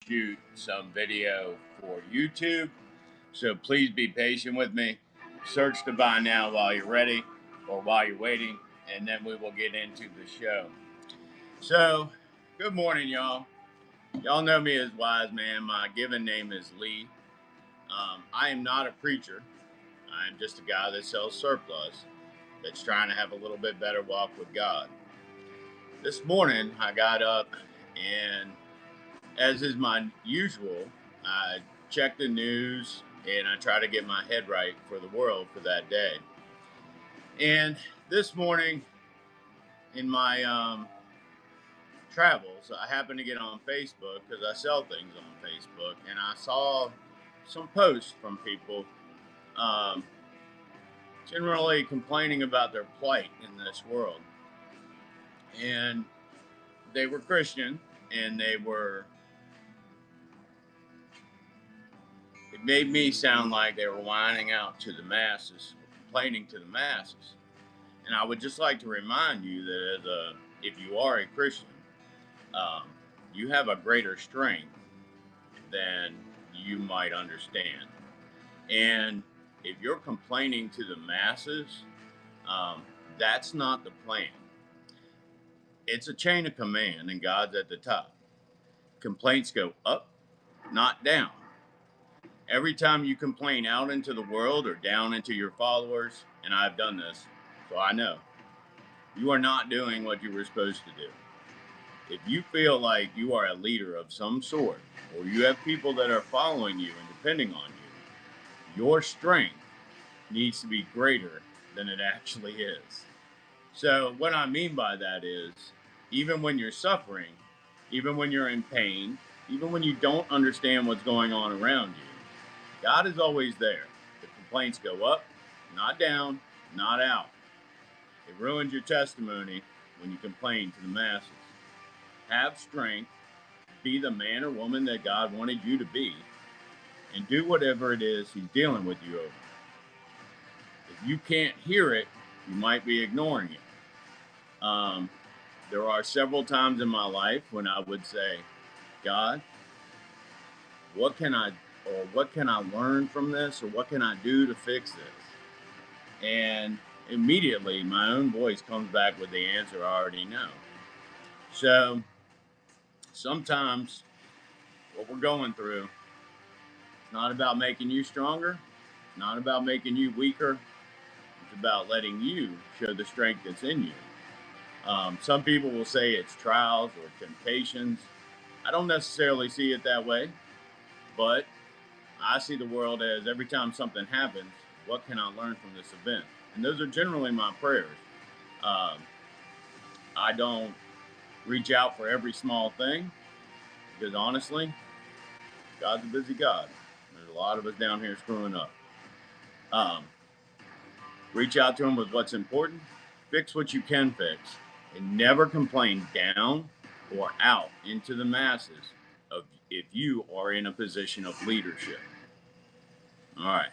shoot some video for YouTube. So please be patient with me. Search the buy now while you're ready or while you're waiting, and then we will get into the show. So, good morning, y'all. Y'all know me as Wise Man. My given name is Lee. I am not a preacher. I'm just a guy that sells surplus that's trying to have a little bit better walk with God. This morning, I got up and, as is my usual, I check the news and I try to get my head right for the world for that day. And this morning, in my travels, I happened to get on Facebook because I sell things on Facebook, and I saw some posts from people um, generally complaining about their plight in this world. And they were Christian, and it made me sound like they were whining out to the masses, complaining to the masses. And I would just like to remind you that if you are a Christian, um, you have a greater strength than you might understand. And if you're complaining to the masses, that's not the plan. It's a chain of command, and God's at the top. Complaints go up, not down. Every time you complain out into the world or down into your followers, and I've done this, so I know, you are not doing what you were supposed to do. If you feel like you are a leader of some sort, or you have people that are following you and depending on you, your strength needs to be greater than it actually is. So, what I mean by that is, even when you're suffering, even when you're in pain, even when you don't understand what's going on around you, God is always there. The complaints go up, not down, not out. It ruins your testimony when you complain to the masses. Have strength, be the man or woman that God wanted you to be, and do whatever it is He's dealing with you over. If you can't hear it, you might be ignoring it. There are several times in my life when I would say, God, what can I learn from this, or what can I do to fix this? And immediately my own voice comes back with the answer I already know. So sometimes what we're going through, it's not about making you stronger, it's not about making you weaker, it's about letting you show the strength that's in you. Some people will say it's trials or temptations. I don't necessarily see it that way, but I see the world as every time something happens, what can I learn from this event? And those are generally my prayers. I don't reach out for every small thing because honestly, God's a busy God. There's a lot of us down here screwing up. Reach out to Him with what's important, fix what you can fix, and never complain down or out into the masses of if you are in a position of leadership. All right.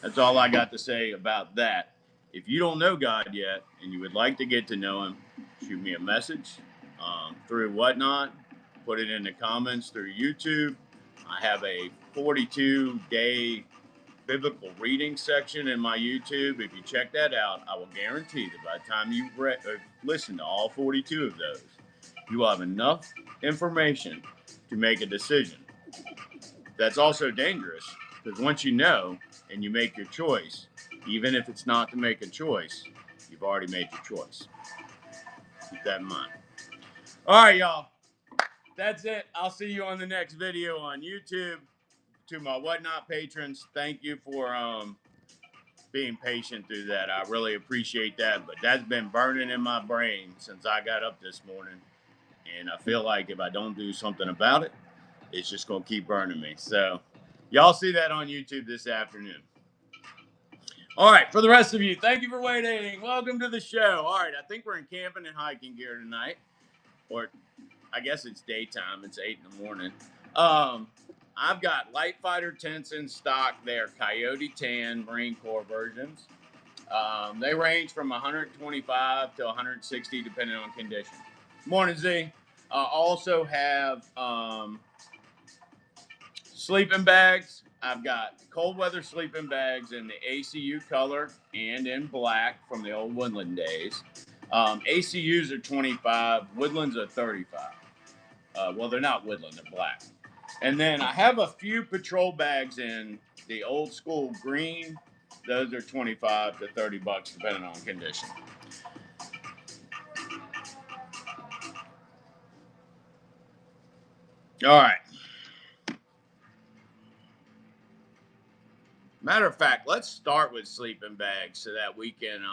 That's all I got to say about that. If you don't know God yet and you would like to get to know Him, shoot me a message through Whatnot. Put it in the comments through YouTube. I have a 42-day biblical reading section in my YouTube. If you check that out, I will guarantee that by the time you listen to all 42 of those, you will have enough information to make a decision. That's also dangerous because once you know and you make your choice, even if it's not to make a choice, you've already made your choice. Keep that in mind. All right, y'all. That's it. I'll see you on the next video on YouTube. To my Whatnot patrons, thank you for being patient through that. I really appreciate that. But that's been burning in my brain since I got up this morning. And I feel like if I don't do something about it, it's just going to keep burning me. So y'all see that on YouTube this afternoon. All right, for the rest of you, thank you for waiting. Welcome to the show. All right, I think we're in camping and hiking gear tonight. Or I guess it's daytime. It's 8 in the morning. I've got light fighter tents in stock. They're Coyote Tan Marine Corps versions. They range from 125 to 160 depending on condition. Morning, Z. Also have Sleeping bags. I've got cold weather sleeping bags in the ACU color and in black from the old Woodland days. ACUs are 25, Woodlands are 35. Well, they're not Woodland, they're black. And then I have a few patrol bags in the old school green. Those are 25 to 30 bucks depending on condition. All right. Matter of fact, let's start with sleeping bags so that we can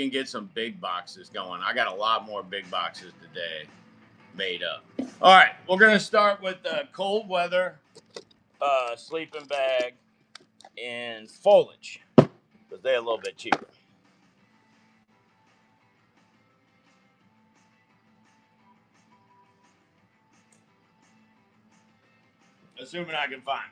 get some big boxes going. I got a lot more big boxes today made up. All right, we're gonna start with the cold weather sleeping bag in foliage because they're a little bit cheaper. Assuming I can find it.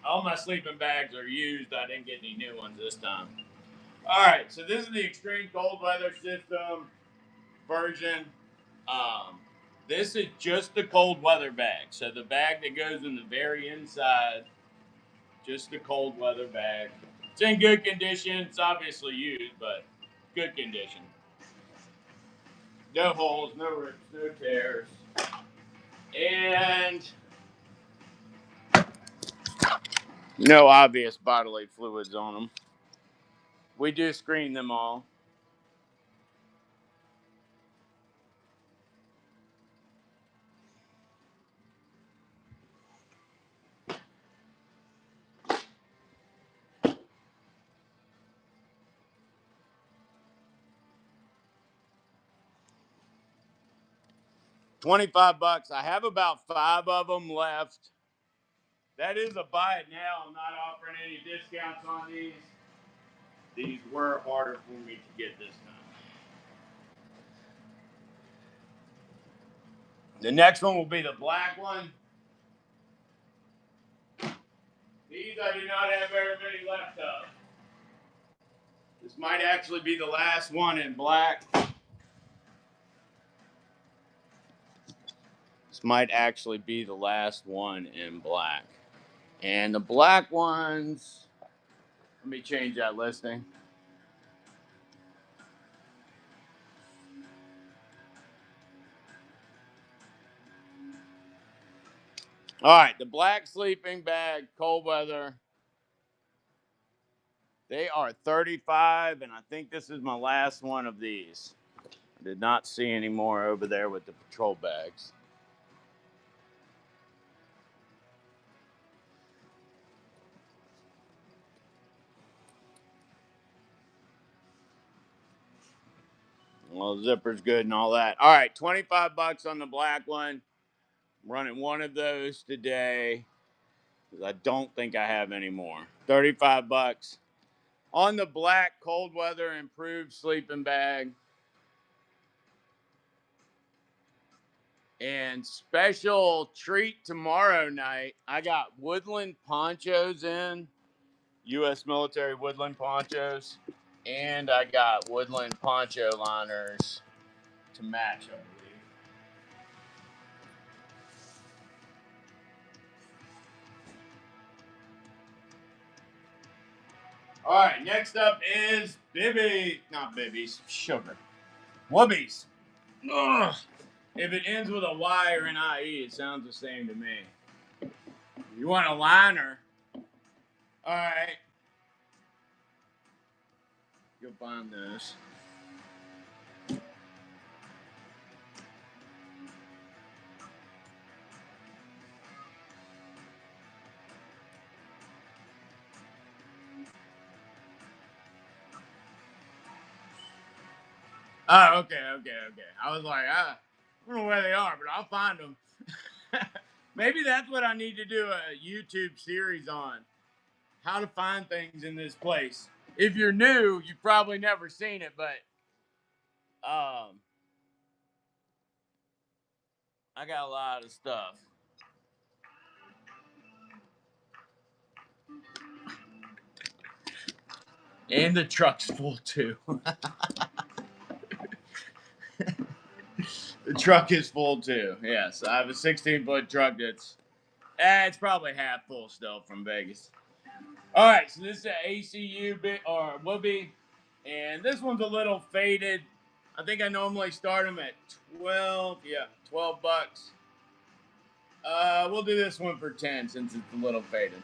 All my sleeping bags are used. I didn't get any new ones this time. All right, so this is the extreme cold weather system version. Um, this is just the cold weather bag. So the bag that goes in the very inside, just the cold weather bag. It's in good condition. It's obviously used, but good condition. No holes, no rips, no tears, and no obvious bodily fluids on them. We do screen them all. $25. I have about 5 of them left. That is a buy it now. I'm not offering any discounts on these. These were harder for me to get this time. The next one will be the black one. These I do not have very many left of. This might actually be the last one in black. This might actually be the last one in black. And the black ones, let me change that listing. All right, the black sleeping bag, cold weather. They are 35, and I think this is my last one of these. I did not see any more over there with the patrol bags. Well, the zipper's good and all that. All right, $25 on the black one. I'm running one of those today because I don't think I have any more. $35 on the black cold weather improved sleeping bag. And special treat tomorrow night, I got woodland ponchos in, U.S. military woodland ponchos, and I got woodland poncho liners to match, I believe. All right, next up is not Bibby's, sugar. Whoobies. Ugh. If it ends with a Y or an IE, it sounds the same to me. You want a liner? All right. You'll find this. Oh, okay. I was like, I don't know where they are, but I'll find them. Maybe that's what I need to do a YouTube series on. How to find things in this place. If you're new, you've probably never seen it, but I got a lot of stuff. And the truck's full too. The truck is full too. Yes, I have a 16-foot truck that's it's probably half full still from Vegas. All right, so this is an ACU bit or Whoopee, and this one's a little faded. I think I normally start them at 12. Yeah, 12 bucks. We'll do this one for 10 since it's a little faded.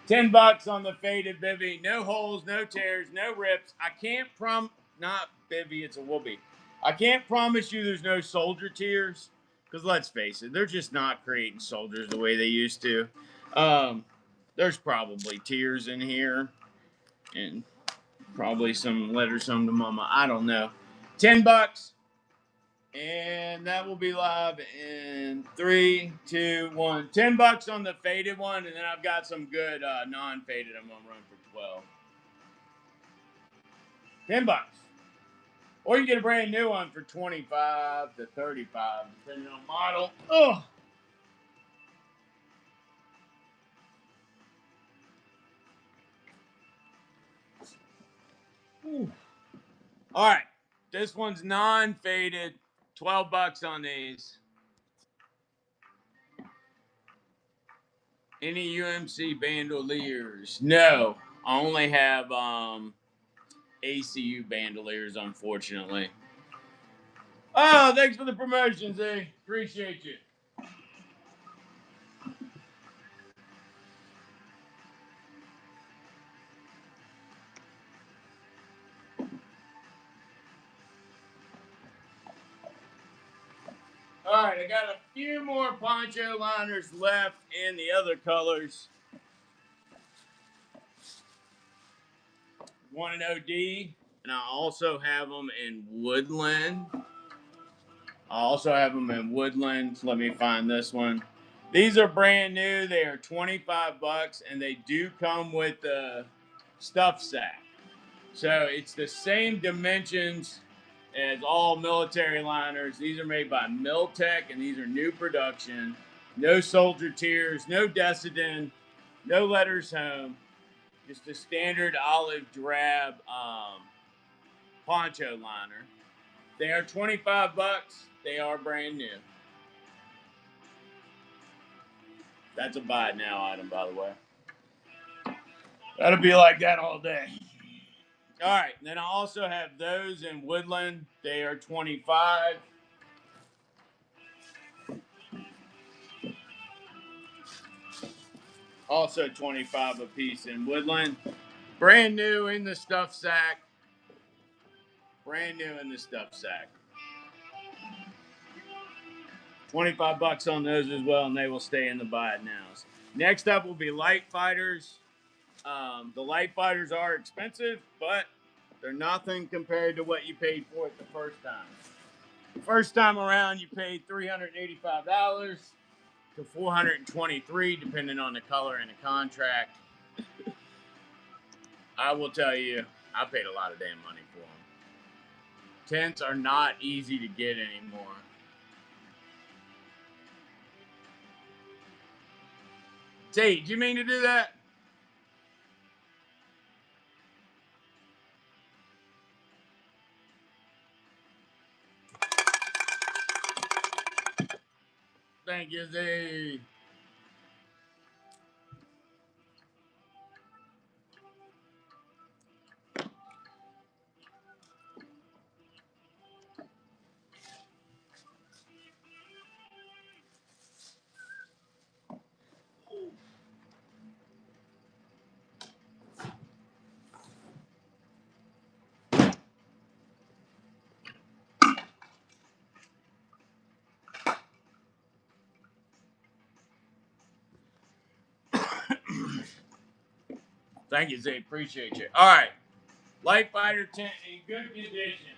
10 bucks on the faded bivy. No holes, no tears, no rips. I can't not bivy, it's a Whoopee. I can't promise you there's no soldier tears, because let's face it, they're just not creating soldiers the way they used to. There's probably tears in here, and probably some letters home to mama. I don't know. 10 bucks. And that will be live in 3, 2, 1. 10 bucks on the faded one, and then I've got some good non-faded I'm gonna run for 12. 10 bucks. Or you get a brand new one for 25 to 35, depending on model. Oh. All right. This one's non-faded. 12 bucks on these. Any UMC bandoliers? No. I only have ACU bandoliers, unfortunately. Oh, thanks for the promotion, Z. Appreciate you. All right, I got a few more poncho liners left in the other colors. Want an OD, and I also have them in woodland. Let me find this one. These are brand new. They are 25 bucks, and they do come with the stuff sack. So it's the same dimensions as all military liners. These are made by Miltech, and these are new production. No soldier tears, no Decidin, no letters home. Just a standard olive drab poncho liner. They are 25 bucks. They are brand new. That's a buy it now item, by the way. That'll be like that all day. All right, then I also have those in woodland. They are 25. Also 25 a piece in woodland. Brand new in the stuff sack. Brand new in the stuff sack. 25 bucks on those as well, and they will stay in the buy it nows. Next up will be light fighters. The light fighters are expensive, but they're nothing compared to what you paid for it the first time. First time around, you paid $385 to $423, depending on the color and the contract. I will tell you, I paid a lot of damn money for them. Tents are not easy to get anymore. T, do you mean to do that? Thank you, Z. Thank you, Z. Appreciate you. All right. Light fighter tent in good condition.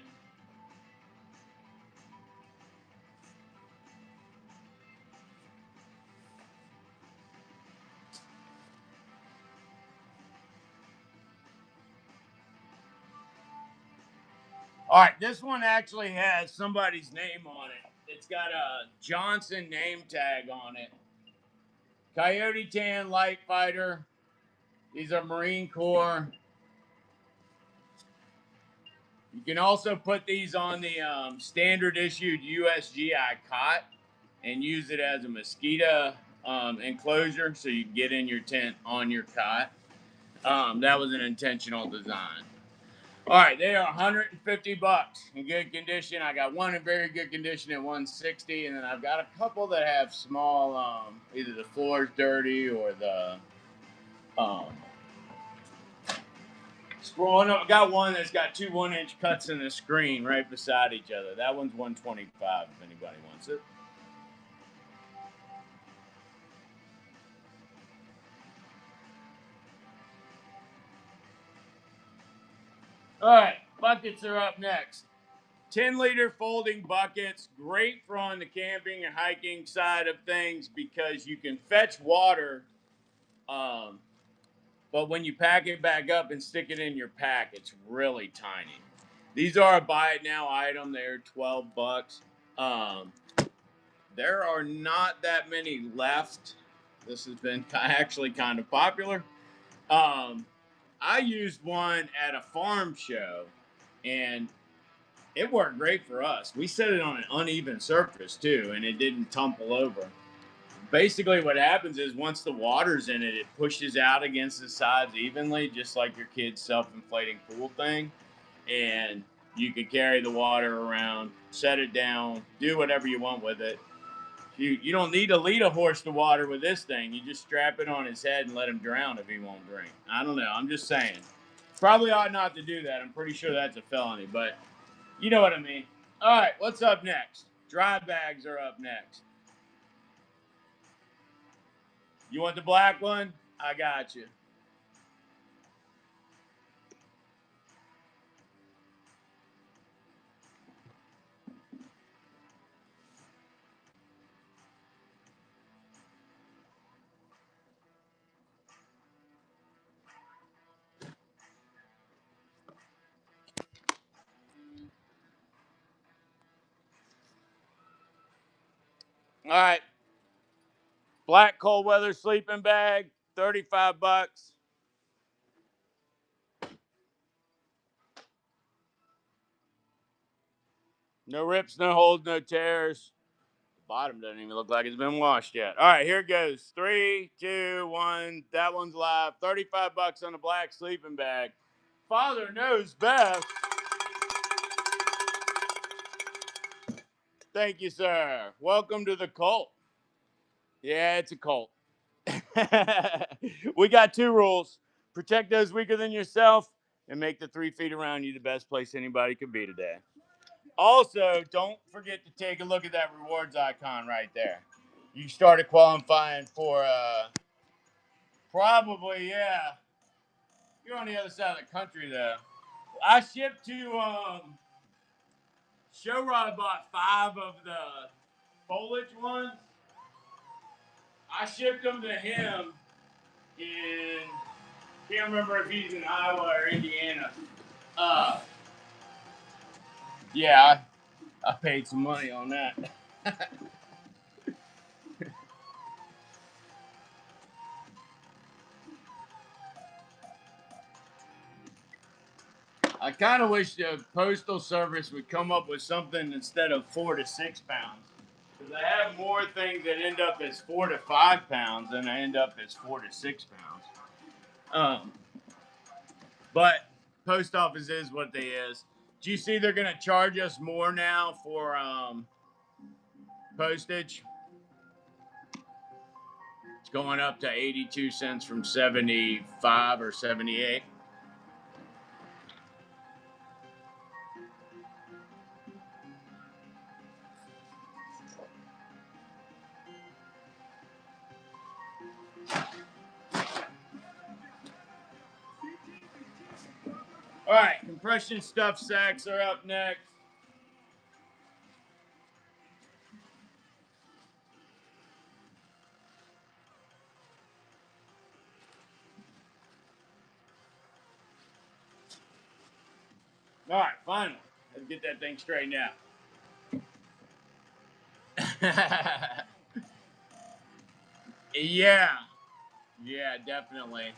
All right, this one actually has somebody's name on it. It's got a Johnson name tag on it. Coyote Tan Light Fighter. These are Marine Corps. You can also put these on the standard issued USGI cot and use it as a mosquito enclosure so you can get in your tent on your cot. That was an intentional design. All right, they are 150 bucks in good condition. I got one in very good condition at 160, and then I've got a couple that have small, either the floor's dirty or the um, scrolling up. I got one that's got two 1-inch cuts in the screen right beside each other. That one's 125 if anybody wants it. All right, buckets are up next. 10-liter folding buckets, great for on the camping and hiking side of things because you can fetch water, but when you pack it back up and stick it in your pack, it's really tiny. These are a buy it now item. They're 12 bucks. Um, there are not that many left. This has been actually kind of popular. Um, I used one at a farm show, and it worked great for us. We set it on an uneven surface too, and it didn't tumble over. Basically, what happens is once the water's in it, it pushes out against the sides evenly, just like your kid's self-inflating pool thing. And you can carry the water around, set it down, do whatever you want with it. You don't need to lead a horse to water with this thing. You just strap it on his head and let him drown if he won't drink. I don't know. I'm just saying. Probably ought not to do that. I'm pretty sure that's a felony, but you know what I mean. All right, what's up next? Dry bags are up next. You want the black one? I got you. All right. Black cold weather sleeping bag, 35 bucks. No rips, no holes, no tears. The bottom doesn't even look like it's been washed yet. All right, here it goes. 3, 2, 1. That one's live. 35 bucks on the black sleeping bag. Father knows best. Thank you, sir. Welcome to the cult. Yeah, it's a cult. We got two rules: protect those weaker than yourself and make the 3 feet around you the best place anybody could be today. Also, don't forget to take a look at that rewards icon right there. You started qualifying for probably, yeah. You're on the other side of the country though. I shipped to Showrod bought 5 of the foliage ones. I shipped them to him in, can't remember if he's in Iowa or Indiana. Uh, yeah, I paid some money on that. I kind of wish the postal service would come up with something instead of 4 to 6 pounds. Because I have more things that end up as 4 to 5 pounds than I end up as 4 to 6 pounds. Um, but post office is what they is. Do you see they're going to charge us more now for postage? It's going up to 82 cents from 75 or 78. All right, compression stuffed sacks are up next. All right, finally, let's get that thing straightened out. Yeah, yeah, definitely.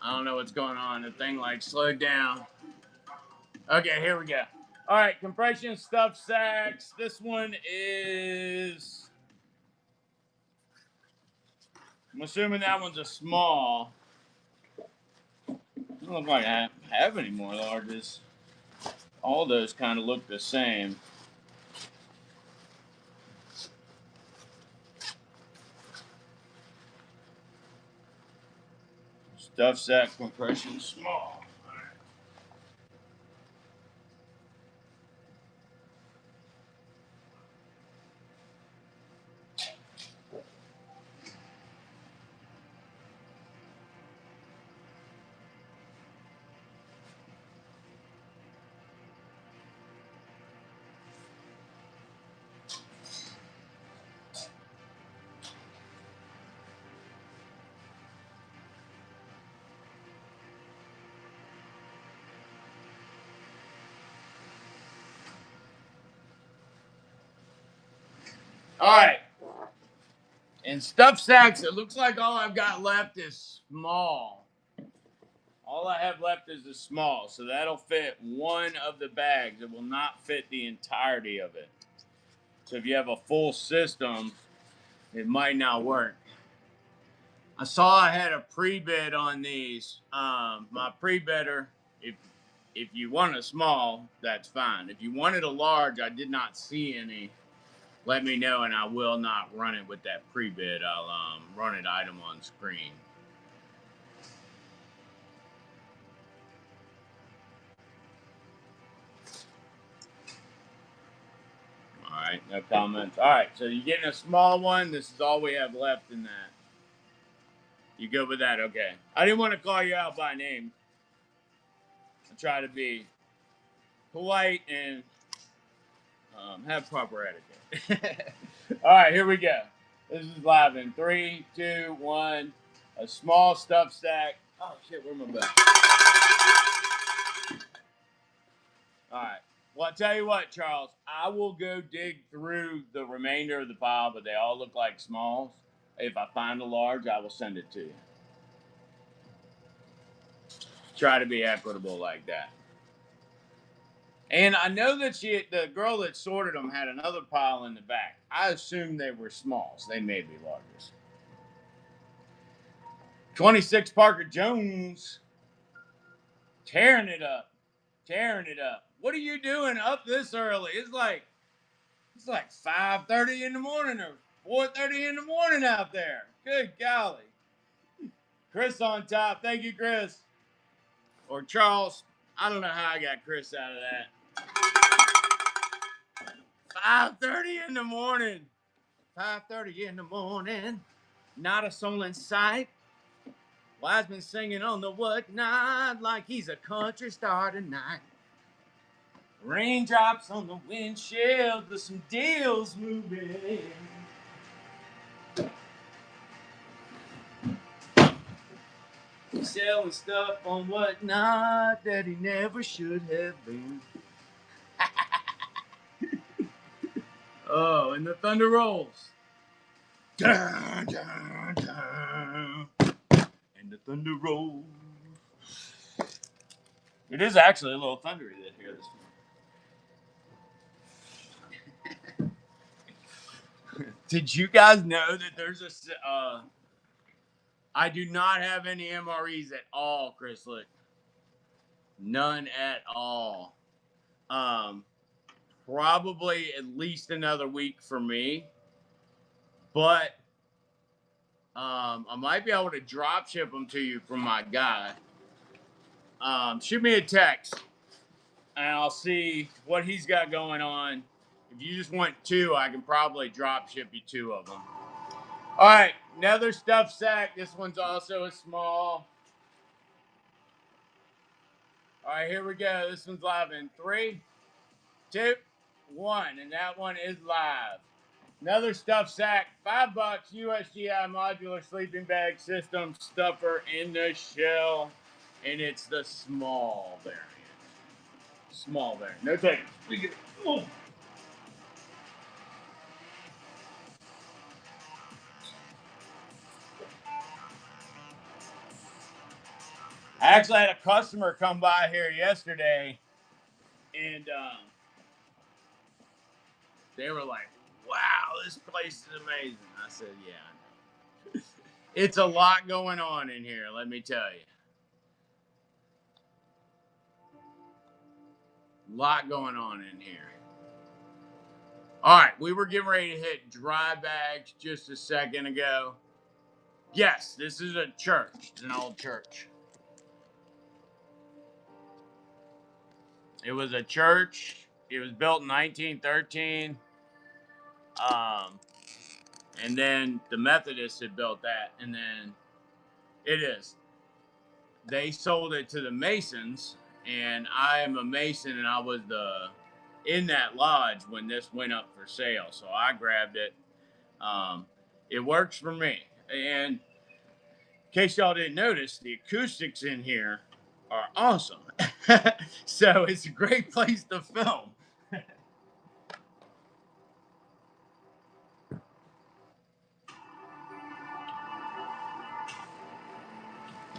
I don't know what's going on. The thing like slowed down. Okay, here we go. All right, compression stuffed sacks. This one is. I'm assuming that one's a small. Doesn't look like I have any more larges. All those kind of look the same. Stuffed sack compression small. All right. And stuffed sacks, it looks like all I've got left is small. All I have left is the small, so that'll fit one of the bags. It will not fit the entirety of it. So if you have a full system, it might not work. I saw I had a pre-bid on these. My pre-bidder, if you want a small, that's fine. If you wanted a large, I did not see any. Let me know, and I will not run it with that pre-bid. I'll run it item on screen. All right, no comments. All right, so you're getting a small one. This is all we have left in that. You good with that? Okay. I didn't want to call you out by name. I try to be polite and have proper etiquette. All right, here we go. This is live in 3, 2, 1. A small stuffed sack. Oh shit, where's my bag? All right. Well, I'll tell you what, Charles. I will go dig through the remainder of the pile, but they all look like smalls. If I find a large, I will send it to you. Try to be equitable like that. And I know that the girl that sorted them had another pile in the back. I assumed they were smalls. They may be largest. 26 Parker Jones tearing it up. Tearing it up. What are you doing up this early? It's like 5:30 in the morning or 4:30 in the morning out there. Good golly. Chris on top. Thank you, Chris. Or Charles. I don't know how I got Chris out of that. 5:30 in the morning. 5:30 in the morning. Not a soul in sight. Wiseman singing on the whatnot like he's a country star tonight. Raindrops on the windshield, there's some deals moving. Selling stuff on whatnot that he never should have been. Oh, and the thunder rolls. Dun, dun, dun. And the thunder rolls. It is actually a little thundery here this morning. Did you guys know that there's a I do not have any MREs at all, Chris. Look, none at all. Probably at least another week for me, but I might be able to drop ship them to you from my guy. Shoot me a text, and I'll see what he's got going on. If you just want 2, I can probably drop ship you 2 of them. All right, another stuffed sack. This one's also a small. All right, here we go. This one's live in 3, 2, 1, and that one is live. Another stuffed sack, $5, USGI modular sleeping bag system stuffer in the shell, and it's the small variant. Small variant. No takers. Oh. I actually had a customer come by here yesterday, and they were like, "Wow, this place is amazing." I said, "Yeah, I know. It's a lot going on in here, let me tell you. A lot going on in here." All right, we were getting ready to hit dry bags just a second ago. Yes, this is a church. It's an old church. It was a church. It was built in 1913. Um, and then the Methodists had built that, and then it is. They sold it to the Masons, and I am a Mason, and I was in that lodge when this went up for sale, so I grabbed it. Um, it works for me. And in case y'all didn't notice, the acoustics in here are awesome. So it's a great place to film.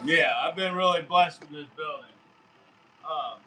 Yeah, I've been really blessed with this building. Um,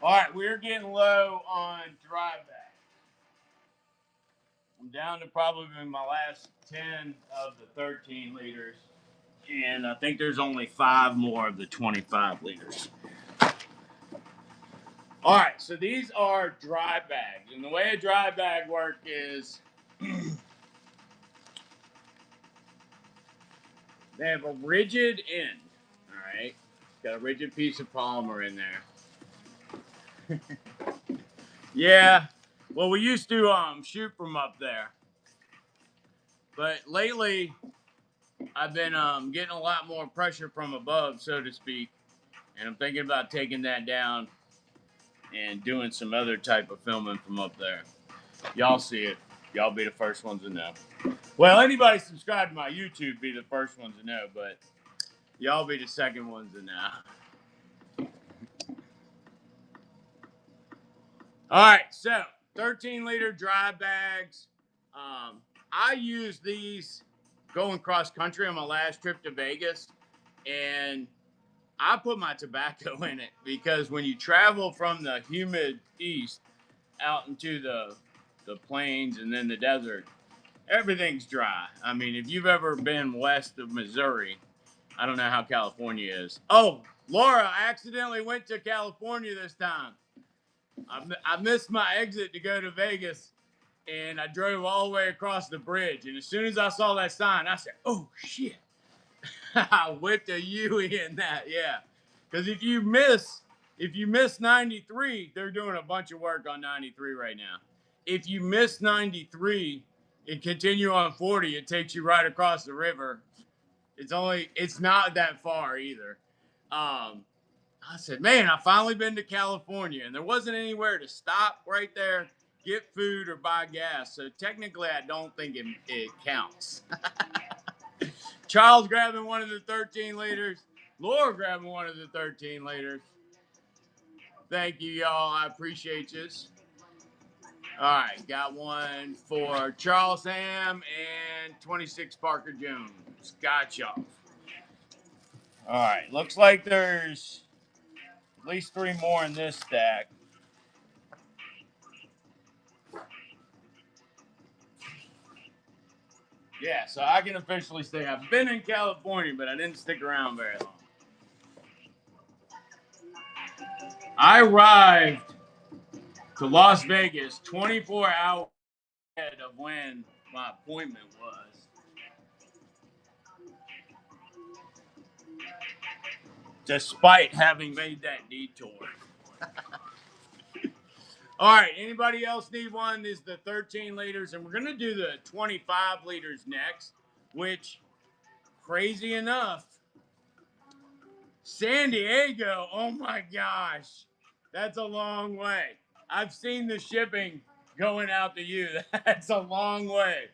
all right, we're getting low on dry bags. I'm down to probably my last 10 of the 13 liters, and I think there's only 5 more of the 25 liters. All right, so these are dry bags, and the way a dry bag works is they have a rigid end. All right, got a rigid piece of polymer in there. Yeah, well, we used to shoot from up there, but lately I've been getting a lot more pressure from above, so to speak, and I'm thinking about taking that down and doing some other type of filming from up there. Y'all see it. Y'all be the first ones to know. Well, anybody subscribe to my YouTube be the first ones to know, but y'all be the second ones to know. All right, so 13-liter dry bags. I use these going cross country on my last trip to Vegas, and I put my tobacco in it because when you travel from the humid east out into the plains and then the desert, everything's dry. I mean, if you've ever been west of Missouri, I don't know how California is. Oh, Laura, I accidentally went to California this time. I missed my exit to go to Vegas, and I drove all the way across the bridge. And as soon as I saw that sign, I said, "Oh shit!" I whipped a Yui in that, yeah. Because if you miss 93, they're doing a bunch of work on 93 right now. If you miss 93 and continue on 40, it takes you right across the river. It's not that far either. I said, man, I finally been to California, and there wasn't anywhere to stop right there, get food, or buy gas. So technically, I don't think it counts. Charles grabbing one of the 13 liters. Laura grabbing one of the 13 liters. Thank you, y'all. I appreciate you. All right, got one for Charles Ham and 26 Parker Jones. Got y'all. All right, looks like there's at least 3 more in this stack. Yeah, so I can officially say I've been in California, but I didn't stick around very long. I arrived to Las Vegas 24 hours ahead of when my appointment was. Despite having made that detour. All right, anybody else need one? This is the 13 liters, and we're going to do the 25 liters next, which crazy enough, San Diego, oh my gosh, that's a long way. I've seen the shipping going out to you. That's a long way.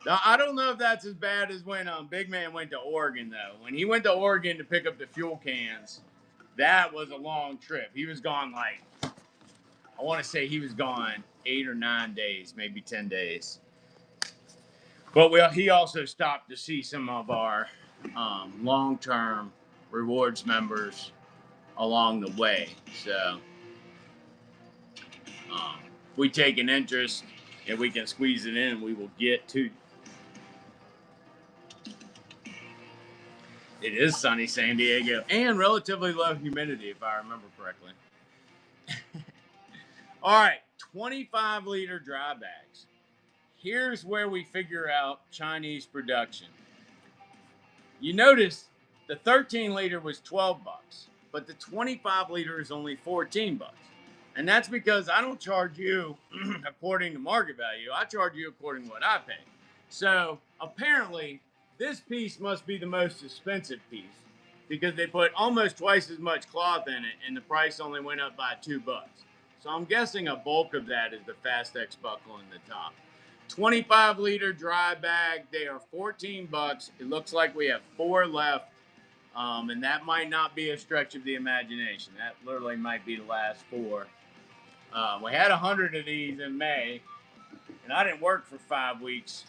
Now, I don't know if that's as bad as when Big Man went to Oregon, though. When he went to Oregon to pick up the fuel cans, that was a long trip. He was gone like, I want to say he was gone 8 or 9 days, maybe 10 days. But he also stopped to see some of our long-term rewards members along the way. So if we take an interest and we can squeeze it in, we will get to. It is sunny San Diego and relatively low humidity, if I remember correctly. All right, 25-liter dry bags. Here's where we figure out Chinese production. You notice the 13-liter was 12 bucks, but the 25-liter is only 14 bucks. And that's because I don't charge you according to market value. I charge you according to what I pay. So apparently, this piece must be the most expensive piece because they put almost twice as much cloth in it and the price only went up by 2 bucks. So I'm guessing a bulk of that is the Fastex buckle in the top. 25-liter dry bag, they are 14 bucks. It looks like we have 4 left, and that might not be a stretch of the imagination. That literally might be the last 4. We had 100 of these in May, and I didn't work for 5 weeks.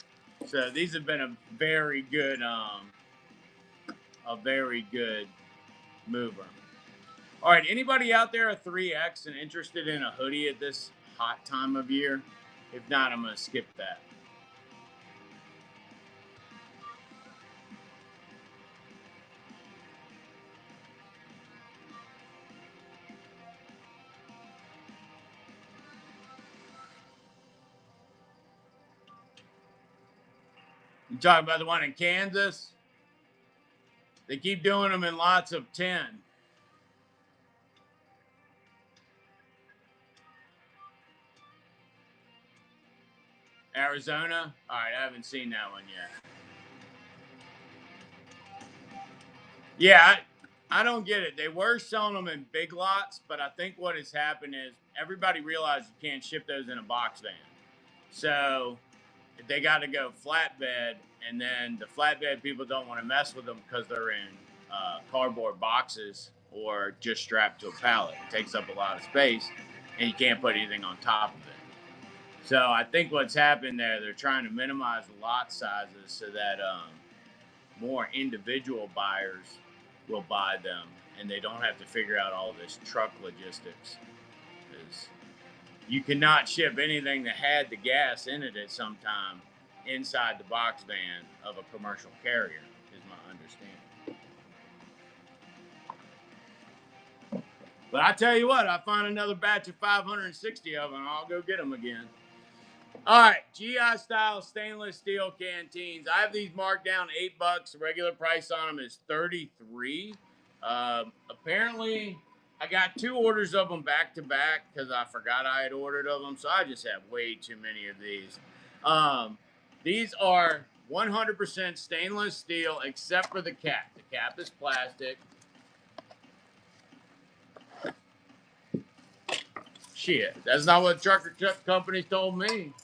So these have been a very good mover. All right, anybody out there a 3X and interested in a hoodie at this hot time of year? If not, I'm going to skip that. You talking about the one in Kansas? They keep doing them in lots of 10. Arizona? All right, I haven't seen that one yet. Yeah, I don't get it. They were selling them in big lots, but I think what has happened is everybody realized you can't ship those in a box van. So they got to go flatbed, and then the flatbed people don't want to mess with them because they're in cardboard boxes or just strapped to a pallet. It takes up a lot of space, and you can't put anything on top of it. So I think what's happened there, they're trying to minimize the lot sizes so that more individual buyers will buy them, and they don't have to figure out all this truck logistics. Because you cannot ship anything that had the gas in it at some time inside the box van of a commercial carrier, is my understanding. But I tell you what, I find another batch of 560 of them, I'll go get them again. All right, GI style stainless steel canteens. I have these marked down $8. The regular price on them is $33. Apparently, I got 2 orders of them back to back because I forgot I had ordered of them, so I just have way too many of these. These are 100% stainless steel except for the cap. The cap is plastic. Shit, that's not what trucker companies told me.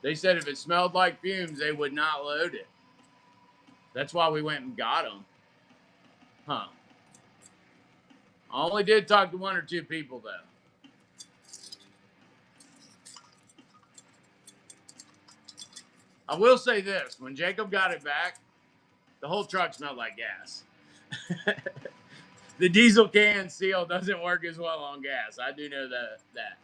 They said if it smelled like fumes, they would not load it. That's why we went and got them. Huh. I only did talk to 1 or 2 people, though. I will say this. When Jacob got it back, the whole truck smelled like gas. The diesel can seal doesn't work as well on gas. I do know that.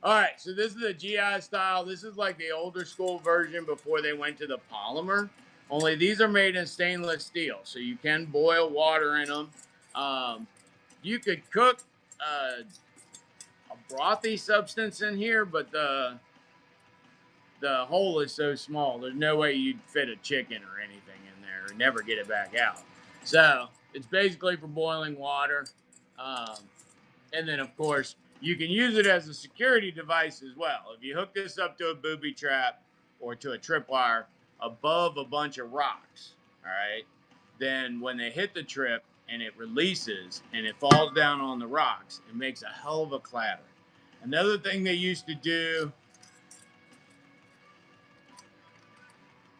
All right, so this is the GI style. This is like the older school version before they went to the polymer. Only these are made in stainless steel, so you can boil water in them. You could cook a brothy substance in here, but the hole is so small, there's no way you'd fit a chicken or anything in there and never get it back out. So it's basically for boiling water. And then, of course, You can use it as a security device as well. If you hook this up to a booby trap or to a tripwire above a bunch of rocks, all right, then when they hit the trip and it releases and it falls down on the rocks, it makes a hell of a clatter. Another thing they used to do,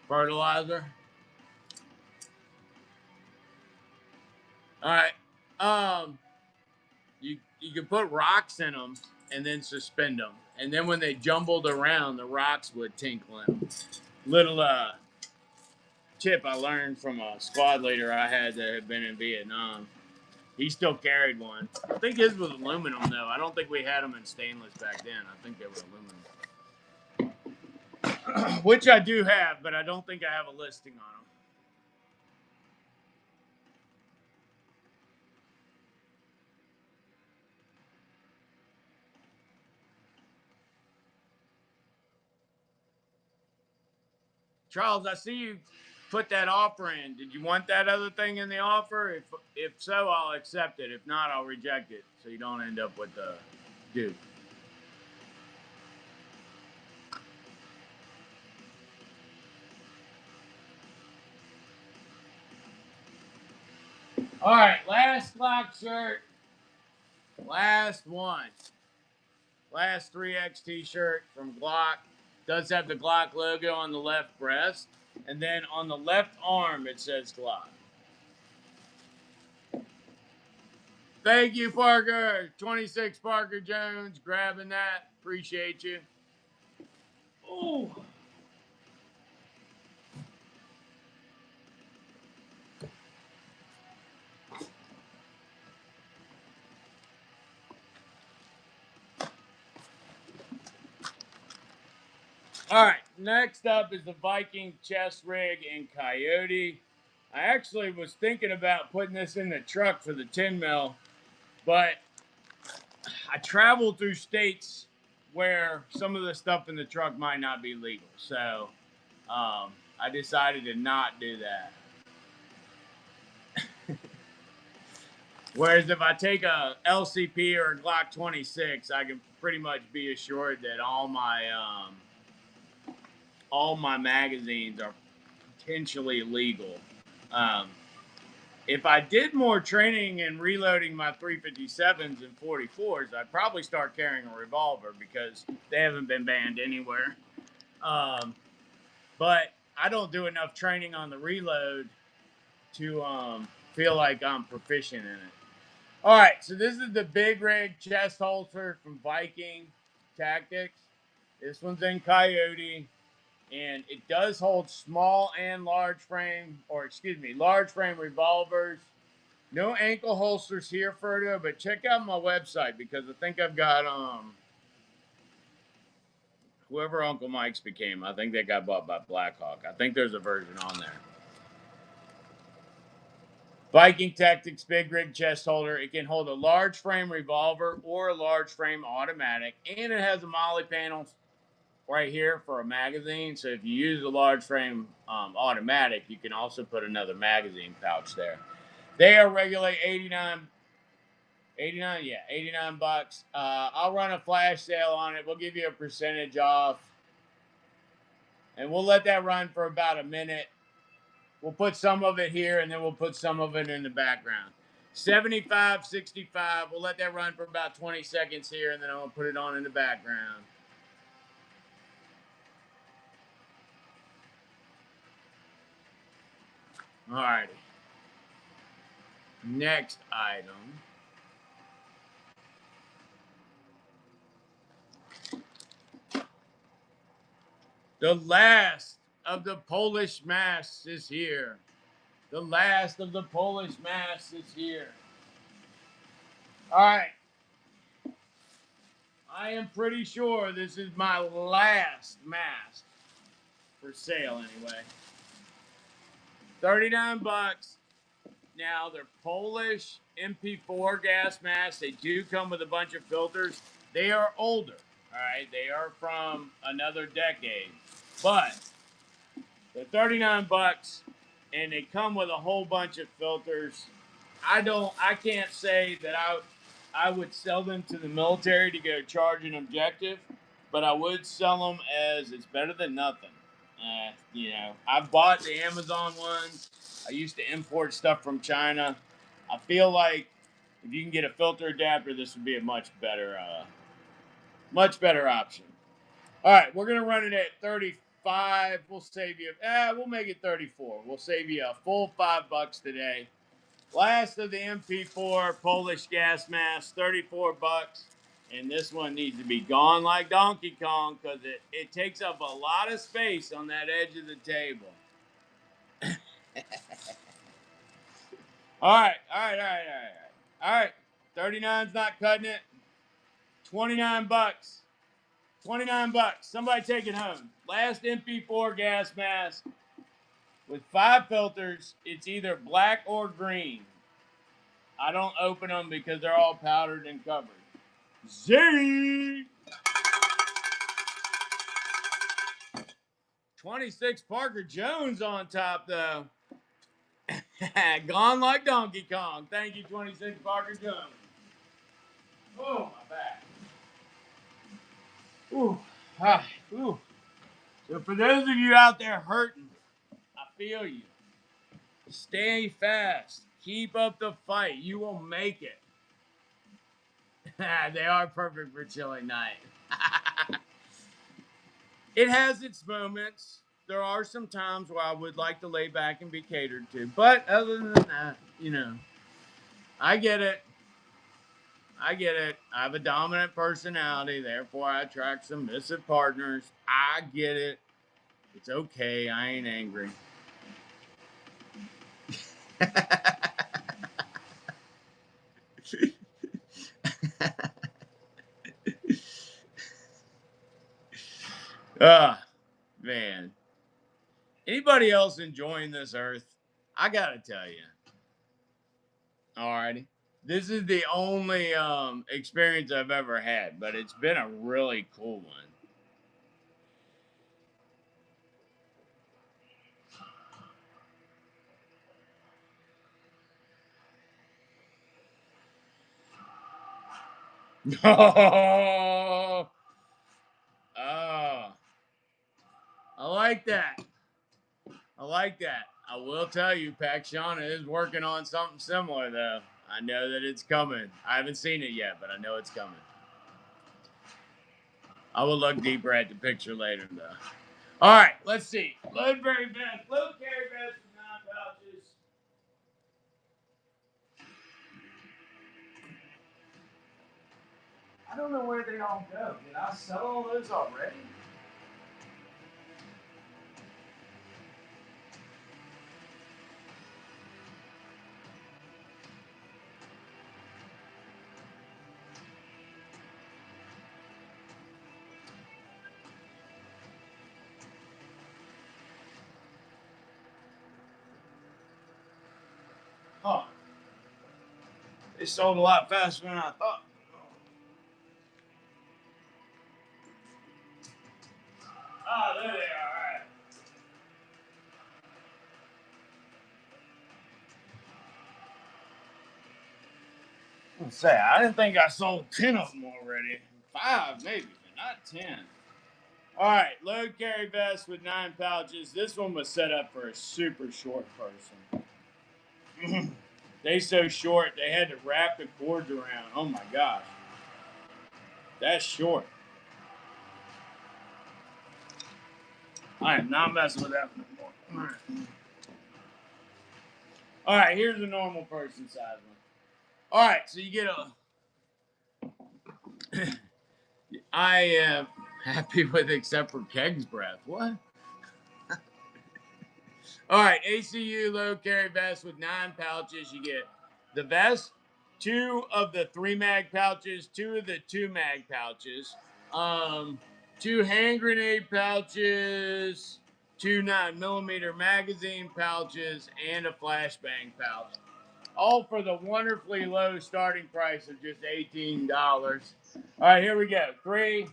fertilizer. All right. You could put rocks in them and then suspend them, and then when they jumbled around, the rocks would tinkle in them. Little tip I learned from a squad leader I had that had been in Vietnam. He still carried one. I think his was aluminum though. I don't think we had them in stainless back then. I think they were aluminum, which I do have, but I don't think I have a listing on them. Charles, I see you put that offer in. Did you want that other thing in the offer? If so, I'll accept it. If not, I'll reject it so you don't end up with the dude. All right, last Glock shirt. Last one. Last 3X t-shirt from Glock. Does have the Glock logo on the left breast. And then on the left arm, it says Glock. Thank you, Parker. 26 Parker Jones, grabbing that. Appreciate you. Ooh. All right, next up is the Viking chest rig in Coyote. I actually was thinking about putting this in the truck for the 10 mil, but I travel through states where some of the stuff in the truck might not be legal. So I decided to not do that. Whereas if I take a LCP or a Glock 26, I can pretty much be assured that all my magazines are potentially legal. Um, if I did more training and reloading my 357s and 44s, I'd probably start carrying a revolver because they haven't been banned anywhere. But I don't do enough training on the reload to feel like I'm proficient in it. All right, so this is the big rig chest holster from Viking Tactics. This one's in Coyote, and it does hold small and large frame, large frame revolvers. No ankle holsters here, Ferdo, but check out my website because I think I've got whoever Uncle Mike's became. I think they got bought by Blackhawk. I think there's a version on there. Viking Tactics Big Rig Chest Holder. It can hold a large frame revolver or a large frame automatic, and it has a molly panel right here for a magazine. So if you use a large frame automatic, you can also put another magazine pouch there. They are regularly 89, yeah, 89 bucks. I'll run a flash sale on it. We'll give you a percentage off, and we'll let that run for about a minute. We'll put some of it here, and then we'll put some of it in the background. 75, 65. We'll let that run for about 20 seconds here, and then I'm going to put it on in the background. All righty. Next item. The last of the Polish masks is here. The last of the Polish masks is here. All right. I am pretty sure this is my last mask for sale anyway. 39 bucks. Now they're Polish MP4 gas masks. They do come with a bunch of filters. They are older. All right. They are from another decade. But they're 39 bucks and they come with a whole bunch of filters. I can't say that I would sell them to the military to go charge an objective, but I would sell them as it's better than nothing. I've bought the Amazon ones. I used to import stuff from China. I feel like if you can get a filter adapter, this would be a much better option. All right, we're gonna run it at 35. We'll save you. We'll make it 34. We'll save you a full $5 today. Last of the MP4 Polish gas mask, 34 bucks. And this one needs to be gone like Donkey Kong because it takes up a lot of space on that edge of the table. All right. 39's not cutting it. 29 bucks. 29 bucks. Somebody take it home. Last MP4 gas mask with 5 filters. It's either black or green. I don't open them because they're all powdered and covered. Z! 26 Parker Jones on top, though. Gone like Donkey Kong. Thank you, 26 Parker Jones. Oh, my back. Ooh. Ah, ooh. So for those of you out there hurting, I feel you. Stay fast. Keep up the fight. You will make it. They are perfect for chilly night. It has its moments. There are some times where I would like to lay back and be catered to. But other than that, I get it. I have a dominant personality, therefore I attract submissive partners. I get it. It's okay. I ain't angry. Man. Anybody else enjoying this earth? I gotta tell you. Alrighty. This is the only experience I've ever had, but it's been a really cool one. Oh, I like that. I will tell you, Pacshana is working on something similar, though. I know that it's coming. I haven't seen it yet, but I know it's coming. I will look deeper at the picture later, though. All right, let's see. Load carry vest with 9 pouches. I don't know where they all go. Did I sell all those already? Huh. They sold a lot faster than I thought. Ah, there they are. All right. Let's say, I didn't think I sold 10 of them already. 5 maybe, but not 10. All right, load carry vest with 9 pouches. This one was set up for a super short person. They so short, they had to wrap the cords around. Oh my gosh. That's short. I am not messing with that one anymore. All right, here's a normal person size one. All right, so you get a... I am happy with except for Keg's breath. What? All right, ACU load carry vest with 9 pouches. You get the vest, 2 of the 3 mag pouches, 2 of the 2 mag pouches, 2 hand grenade pouches, 2 9mm magazine pouches, and a flashbang pouch. All for the wonderfully low starting price of just $18. All right, here we go. 3,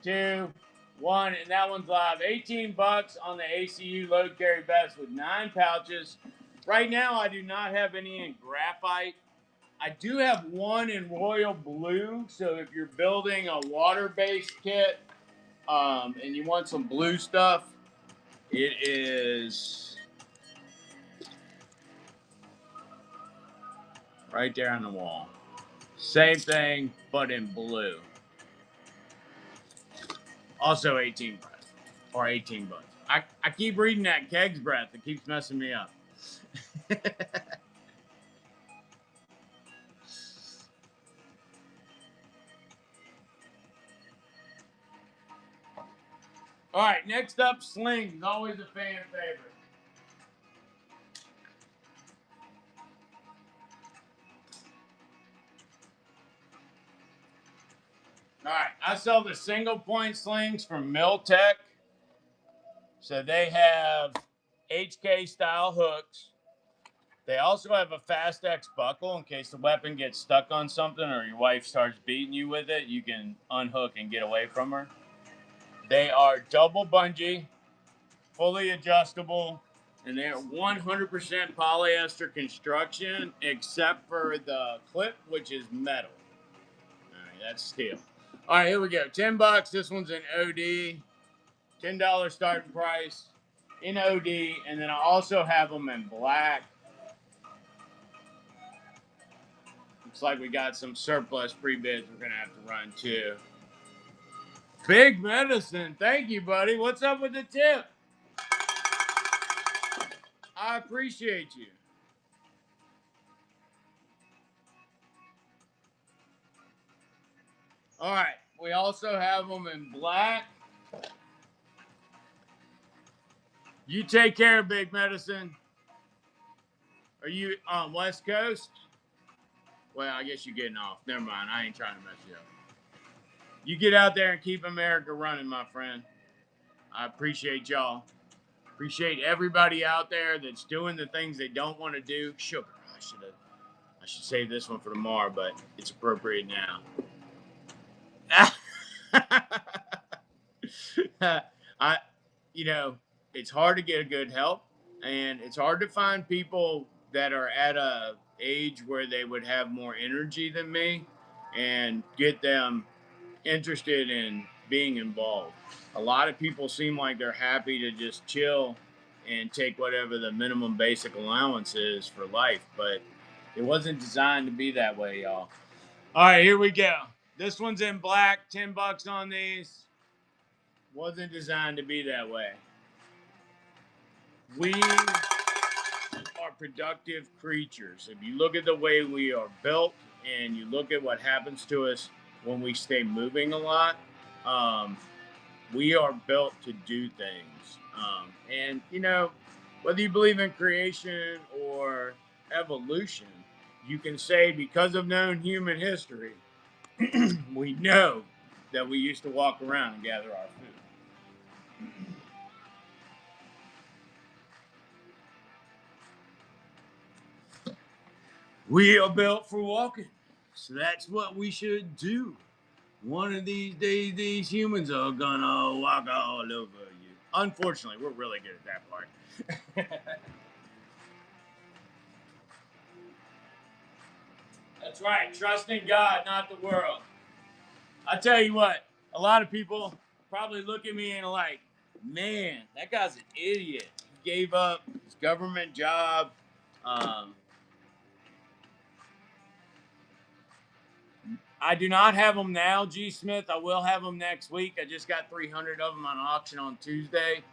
2, 1, and that one's live. 18 bucks on the ACU load carry vest with 9 pouches. Right now, I do not have any in graphite. I do have one in royal blue, so if you're building a water-based kit and you want some blue stuff, it is right there on the wall. Same thing, but in blue. Also 18 breath, or 18 bucks. I keep reading that Keg's breath. It keeps messing me up. All right, next up, slings. Always a fan favorite. All right, I sell the single point slings from Miltech. So they have HK style hooks. They also have a Fast X buckle in case the weapon gets stuck on something or your wife starts beating you with it. You can unhook and get away from her. They are double bungee, fully adjustable, and they're 100% polyester construction except for the clip, which is metal. All right, that's steel. All right, here we go. $10. This one's an OD. $10 starting price in OD, and then I also have them in black. Looks like we got some surplus pre-bids we're going to have to run too. Big Medicine. Thank you, buddy. What's up with the tip? I appreciate you. All right. We also have them in black. You take care, Big Medicine. Are you on West Coast? Well, I guess you're getting off. Never mind. I ain't trying to mess you up. You get out there and keep America running, my friend. I appreciate y'all. Appreciate everybody out there that's doing the things they don't want to do. Sugar. I should save this one for tomorrow, but it's appropriate now. It's hard to get a good help, and it's hard to find people that are at a age where they would have more energy than me and get them interested in being involved. A lot of people seem like they're happy to just chill and take whatever the minimum basic allowance is for life, but it wasn't designed to be that way, y'all. All right, here we go. This one's in black, $10 on these. Wasn't designed to be that way. We are productive creatures. If you look at the way we are built and you look at what happens to us when we stay moving a lot, we are built to do things. Whether you believe in creation or evolution, you can say because of known human history, we know that we used to walk around and gather our food. We are built for walking, so that's what we should do. One of these days, these humans are gonna walk all over you. Unfortunately, we're really good at that part. That's right. Trust in God, not the world. I tell you what, a lot of people probably look at me and are like, man, that guy's an idiot. He gave up his government job. I do not have them now, G. Smith. I will have them next week. I just got 300 of them on auction on Tuesday,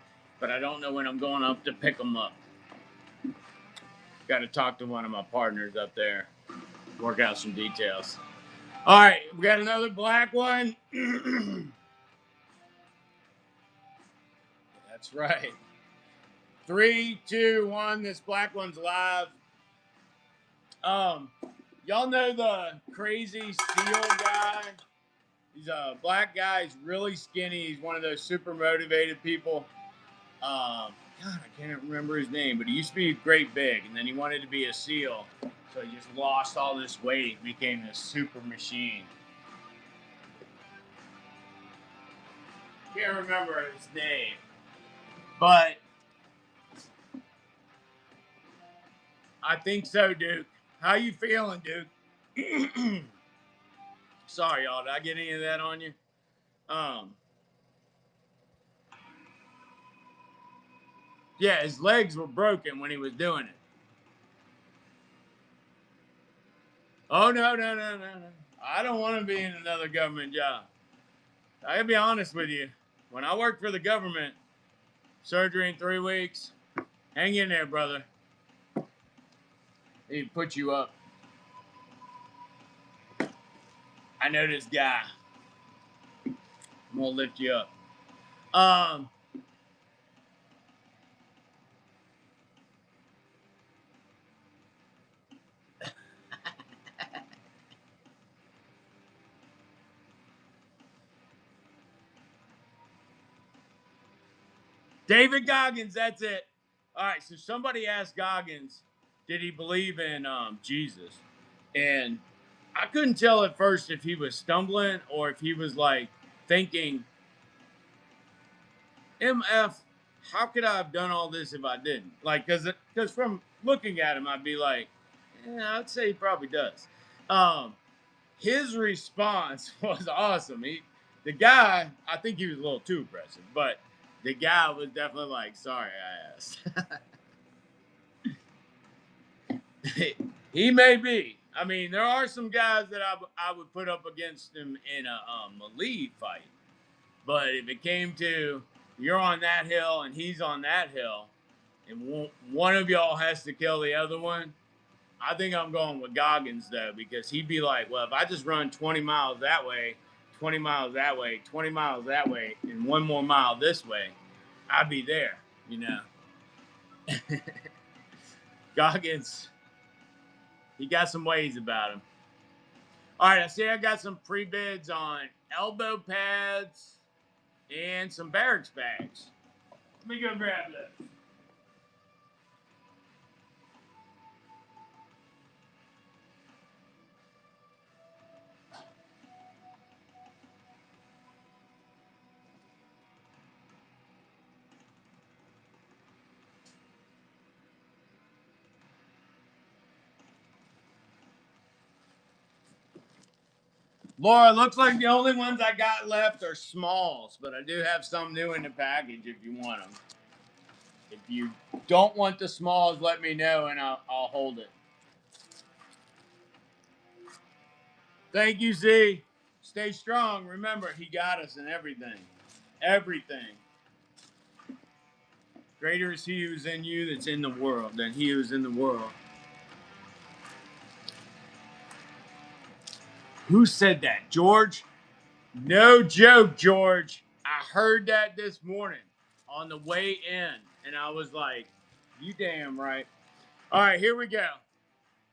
but I don't know when I'm going up to pick them up. Got to talk to one of my partners up there, work out some details. All right, we got another black one. That's right. 3, 2, 1. This black one's live. Y'all know the crazy steel guy? He's a black guy. He's really skinny. He's one of those super motivated people. God, I can't remember his name, but he used to be great big, and then he wanted to be a SEAL, so he just lost all this weight, became this super machine. Can't remember his name, but I think so, Duke. How you feeling, Duke? Sorry, y'all. Did I get any of that on you? Yeah, his legs were broken when he was doing it. Oh, no, no, no, no, no. I don't want to be in another government job. I gotta be honest with you. When I worked for the government, surgery in 3 weeks, hang in there, brother. He'd put you up. I know this guy. I'm gonna lift you up. David Goggins, that's it. All right, so somebody asked Goggins, did he believe in Jesus? And I couldn't tell at first if he was stumbling or if he was like thinking, MF, how could I have done all this if I didn't? Like, because from looking at him, I'd be like, yeah, I'd say he probably does. His response was awesome. The guy, I think he was a little too aggressive, but the guy was definitely like, sorry, I asked. He may be. I mean, there are some guys that I would put up against him in a lead fight. But if it came to you're on that hill and he's on that hill, and one of y'all has to kill the other one, I think I'm going with Goggins, though, because he'd be like, well, if I just run 20 miles that way, 20 miles that way, 20 miles that way, and one more mile this way, I'd be there, you know. Goggins, he got some ways about him. All right, I see I got some pre-bids on elbow pads and some barracks bags. Let me go grab those. Laura, looks like the only ones I got left are smalls, but I do have some new in the package if you want them. If you don't want the smalls, let me know and I'll hold it. Thank you, Z. Stay strong. Remember, he got us in everything. Everything. Greater is he who's in you that's in the world than he who's in the world. Who said that? George? No joke, George. I heard that this morning on the way in, and I was like, you damn right. All right, here we go.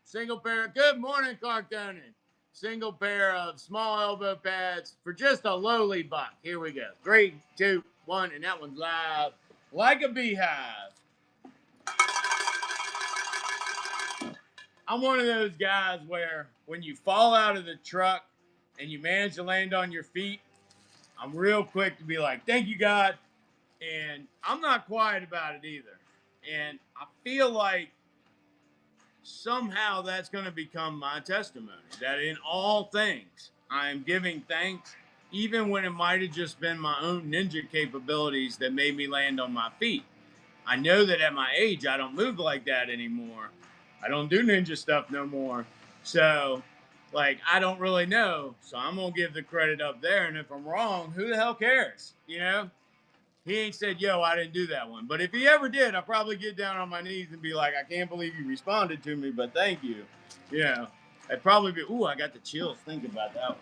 Single pair. Good morning, Clark Donan. Single pair of small elbow pads for just a lowly buck. Here we go. 3, 2, 1, and that one's live like a beehive. I'm one of those guys where when you fall out of the truck and you manage to land on your feet, I'm real quick to be like, thank you, God. And I'm not quiet about it either. And I feel like somehow that's going to become my testimony, that in all things I am giving thanks, even when it might have just been my own ninja capabilities that made me land on my feet. I know that at my age, I don't move like that anymore. I don't do ninja stuff no more. So, like, I don't really know. So I'm going to give the credit up there. And if I'm wrong, who the hell cares? You know? He ain't said, yo, I didn't do that one. But if he ever did, I'd probably get down on my knees and be like, I can't believe you responded to me, but thank you. You know, I'd probably be, ooh, I got the chills thinking about that one.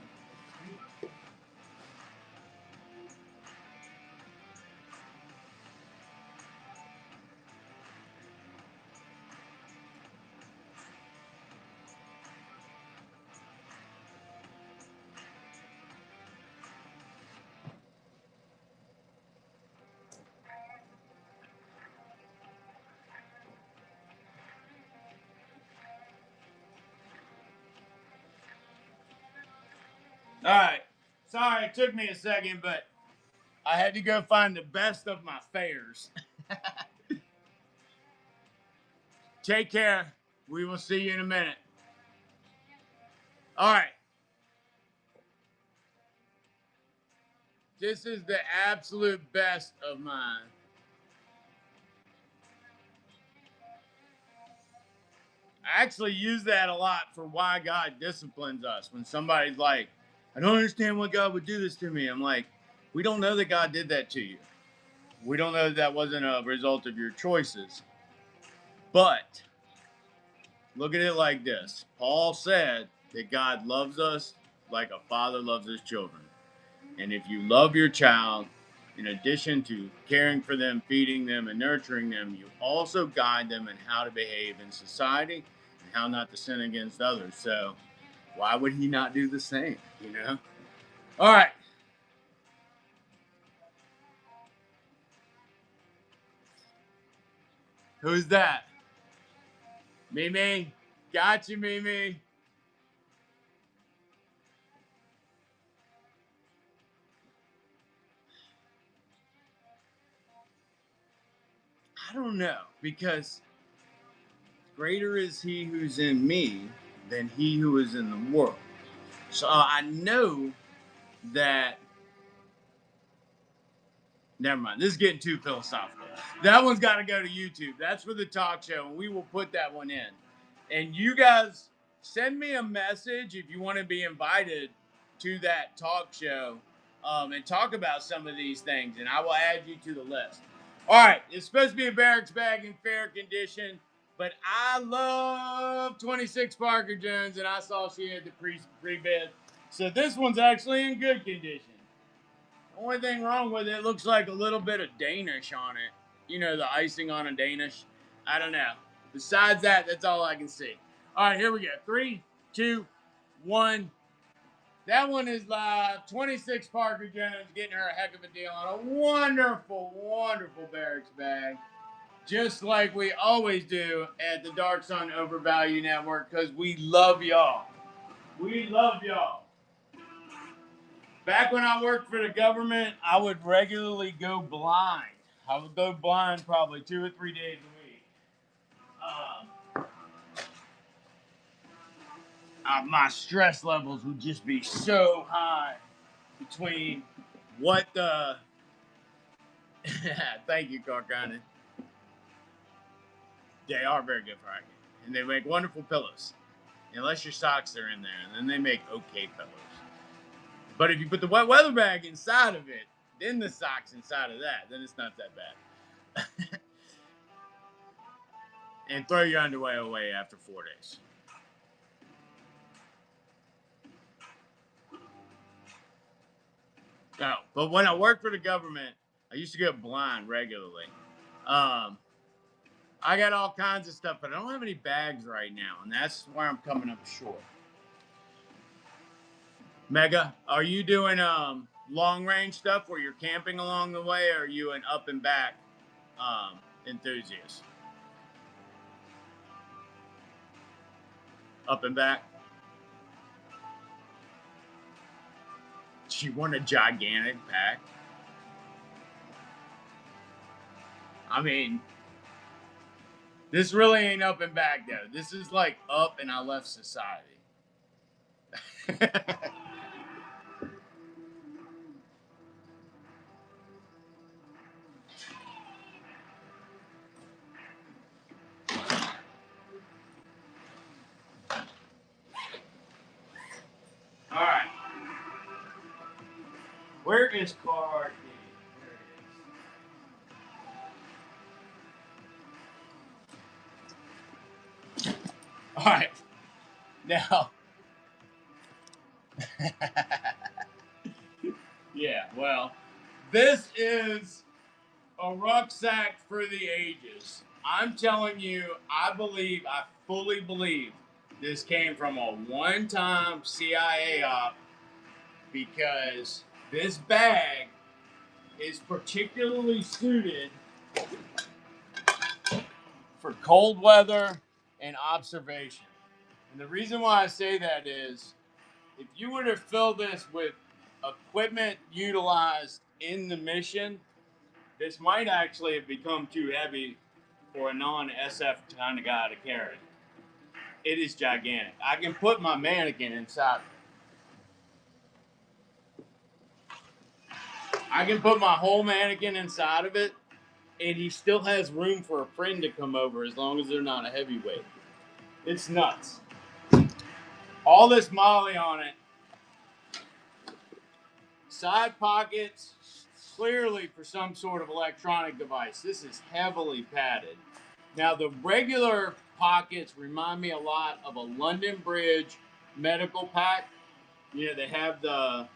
All right. Sorry, it took me a second, but I had to go find the best of my fares. Take care. We will see you in a minute. All right. This is the absolute best of mine. I actually use that a lot for why God disciplines us. When somebody's like, I don't understand why God would do this to me. I'm like, we don't know that God did that to you. We don't know that that wasn't a result of your choices. But look at it like this. Paul said that God loves us like a father loves his children. And if you love your child, in addition to caring for them, feeding them, and nurturing them, you also guide them in how to behave in society and how not to sin against others. So, why would he not do the same? You know? All right. Who's that? Mimi? Got you, Mimi. I don't know, because greater is he who's in me than he who is in the world. So I know that. Never mind. This is getting too philosophical. That one's got to go to YouTube. That's for the talk show, and we will put that one in. And you guys send me a message if you want to be invited to that talk show and talk about some of these things, and I will add you to the list. All right. It's supposed to be a barracks bag in fair condition, but I love 26 Parker Jones, and I saw she had the pre-bid. So this one's actually in good condition. Only thing wrong with it looks like a little bit of Danish on it. You know, the icing on a Danish. I don't know. Besides that, that's all I can see. All right, here we go. 3, 2, 1. That one is live. 26 Parker Jones getting her a heck of a deal on a wonderful, wonderful barracks bag. Just like we always do at the Dark Sun Overvalue Network, because we love y'all. We love y'all. Back when I worked for the government, I would regularly go blind. I would go blind probably 2 or 3 days a week. My stress levels would just be so high between what the. Thank you, Carcani. They are very good for hiking. And they make wonderful pillows. Unless your socks are in there, and then they make okay pillows. But if you put the wet weather bag inside of it, then the socks inside of that, then it's not that bad. And throw your underwear away after 4 days. No, but when I worked for the government, I used to go blind regularly. Um, I got all kinds of stuff, but I don't have any bags right now, and that's where I'm coming up short. Mega, are you doing long range stuff where you're camping along the way, or are you an up and back enthusiast? Up and back. She want a gigantic pack. I mean, this really ain't up and back though. This is like up and I left society. All right. Where is card? All right. Now. Yeah, well, this is a rucksack for the ages. I'm telling you, I fully believe this came from a one-time CIA op because this bag is particularly suited for cold weather and observation. And the reason why I say that is if you were to fill this with equipment utilized in the mission, this might actually have become too heavy for a non-SF kind of guy to carry. It is gigantic. I can put my mannequin inside. I can put my whole mannequin inside of it, and he still has room for a friend to come over as long as they're not a heavyweight. It's nuts. All this Molly on it. Side pockets, clearly for some sort of electronic device. This is heavily padded. Now, the regular pockets remind me a lot of a London Bridge medical pack. You know, they have a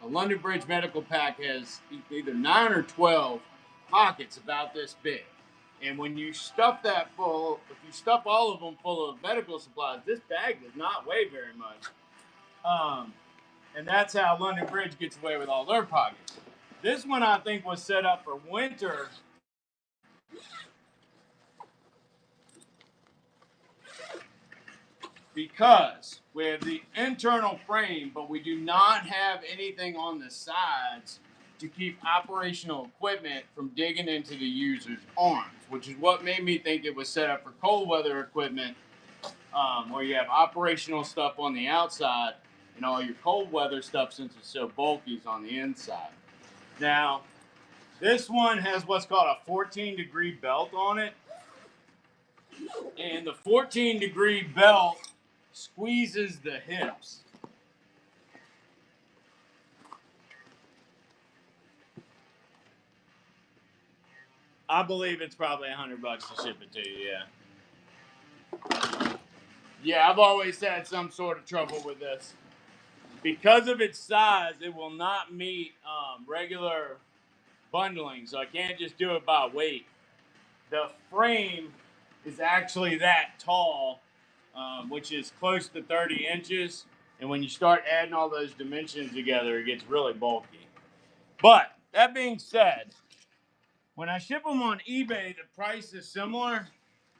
London Bridge medical pack has either 9 or 12 pockets about this big. And when you stuff that full, if you stuff all of them full of medical supplies, this bag does not weigh very much. And that's how London Bridge gets away with all their pockets. This one, I think, was set up for winter. Because we have the internal frame, but we do not have anything on the sides to keep operational equipment from digging into the user's arms, which is what made me think it was set up for cold weather equipment, where you have operational stuff on the outside and all your cold weather stuff, since it's so bulky, is on the inside. Now, this one has what's called a 14-degree belt on it, and the 14-degree belt squeezes the hips. I believe it's probably $100 to ship it to you. Yeah. Yeah, I've always had some sort of trouble with this. Because of its size, it will not meet regular bundling, so I can't just do it by weight. The frame is actually that tall, which is close to 30 inches. And when you start adding all those dimensions together, it gets really bulky. But that being said, when I ship them on eBay, the price is similar.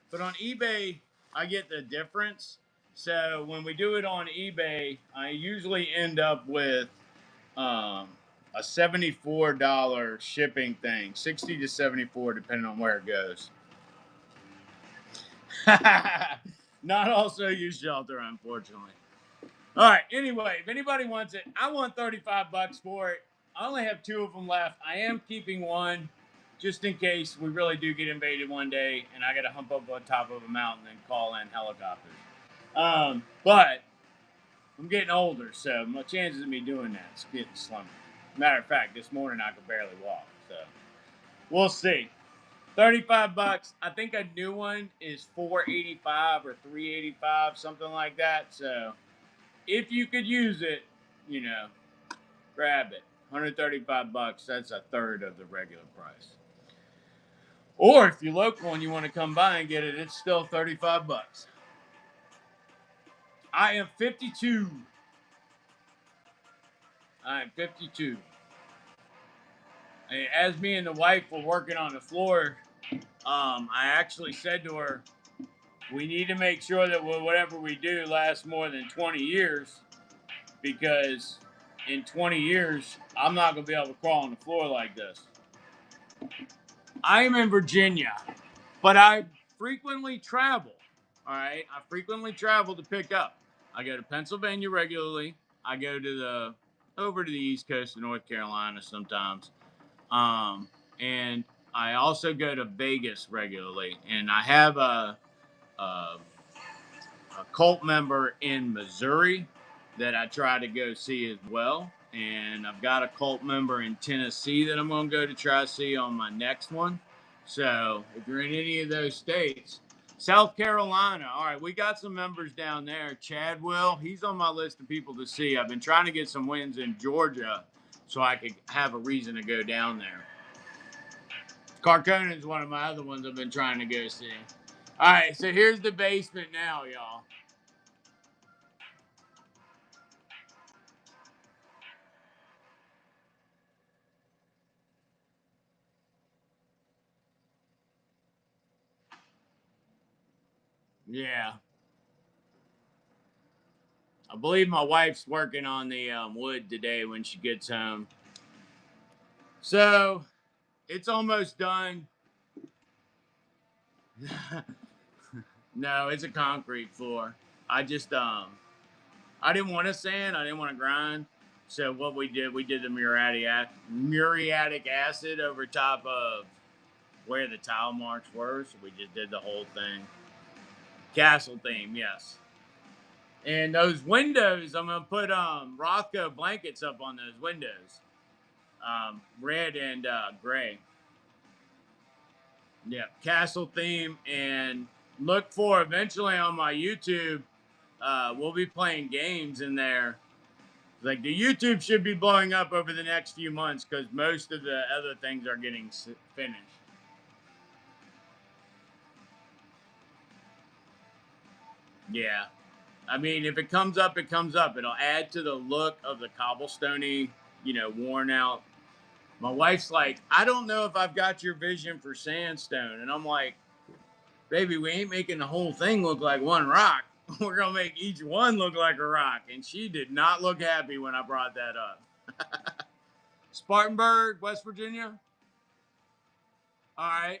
But on eBay, I get the difference. So when we do it on eBay, I usually end up with a $74 shipping thing, 60 to 74 depending on where it goes. Not also use shelter, unfortunately. All right. Anyway, if anybody wants it, I want $35 for it. I only have 2 of them left. I am keeping one just in case we really do get invaded one day and I got to hump up on top of a mountain and call in helicopters. But I'm getting older, so my chances of me doing that is getting slimmer. Matter of fact, this morning I could barely walk. So we'll see. $35. I think a new one is $485 or $385, something like that. So if you could use it, grab it. $135. That's a third of the regular price. Or if you're local and you want to come by and get it, it's still $35. I am 52. I am 52. And as me and the wife were working on the floor, I actually said to her, we need to make sure that whatever we do lasts more than 20 years, because in 20 years, I'm not going to be able to crawl on the floor like this. I am in Virginia, but I frequently travel. All right. I frequently travel to pick up. I go to Pennsylvania regularly. I go to over to the East Coast of North Carolina sometimes. And I also go to Vegas regularly. And I have a cult member in Missouri that I try to go see as well. And I've got a cult member in Tennessee that I'm going to go to try to see on my next one. So if you're in any of those states, South Carolina, all right, we got some members down there. Chadwell, he's on my list of people to see. I've been trying to get some wins in Georgia so I could have a reason to go down there. Carconan's one of my other ones I've been trying to go see. All right, so here's the basement now, y'all. Yeah. I believe my wife's working on the wood today when she gets home. So, it's almost done. No, it's a concrete floor. I just I didn't want to sand. I didn't want to grind. So what we did the muriatic acid over top of where the tile marks were. So we just did the whole thing. Castle theme, yes. And those windows, I'm gonna put Rothko blankets up on those windows, red and gray. Yeah, castle theme, and look for eventually on my YouTube. We'll be playing games in there. Like the YouTube should be blowing up over the next few months because most of the other things are getting finished. Yeah, I mean, if it comes up, it comes up. It'll add to the look of the cobblestony, worn out. My wife's like, I don't know if I've got your vision for sandstone. And I'm like, baby, we ain't making the whole thing look like one rock. We're going to make each one look like a rock. And she did not look happy when I brought that up. Spartanburg, West Virginia. All right.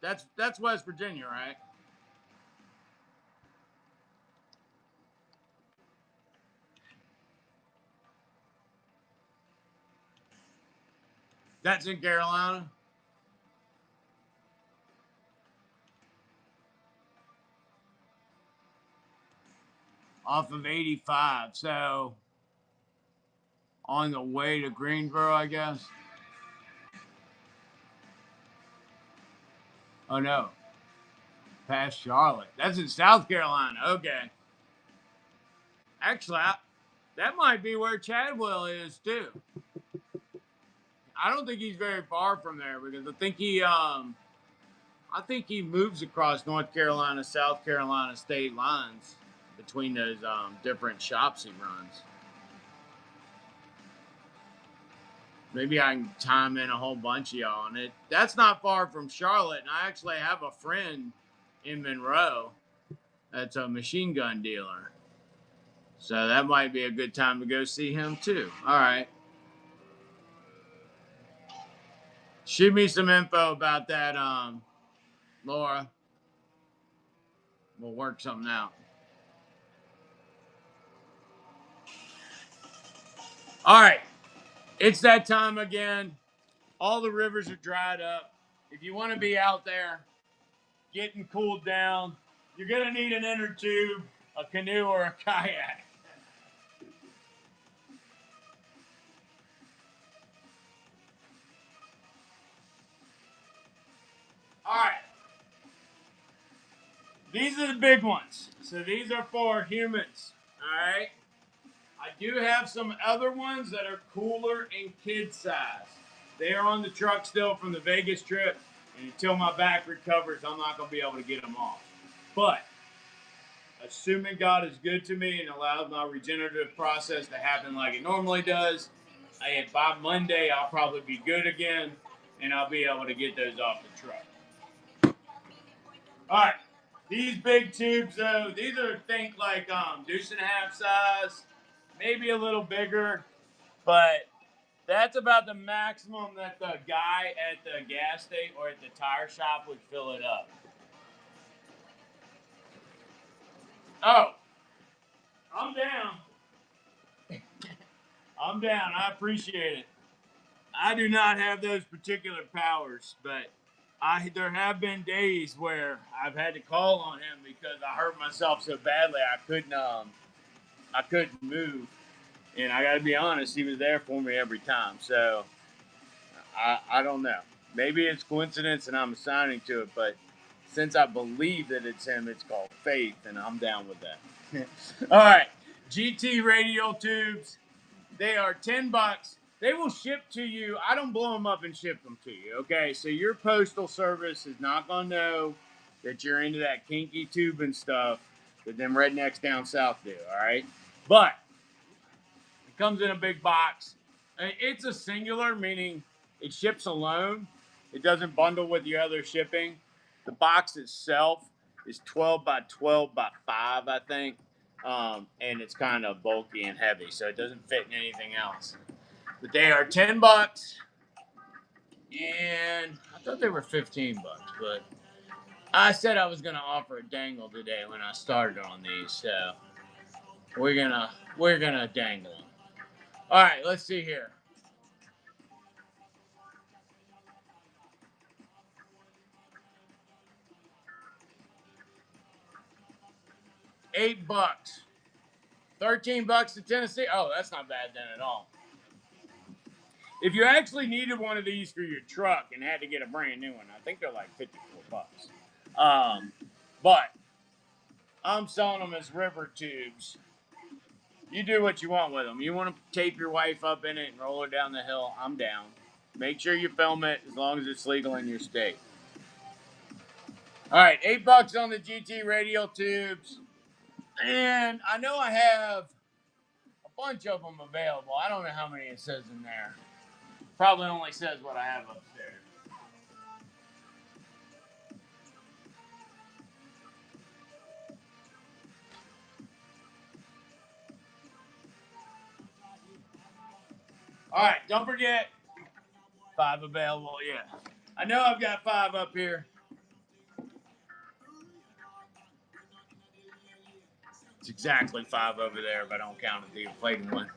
That's West Virginia, right? That's in Carolina. Off of 85. So on the way to Greensboro, I guess. Oh no, past Charlotte. That's in South Carolina. Okay. Actually, that might be where Chadwell is too. I don't think he's very far from there because I think he moves across North Carolina, South Carolina state lines between those different shops he runs. Maybe I can time in a whole bunch of y'all on it. That's not far from Charlotte, and I actually have a friend in Monroe that's a machine gun dealer. So that might be a good time to go see him too. All right. Shoot me some info about that, Laura. We'll work something out. All right. It's that time again. All the rivers are dried up. If you want to be out there getting cooled down, you're going to need an inner tube, a canoe, or a kayak. All right. These are the big ones. So these are for humans. All right. I do have some other ones that are cooler and kid size. They are on the truck still from the Vegas trip. And until my back recovers, I'm not going to be able to get them off. But assuming God is good to me and allows my regenerative process to happen like it normally does, and by Monday I'll probably be good again, and I'll be able to get those off the truck. All right, these big tubes though, these are think like deuce and a half size, maybe a little bigger, but that's about the maximum that the guy at the gas station or at the tire shop would fill it up. Oh, I'm down. I'm down. I appreciate it. I do not have those particular powers, but there have been days where I've had to call on him because I hurt myself so badly I couldn't move, and I got to be honest, he was there for me every time. So I don't know. Maybe it's coincidence and I'm assigning to it, but since I believe that it's him, it's called faith, and I'm down with that. All right, GT radial tubes. They are $10. They will ship to you. I don't blow them up and ship them to you. Okay, so your postal service is not gonna know that you're into that kinky tubing stuff that them rednecks down south do. All right, but it comes in a big box. It's a singular, meaning it ships alone. It doesn't bundle with your other shipping. The box itself is 12 by 12 by 5, I think. And it's kind of bulky and heavy, so it doesn't fit in anything else. But they are $10, and I thought they were $15, but I said I was gonna offer a dangle today when I started on these, so we're gonna dangle them. All right, let's see here. $8. $13 to Tennessee. Oh, that's not bad then at all. If you actually needed one of these for your truck and had to get a brand new one, I think they're like $54. But I'm selling them as river tubes. You do what you want with them. You want to tape your wife up in it and roll her down the hill, I'm down. Make sure you film it as long as it's legal in your state. All right, $8 on the GT radial tubes. And I know I have a bunch of them available. I don't know how many it says in there. Probably only says what I have upstairs. All right, don't forget, 5 available, yeah. I know I've got 5 up here. It's exactly 5 over there if I don't count the inflated one.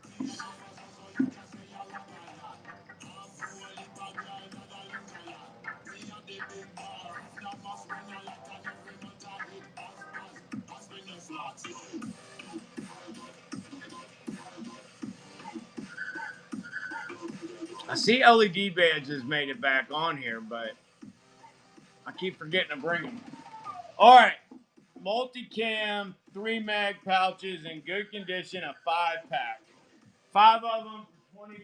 I see LED badges made it back on here, but I keep forgetting to bring them. All right, multicam 3 mag pouches in good condition, a 5-pack. 5 of them for $25.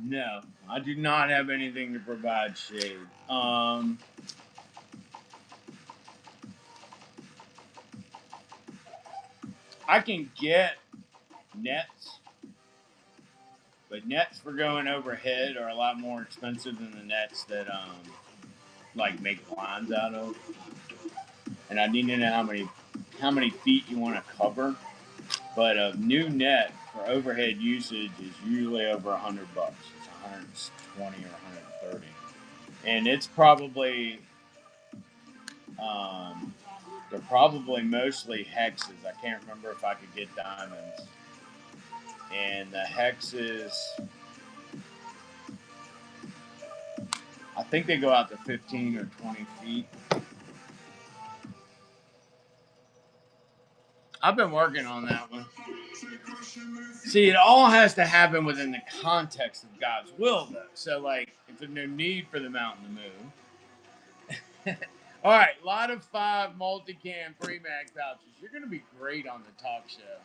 No, I do not have anything to provide shade. I can get nets, but nets for going overhead are a lot more expensive than the nets that like make blinds out of. And I need to know how many feet you want to cover. But a new net for overhead usage is usually over $100. It's 120 or 130, and it's probably they're probably mostly hexes. I can't remember if I could get diamonds. And the hexes, I think they go out to 15 or 20 feet. I've been working on that one. See, it all has to happen within the context of God's will, though. So, like, if there's no need for the mountain to move. All right, lot of 5 multicam 3 mag pouches. You're going to be great on the talk show.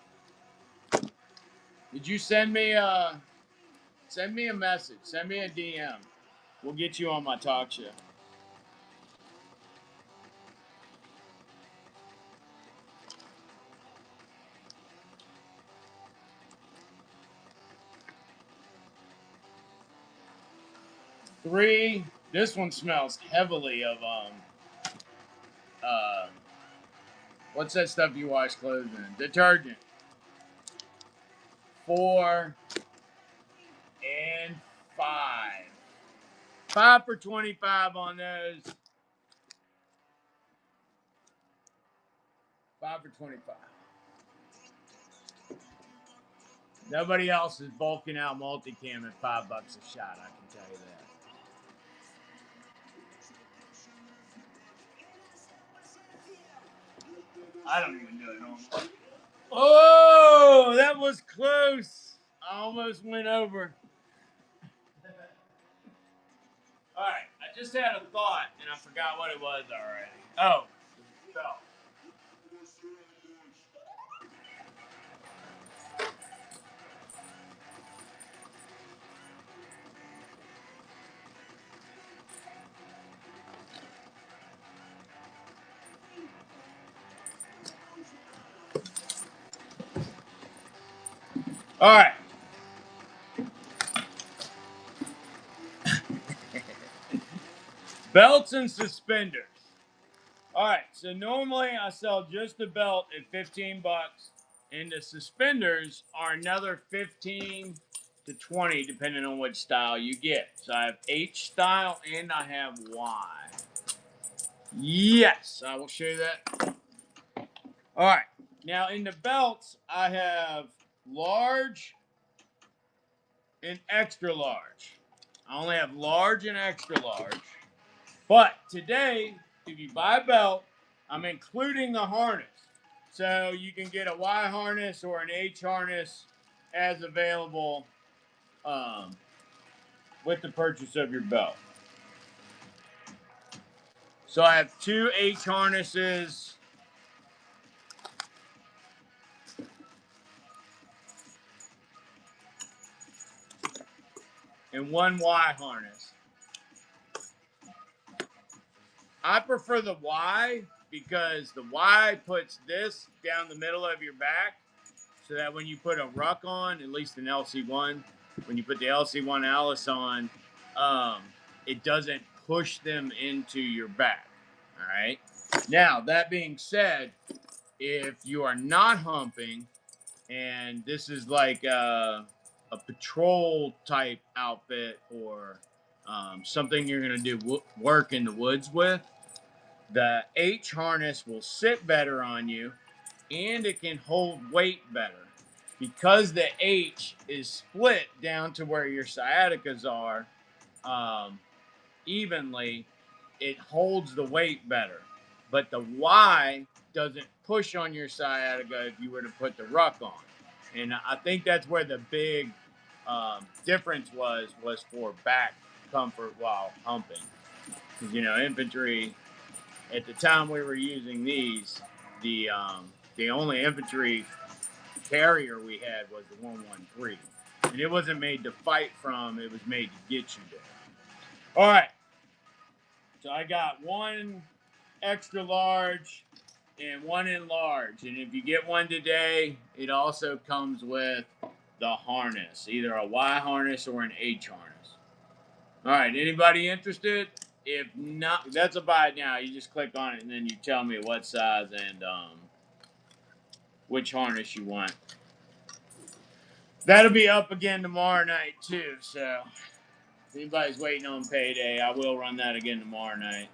Did you send me a message? Send me a DM. We'll get you on my talk show. Three, this one smells heavily of what's that stuff you wash clothes in? Detergent. 4 and 5. 5 for 25 on those. 5 for 25. Nobody else is bulking out multicam at $5 a shot, I can tell you that. I don't even know it. Oh, that was close. I almost went over. All right, I just had a thought and I forgot what it was already. Oh, bell. All right. Belts and suspenders. All right, so normally I sell just the belt at 15 bucks, and the suspenders are another 15 to 20 depending on which style you get. So I have H style and I have Y. Yes, I will show you that. All right, now in the belts I have large and extra large. I only have large and extra large. But today, if you buy a belt, I'm including the harness. So you can get a Y harness or an H harness as available um, with the purchase of your belt. So I have 2 H harnesses and 1 Y harness. I prefer the Y because the Y puts this down the middle of your back so that when you put a ruck on, at least an LC1, when you put the LC1 Alice on, um, it doesn't push them into your back. All right. Now, that being said, if you are not humping and this is like a patrol type outfit or something you're going to do work in the woods with, the H harness will sit better on you and it can hold weight better. Because the H is split down to where your sciaticas are um, evenly, it holds the weight better. But the Y doesn't push on your sciatica if you were to put the ruck on. And I think that's where the big difference was for back comfort while humping. Because, infantry, at the time we were using these, the only infantry carrier we had was the 113. And it wasn't made to fight from, it was made to get you there. All right. So I got 1 extra large and 1 enlarged. And if you get one today, it also comes with the harness, either a Y harness or an H harness. All right. Anybody interested? If not, that's a buy now. You just click on it and then you tell me what size and which harness you want. That'll be up again tomorrow night too. So if anybody's waiting on payday, I will run that again tomorrow night.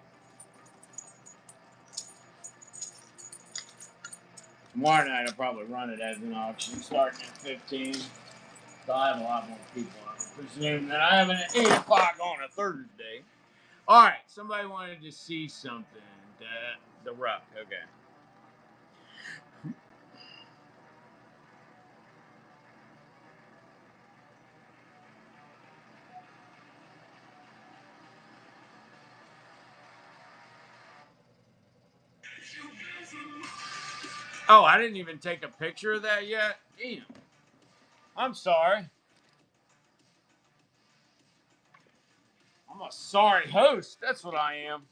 Tomorrow night I'll probably run it as an auction starting at 15. So I have a lot more people. I presume that I have an 8 o'clock on a Thursday. All right, somebody wanted to see something. The ruck, okay. Oh, I didn't even take a picture of that yet? Damn. I'm sorry. I'm a sorry host. That's what I am.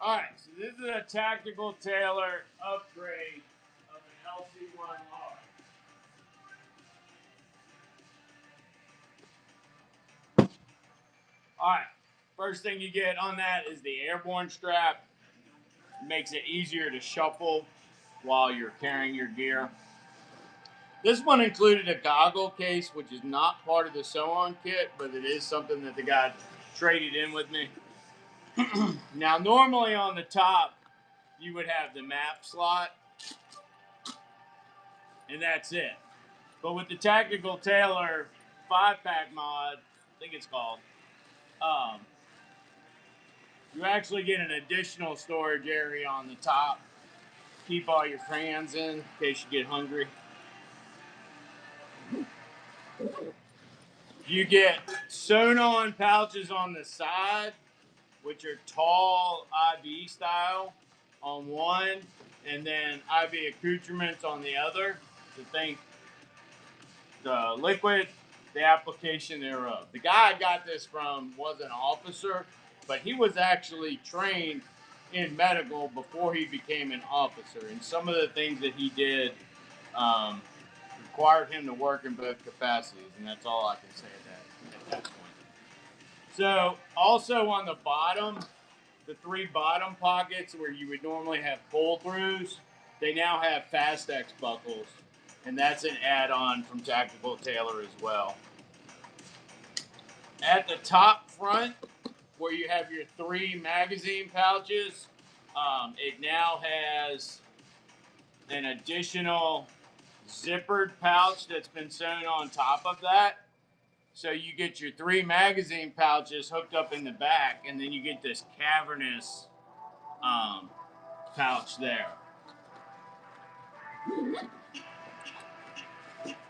All right, so this is a tactical tailor upgrade of an LC1 R. All right, first thing you get on that is the airborne strap. It makes it easier to shuffle while you're carrying your gear. This one included a goggle case, which is not part of the sew-on kit, but it is something that the guy traded in with me. Now, normally on the top, you would have the map slot, and that's it. But with the Tactical Tailor 5-pack mod, I think it's called, um, you actually get an additional storage area on the top. Keep all your crayons in case you get hungry. You get sewn-on pouches on the side, which are tall IV style on one, and then IV accoutrements on the other. So think the liquid, the application thereof. The guy I got this from was an officer, but he was actually trained in medical before he became an officer. And some of the things that he did required him to work in both capacities, and that's all I can say at that point. So, also on the bottom, the 3 bottom pockets where you would normally have pull-throughs, they now have Fastex buckles, and that's an add-on from Tactical Tailor as well. At the top front, where you have your 3 magazine pouches, it now has an additional zippered pouch that's been sewn on top of that. So you get your 3 magazine pouches hooked up in the back, and then you get this cavernous pouch there.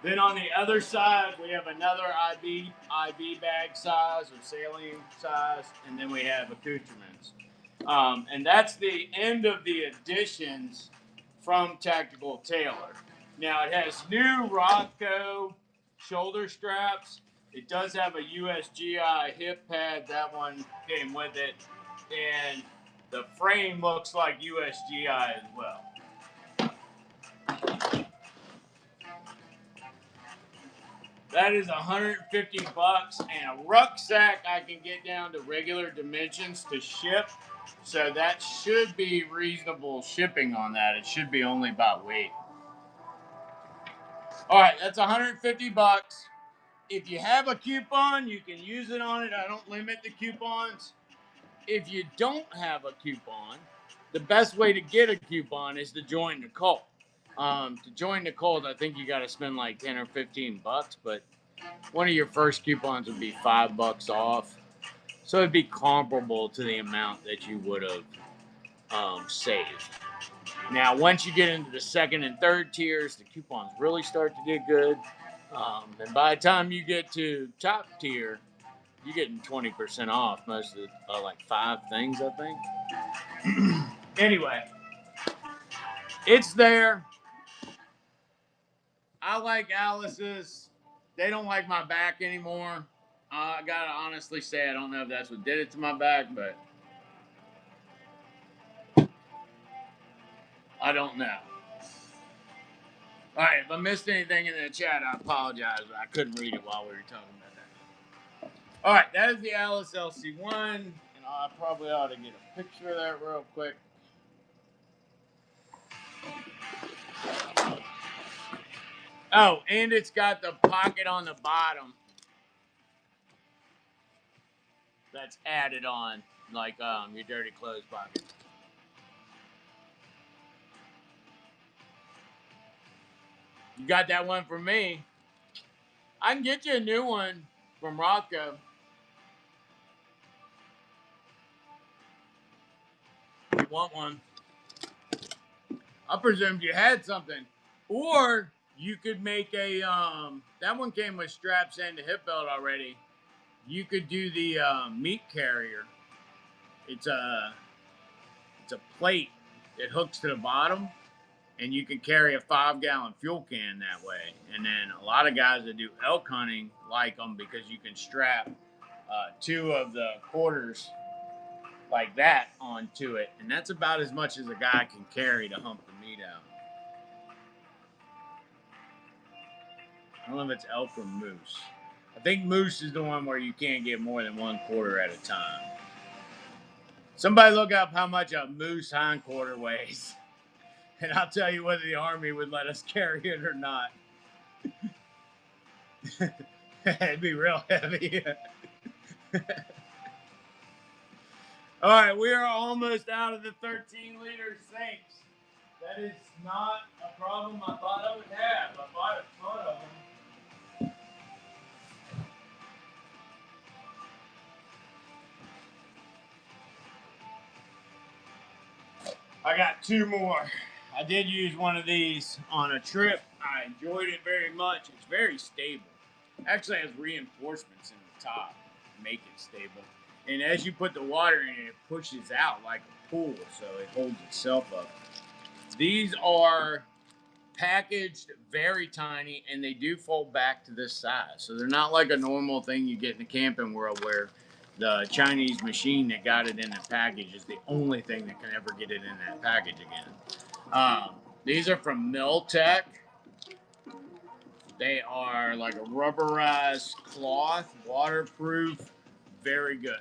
Then on the other side, we have another IB bag size or saline size, and then we have accoutrements. And that's the end of the additions from Tactical Tailor. Now it has new Rothko shoulder straps. It does have a USGI hip pad. That one came with it. And the frame looks like USGI as well. That is $150, and a rucksack I can get down to regular dimensions to ship. So that should be reasonable shipping on that. It should be only about weight. All right, that's $150. If you have a coupon, you can use it on it. I don't limit the coupons. If you don't have a coupon, the best way to get a coupon is to join the cult. To join the cult, I think you got to spend like 10 or 15 bucks, but one of your first coupons would be $5 off. So it'd be comparable to the amount that you would have saved. Now, once you get into the second and third tiers, the coupons really start to get good. And by the time you get to top tier, you're getting 20% off most of the, like 5 things, I think. Anyway, it's there. I like Alice's. They don't like my back anymore. I gotta honestly say, I don't know if that's what did it to my back, but I don't know. All right, if I missed anything in the chat, I apologize. I couldn't read it while we were talking about that. All right, that is the Alice LC1, and I probably ought to get a picture of that real quick. Oh, and it's got the pocket on the bottom that's added on, like your dirty clothes pocket. You got that one from me. I can get you a new one from Rothko. If you want one. I presumed you had something. Or you could make a, that one came with straps and the hip belt already. You could do the meat carrier. It's a plate that hooks to the bottom, and you can carry a 5-gallon fuel can that way. And then a lot of guys that do elk hunting like them because you can strap 2 of the quarters like that onto it, and that's about as much as a guy can carry to hump the meat out. I don't know if it's elk or moose. I think moose is the one where you can't get more than 1 quarter at a time. Somebody look up how much a moose hind quarter weighs, and I'll tell you whether the Army would let us carry it or not. It'd be real heavy. All right, we are almost out of the 13-liter sinks. That is not a problem I thought I would have. I bought a ton of them. I got 2 more. I did use one of these on a trip. I enjoyed it very much. It's very stable. Actually, it has reinforcements in the top to make it stable. And as you put the water in it pushes out like a pool, so it holds itself up. These are packaged very tiny, and they do fold back to this size. So they're not like a normal thing you get in the camping world where the Chinese machine that got it in the package is the only thing that can ever get it in that package again. These are from Miltech. They are like a rubberized cloth, waterproof, very good.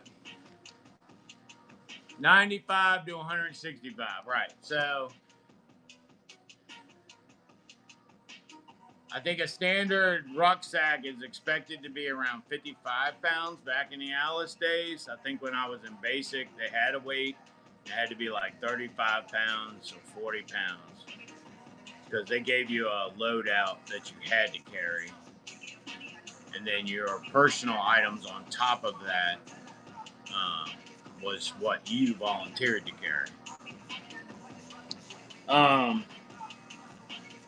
95 to 165, right. So I think a standard rucksack is expected to be around 55 pounds back in the Alice days. I think when I was in basic, they had a weight. It had to be like 35 pounds or 40 pounds because they gave you a loadout that you had to carry. And then your personal items on top of that was what you volunteered to carry.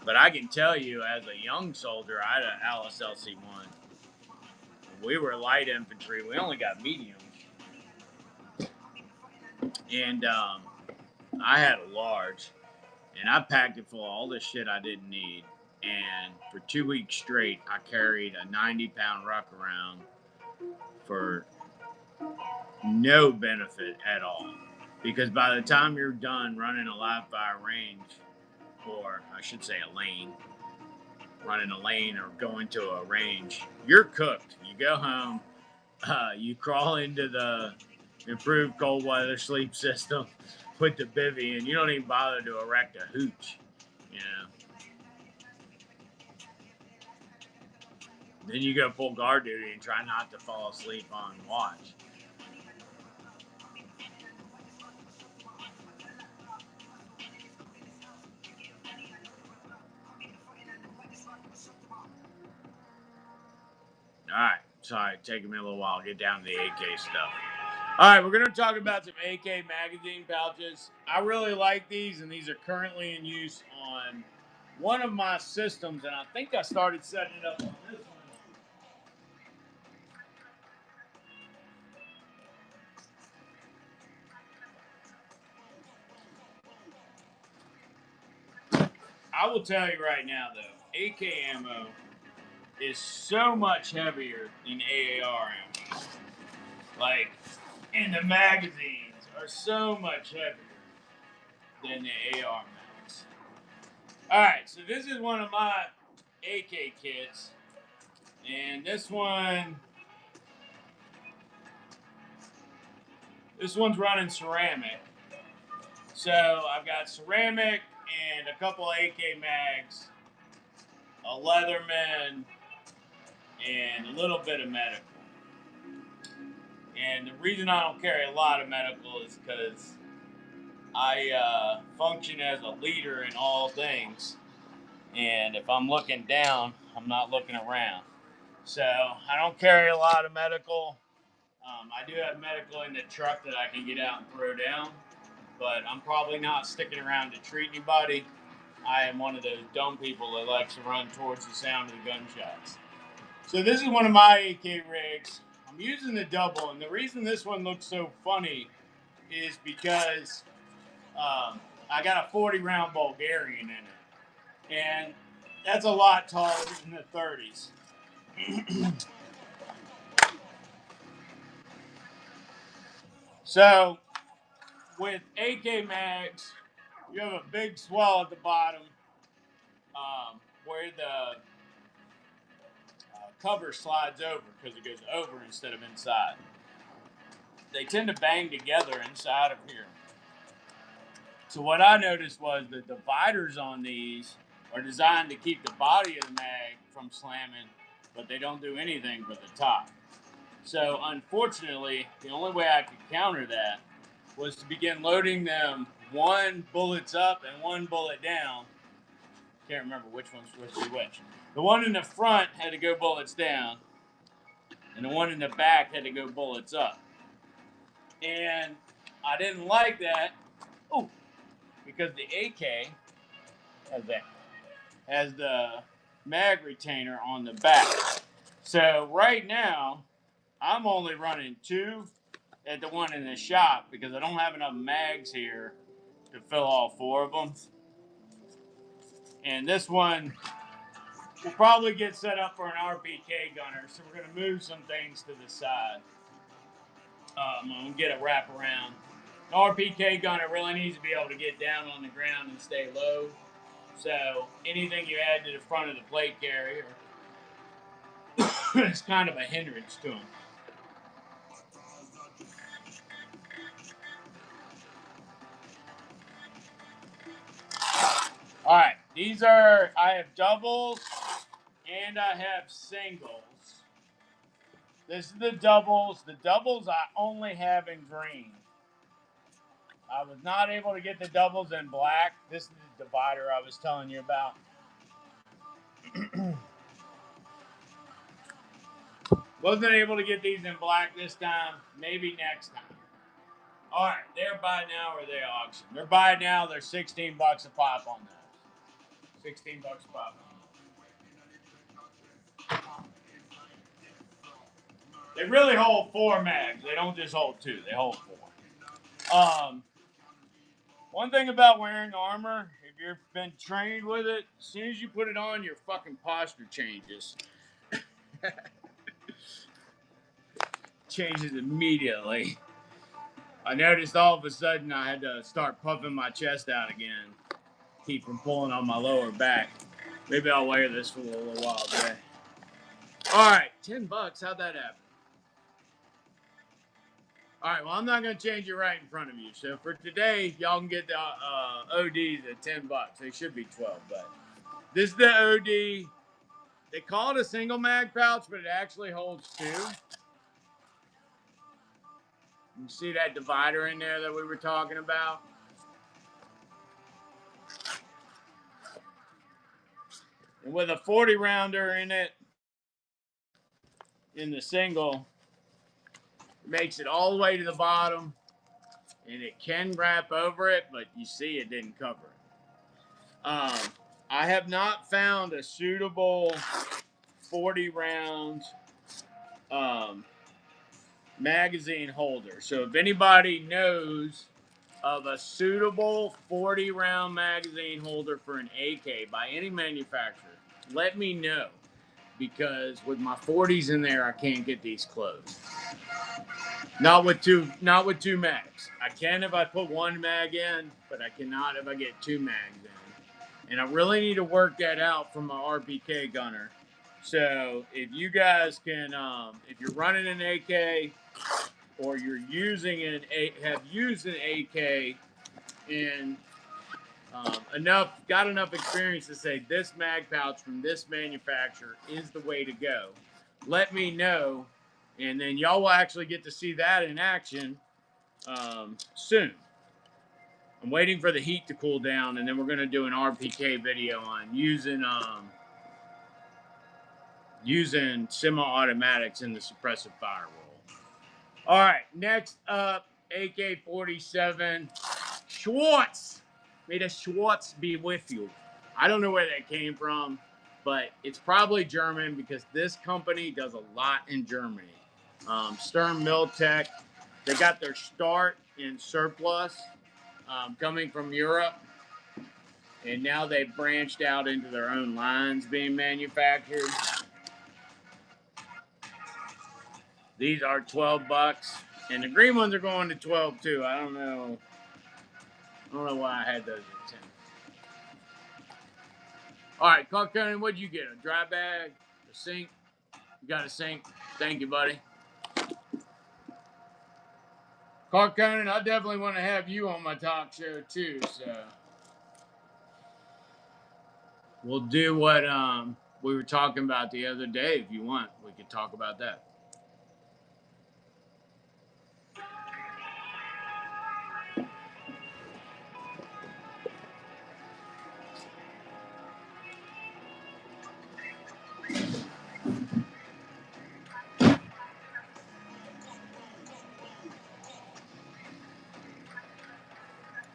But I can tell you, as a young soldier, I had an Alice LC1. We were light infantry. We only got mediums. And I had a large. And I packed it full of all this shit I didn't need. And for 2 weeks straight, I carried a 90-pound ruck around for no benefit at all. Because by the time you're done running a live fire range, or I should say a lane, running a lane or going to a range, you're cooked. You go home, you crawl into the improved cold weather sleep system, put the bivvy in. You don't even bother to erect a hooch, you know. Then you go full guard duty and try not to fall asleep on watch. All right, sorry, taking me a little while to get down to the AK stuff. All right, we're going to talk about some AK magazine pouches. I really like these, and these are currently in use on one of my systems, and I think I started setting it up on this one. I will tell you right now, though, AK ammo is so much heavier than AAR ammo. Like, and the magazines are so much heavier than the AR mags. All right, so this is one of my AK kits, and this one's running ceramic. So I've got ceramic and a couple AK mags, a Leatherman, and a little bit of medical. And the reason I don't carry a lot of medical is because I function as a leader in all things. And if I'm looking down, I'm not looking around. So I don't carry a lot of medical. I do have medical in the truck that I can get out and throw down. But I'm probably not sticking around to treat anybody. I am one of those dumb people that likes to run towards the sound of the gunshots. So this is one of my AK rigs. I'm using the double, and the reason this one looks so funny is because I got a 40 round Bulgarian in it, and that's a lot taller than the 30s. So with AK mags, you have a big swell at the bottom where the cover slides over because it goes over instead of inside. They tend to bang together inside of here. So what I noticed was the dividers on these are designed to keep the body of the mag from slamming, but they don't do anything but the top. So unfortunately, the only way I could counter that was to begin loading them one bullets up and one bullet down. Can't remember which one's supposed to be which. The one in the front had to go bullets down, and the one in the back had to go bullets up. And I didn't like that. Oh, because the AK has the mag retainer on the back. So right now, I'm only running 2 at the one in the shop because I don't have enough mags here to fill all 4 of them. And this one will probably get set up for an RPK gunner, so we're going to move some things to the side. I'm going to get a wrap around. An RPK gunner really needs to be able to get down on the ground and stay low. So anything you add to the front of the plate carrier is kind of a hindrance to them. All right, these are, I have doubles and I have singles. This is the doubles. The doubles I only have in green. I was not able to get the doubles in black. This is the divider I was telling you about. Wasn't able to get these in black this time. Maybe next time. All right, they're buy now or they auction. They're buy now. They're $16 a pop on those. $16 a pop on those. They really hold 4 mags. They don't just hold 2. They hold 4. One thing about wearing armor, if you've been trained with it, as soon as you put it on, your fucking posture changes. Changes immediately. I noticed all of a sudden I had to start puffing my chest out again. Keep from pulling on my lower back. Maybe I'll wear this for a little while today. All right, $10. How'd that happen? All right, well, I'm not going to change it right in front of you. So for today, y'all can get the ODs at $10. They should be 12, but this is the OD. They call it a single mag pouch, but it actually holds 2. You see that divider in there that we were talking about? And with a 40 rounder in it, in the single, it makes it all the way to the bottom, and it can wrap over it, but you see it didn't cover it. I have not found a suitable 40 round magazine holder. So if anybody knows of a suitable 40 round magazine holder for an AK by any manufacturer, let me know, because with my 40s in there, I can't get these closed. Not with two mags. I can if I put 1 mag in, but I cannot if I get 2 mags in. And I really need to work that out from my RPK gunner. So if you guys can, if you're running an AK or you're using have used an AK and got enough experience to say this mag pouch from this manufacturer is the way to go, let me know, and then y'all will actually get to see that in action soon. I'm waiting for the heat to cool down, and then we're going to do an RPK video on using semi-automatics in the suppressive fire roll. All right, next up, AK-47 Schwartz. May the Schwartz be with you. I don't know where that came from, but it's probably German because this company does a lot in Germany. Sturm Miltech, they got their start in surplus coming from Europe, and now they've branched out into their own lines being manufactured. These are $12, and the green ones are going to 12 too. I don't know why I had those at 10. All right, Clark Conan, what'd you get? A dry bag? A sink? You got a sink? Thank you, buddy. Clark Conan, I definitely want to have you on my talk show too, so we'll do what we were talking about the other day. If you want, we could talk about that.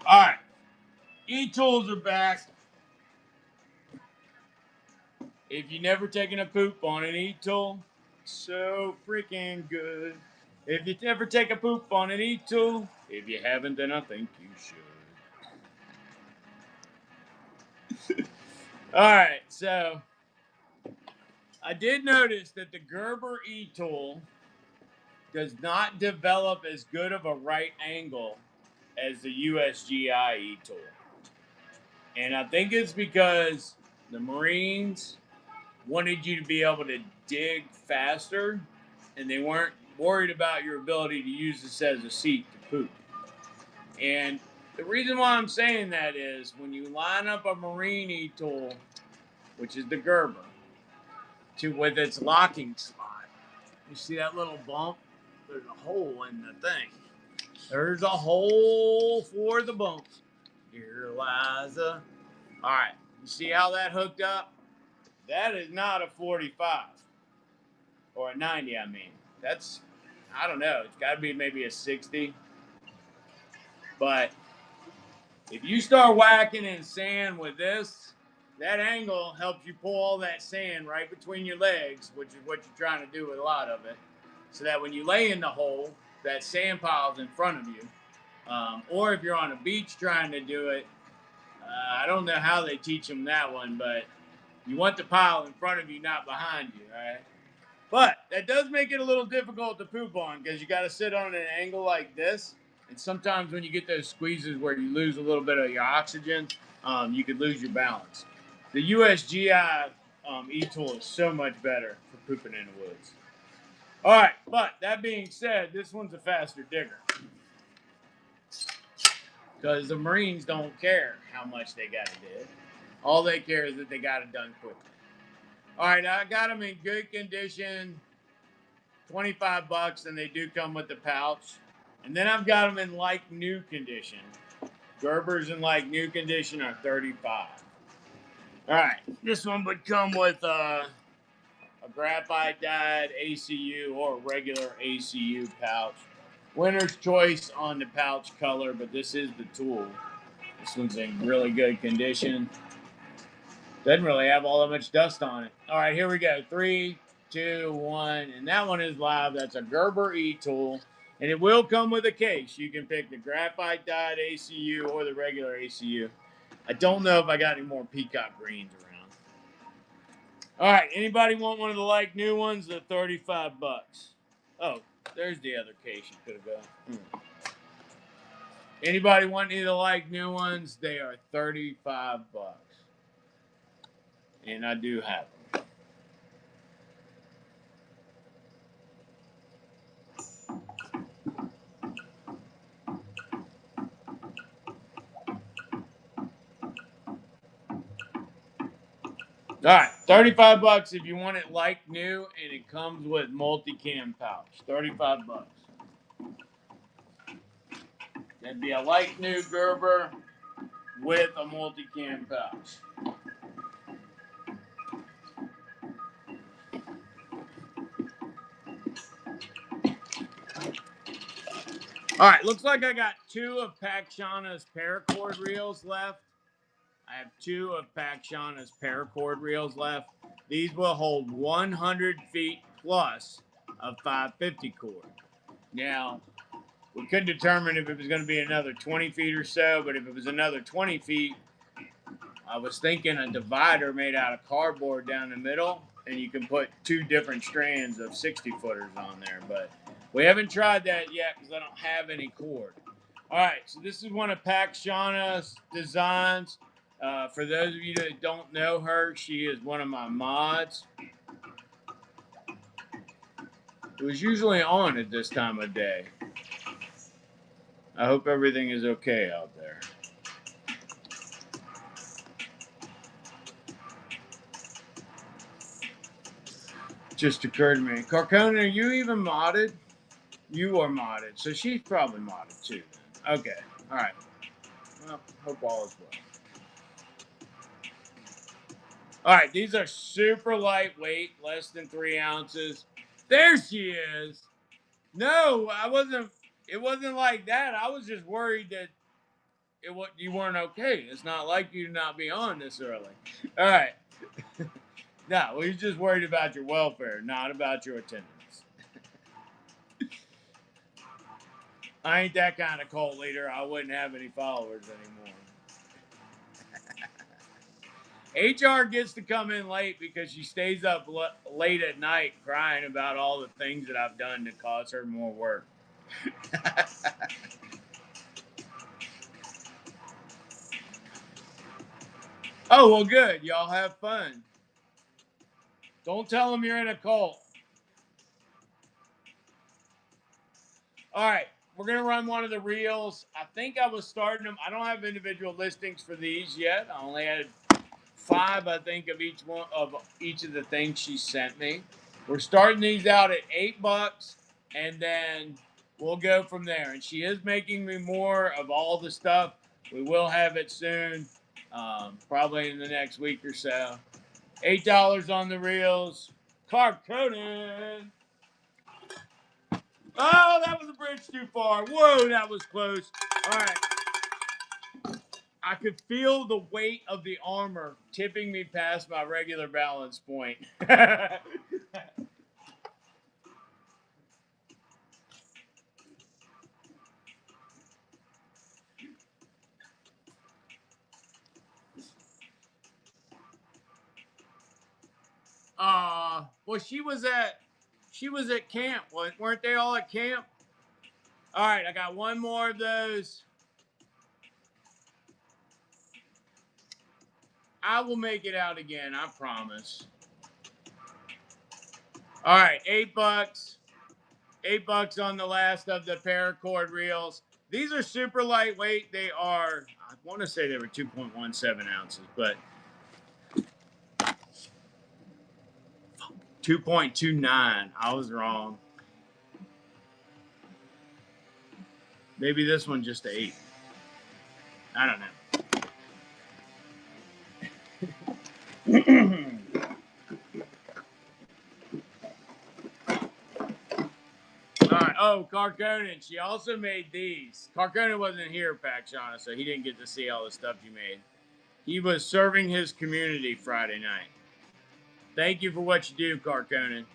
All right, e-tools are back. If you never taken a poop on an e-tool, so freaking good. If you ever take a poop on an e-tool, if you haven't, then I think you should. All right, so I did notice that the Gerber E-tool does not develop as good of a right angle as the USGI E-tool. And I think it's because the Marines wanted you to be able to dig faster, and they weren't worried about your ability to use this as a seat to poop. And the reason why I'm saying that is when you line up a Marine E-tool, which is the Gerber, with its locking slot, you see that little bump? There's a hole in the thing. There's a hole for the bump. Dear Eliza. All right, you see how that hooked up? That is not a 45 or a 90, I mean. That's, I don't know, it's got to be maybe a 60. But if you start whacking in sand with this, that angle helps you pull all that sand right between your legs, which is what you're trying to do with a lot of it, so that when you lay in the hole, that sand pile's in front of you. Or if you're on a beach trying to do it, I don't know how they teach them that one, but you want the pile in front of you, not behind you, all right? But that does make it a little difficult to poop on because you got to sit on an angle like this. And sometimes when you get those squeezes where you lose a little bit of your oxygen, you could lose your balance. The USGI E-tool is so much better for pooping in the woods. All right, but that being said, this one's a faster digger because the Marines don't care how much they got to dig. All they care is that they got it done quickly. All right, I got them in good condition, $25, and they do come with the pouch. And then I've got them in like new condition. Gerbers in like new condition are $35. All right, this one would come with a graphite dyed ACU or a regular ACU pouch. Winner's choice on the pouch color, but this is the tool. This one's in really good condition. Doesn't really have all that much dust on it. All right, here we go. 3, 2, 1. And that one is live. That's a Gerber E-tool. And it will come with a case. You can pick the graphite dyed ACU or the regular ACU. I don't know if I got any more peacock greens around. All right, anybody want one of the like new ones? They're $35. Oh, there's the other case you could have got. Anybody want any of the like new ones? They are $35. And I do have them. All right, $35 if you want it like new, and it comes with multicam pouch. $35. That'd be a like new Gerber with a multicam pouch. All right, looks like I got 2 of Pacshana's paracord reels left. I have 2 of Pacshana's paracord reels left. These will hold 100 feet plus of 550 cord. Now, we couldn't determine if it was going to be another 20 feet or so, but if it was another 20 feet, I was thinking a divider made out of cardboard down the middle, and you can put 2 different strands of 60-footers on there. But we haven't tried that yet because I don't have any cord. All right, so this is one of Pacshana's designs. For those of you that don't know her, she is one of my mods. It was usually on at this time of day. I hope everything is okay out there. Just occurred to me. Carcone, are you even modded? You are modded, so she's probably modded too. Okay, all right. Well, hope all is well. All right, these are super lightweight, less than 3 ounces. There she is. No, I wasn't. It wasn't like that. I was just worried that you weren't okay. It's not like you to not be on this early. All right. No, we're just worried about your welfare, not about your attendance. I ain't that kind of cult leader. I wouldn't have any followers anymore. HR gets to come in late because she stays up late at night crying about all the things that I've done to cause her more work. Oh, well, good. Y'all have fun. Don't tell them you're in a cult. All right, we're going to run one of the reels. I think I was starting them. I don't have individual listings for these yet. I only had 5, I think, of each of the things she sent me. We're starting these out at $8, and then we'll go from there. And she is making me more of all the stuff. We will have it soon, probably in the next week or so. $8 on the reels. Clark Conan. Oh, that was a bridge too far. Whoa, that was close. All right. I could feel the weight of the armor tipping me past my regular balance point. Well, she was at camp. Weren't they all at camp? All right, I got one more of those. I will make it out again, I promise. All right, $8. $8 on the last of the paracord reels. These are super lightweight. They are, I want to say they were 2.17 ounces, but 2.29. I was wrong. Maybe this one just 8. I don't know. All right. Oh, Carconan. She also made these. Carconan wasn't here, Pacshana, so he didn't get to see all the stuff you made. He was serving his community Friday night. Thank you for what you do, Carconan.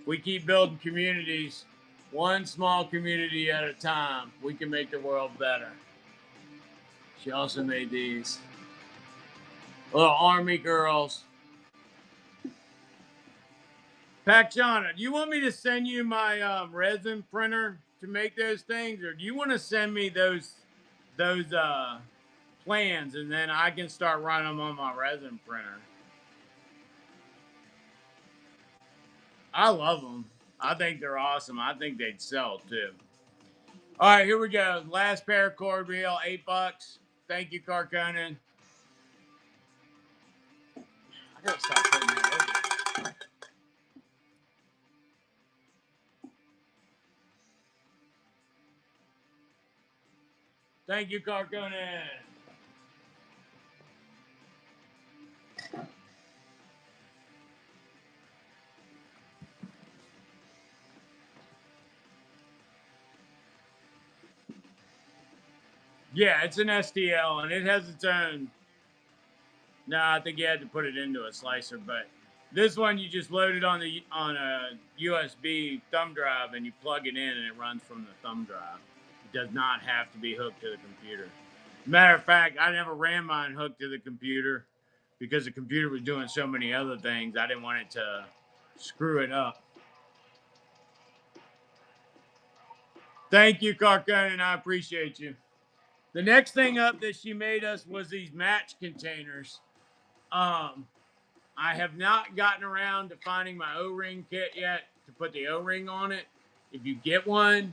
We keep building communities, one small community at a time. We can make the world better. She also made these little army girls. Pacshana, do you want me to send you my resin printer to make those things, or do you want to send me those plans and then I can start running them on my resin printer? I love them. I think they're awesome. I think they'd sell too. All right, here we go. Last paracord reel, $8. Thank you, Carconan. I gotta stop putting that over. Thank you, Carconan. Yeah, it's an STL and it has its own. No, I think you had to put it into a slicer, but this one you just load it on a USB thumb drive and you plug it in and it runs from the thumb drive. It does not have to be hooked to the computer. Matter of fact, I never ran mine hooked to the computer because the computer was doing so many other things. I didn't want it to screw it up. Thank you, Carconan. I appreciate you. The next thing up that she made us was these match containers. I have not gotten around to finding my O-ring kit yet to put the O-ring on it. If you get one,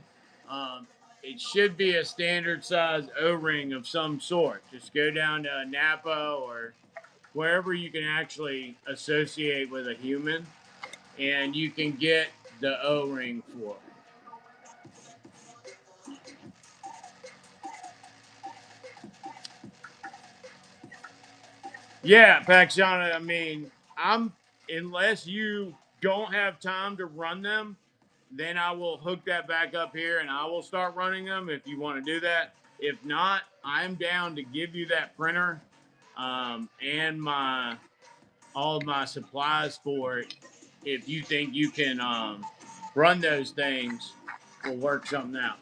it should be a standard size O-ring of some sort. Just go down to Napa or wherever you can actually associate with a human, and you can get the O-ring for it. Yeah, Pacshana, I mean, unless you don't have time to run them, then I will hook that back up here and I will start running them if you want to do that. If not, I'm down to give you that printer and all of my supplies for it. If you think you can run those things, we'll work something out.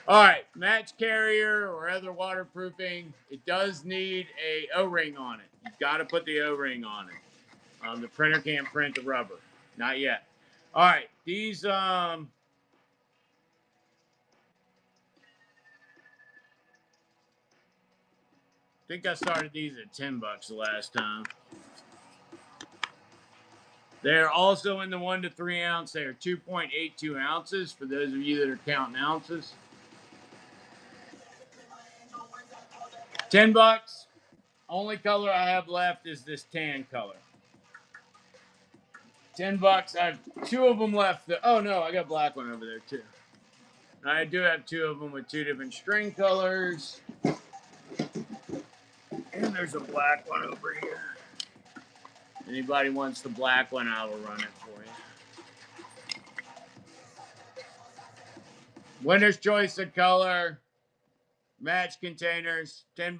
All right, match carrier or other waterproofing. It does need a O-ring on it. You've got to put the O-ring on it. The printer can't print the rubber. Not yet. All right. These, I think I started these at $10 the last time. They're also in the 1 to 3 ounce. They are 2.82 ounces for those of you that are counting ounces. $10. Only color I have left is this tan color. $10. I have 2 of them left. Oh no, I got a black one over there too. I do have 2 of them with 2 different string colors. And there's a black one over here. Anybody wants the black one, I will run it for you. Winner's choice of color. Match containers. $10.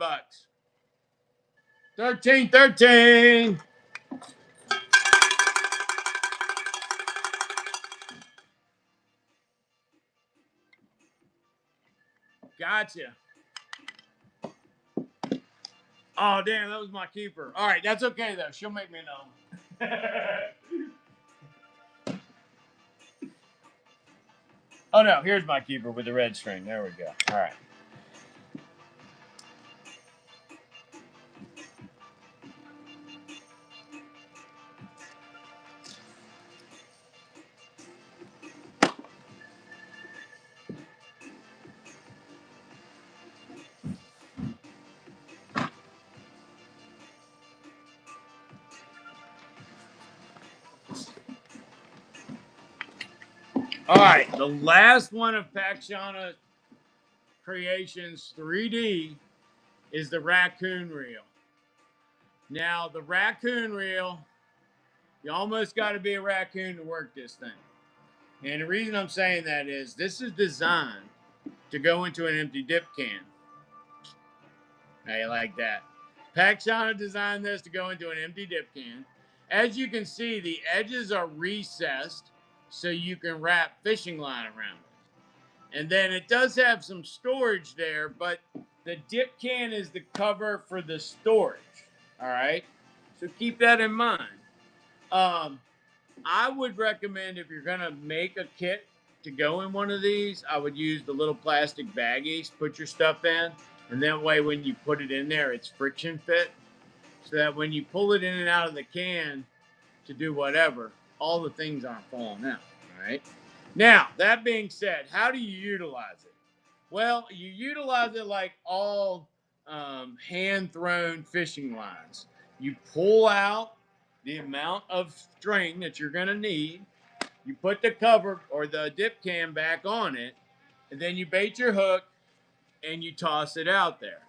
13. Gotcha. Oh, damn, that was my keeper. All right, that's okay, though. She'll make me know. Oh, no, here's my keeper with the red string. There we go. All right. All right, the last one of Pacciana Creations 3D is the raccoon reel. Now, the raccoon reel, you almost got to be a raccoon to work this thing. And the reason I'm saying that is this is designed to go into an empty dip can. How you like that? Pacciana designed this to go into an empty dip can. As you can see, the edges are recessed so you can wrap fishing line around it. And then it does have some storage there, but the dip can is the cover for the storage. All right? So keep that in mind. I would recommend if you're going to make a kit to go in one of these, I would use the little plastic baggies, put your stuff in, and that way when you put it in there, it's friction fit, so that when you pull it in and out of the can to do whatever, all the things aren't falling out, all right? Now, that being said, how do you utilize it? Well, you utilize it like all hand-thrown fishing lines. You pull out the amount of string that you're going to need. You put the cover or the dip can back on it, and then you bait your hook and you toss it out there.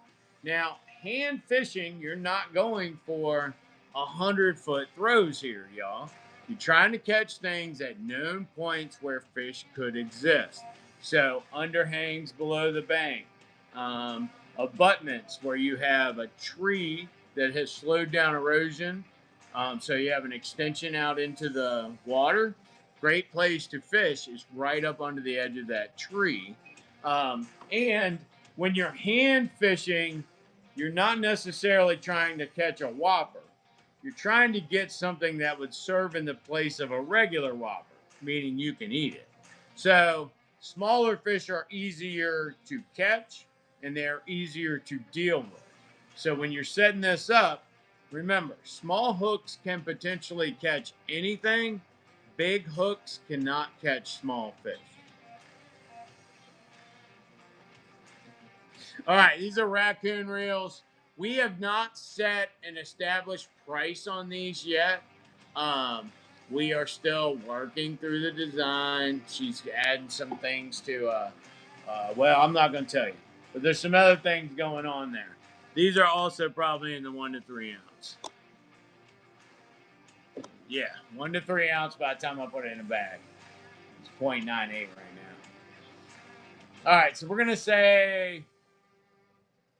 Now, hand fishing, you're not going for 100-foot throws here, y'all. You're trying to catch things at known points where fish could exist. So, underhangs below the bank, abutments where you have a tree that has slowed down erosion, so you have an extension out into the water. Great place to fish is right up under the edge of that tree. And when you're hand fishing, you're not necessarily trying to catch a whopper. You're trying to get something that would serve in the place of a regular whopper, meaning you can eat it. So smaller fish are easier to catch and they're easier to deal with. So when you're setting this up, remember, small hooks can potentially catch anything. Big hooks cannot catch small fish. All right, these are raccoon reels. We have not set an established price on these yet. We are still working through the design. She's adding some things to, well, I'm not going to tell you. But there's some other things going on there. These are also probably in the 1 to 3 ounce. Yeah, 1 to 3 ounce by the time I put it in a bag. It's 0.98 right now. All right, so we're going to say,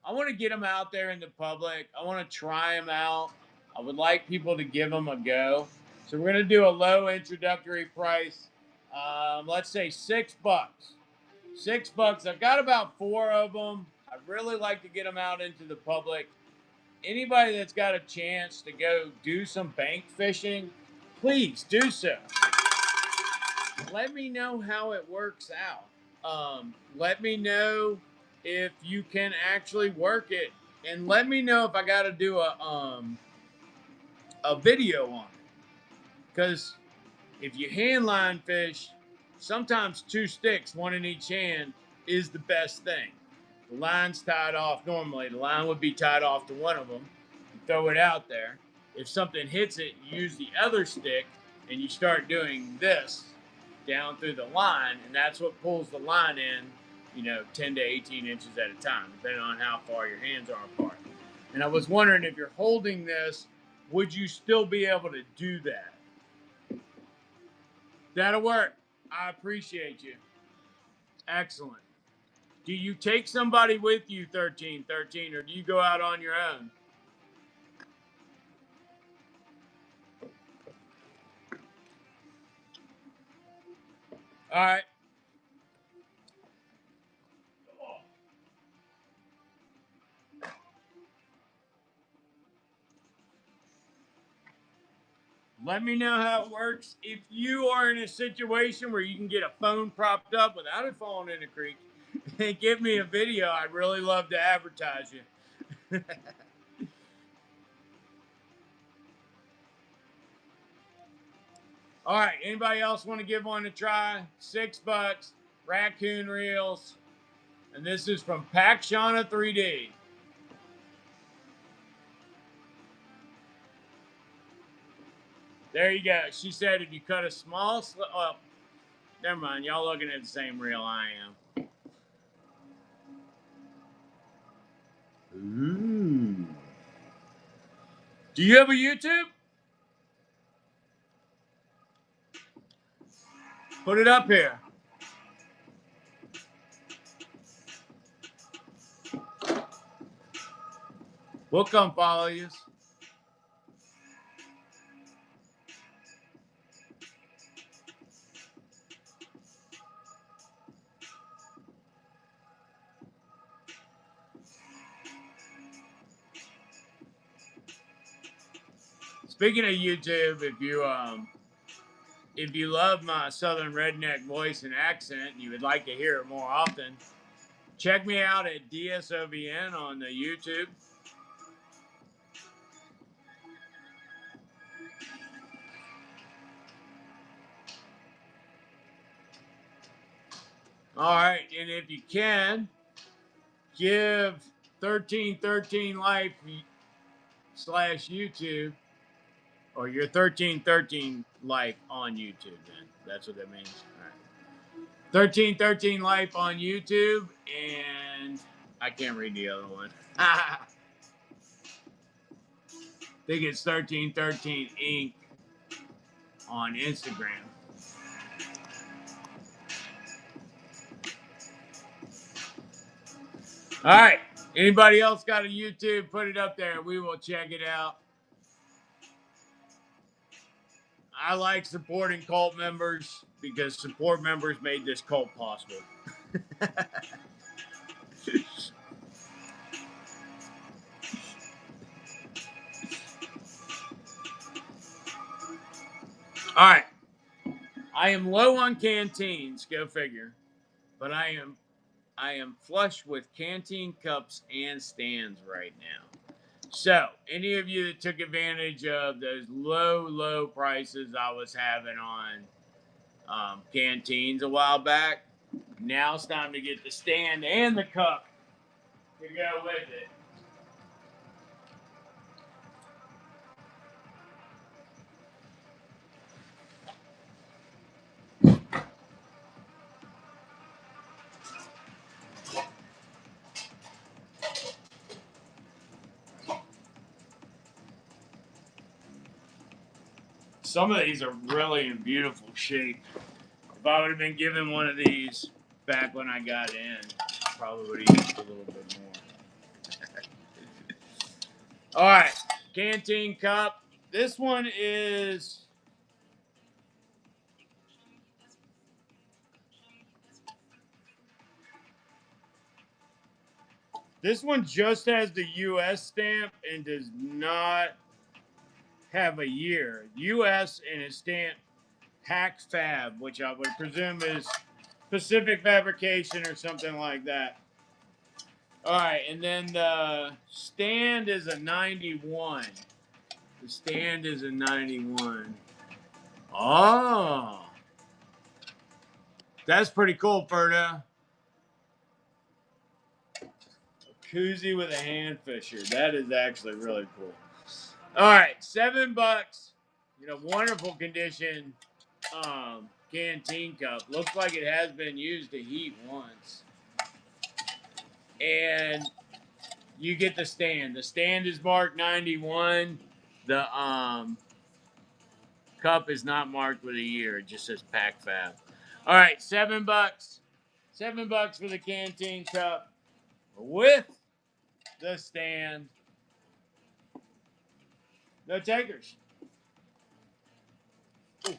I want to get them out there in the public. I want to try them out. I would like people to give them a go. So we're going to do a low introductory price. Let's say $6. $6. I've got about 4 of them. I'd really like to get them out into the public. anybody that's got a chance to go do some bank fishing, please do so. Let me know how it works out. Let me know if you can actually work it, and let me know if I got to do a video on it. Because if you hand line fish, sometimes 2 sticks, one in each hand, is the best thing. The line's tied off normally. The line would be tied off to one of them. You throw it out there. If something hits it, you use the other stick and you start doing this down through the line, and that's what pulls the line in, 10 to 18 inches at a time, depending on how far your hands are apart. And I was wondering, if you're holding this, would you still be able to do that? That'll work. I appreciate you. Excellent. Do you take somebody with you, 1313, or do you go out on your own? All right. Let me know how it works. If you are in a situation where you can get a phone propped up without it falling in the creek, and give me a video, I'd really love to advertise you. All right. Anybody else want to give one a try? $6. Raccoon reels. And this is from Shauna 3D. There you go. She said if you cut a small well, never mind. Y'all looking at the same reel I am. Ooh. Do you have a YouTube? Put it up here. We'll come follow you. Speaking of YouTube, if you love my southern redneck voice and accent and you would like to hear it more often, check me out at DSOVN on the YouTube. All right, and if you can, give 1313 Life /YouTube, or your 1313 Life on YouTube. Then that's what that means. All right, 1313 Life on YouTube, and I can't read the other one. I think it's 1313 Inc. on Instagram. All right. Anybody else got a YouTube? Put it up there. We will check it out. I like supporting cult members because support members made this cult possible. All right. I am low on canteens, go figure. But I am flush with canteen cups and stands right now. So, any of you that took advantage of those low prices I was having on canteens a while back, now it's time to get the stand and the cup to go with it. Some of these are really in beautiful shape. If I would have been given one of these back when I got in, probably would have used a little bit more. All right, canteen cup. This one is This one just has the U.S. stamp and does not have a year. U.S. and it's stamped Pack Fab, which I would presume is Pacific Fabrication or something like that. All right, and then the stand is a 91. The stand is a 91. Oh, that's pretty cool, Ferda. A koozie with a hand fisher. That is actually really cool. All right, $7. You know, wonderful condition. Canteen cup. Looks like it has been used to heat once. And you get the stand. The stand is marked 91. The cup is not marked with a year. It just says Pack Fab. All right, $7. $7 for the canteen cup with the stand. No takers. Ooh.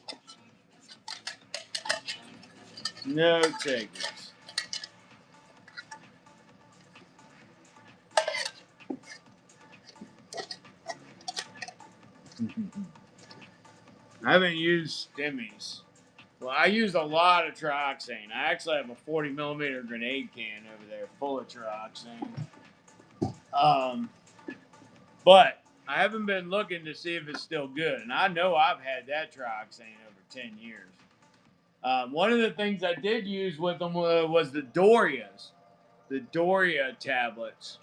No takers. I haven't used stimmies. Well, I used a lot of trioxane. I actually have a 40 millimeter grenade can over there full of trioxane. But I haven't been looking to see if it's still good. And I know I've had that trioxane over 10 years. One of the things I did use with them was the Dorias. The Doria tablets.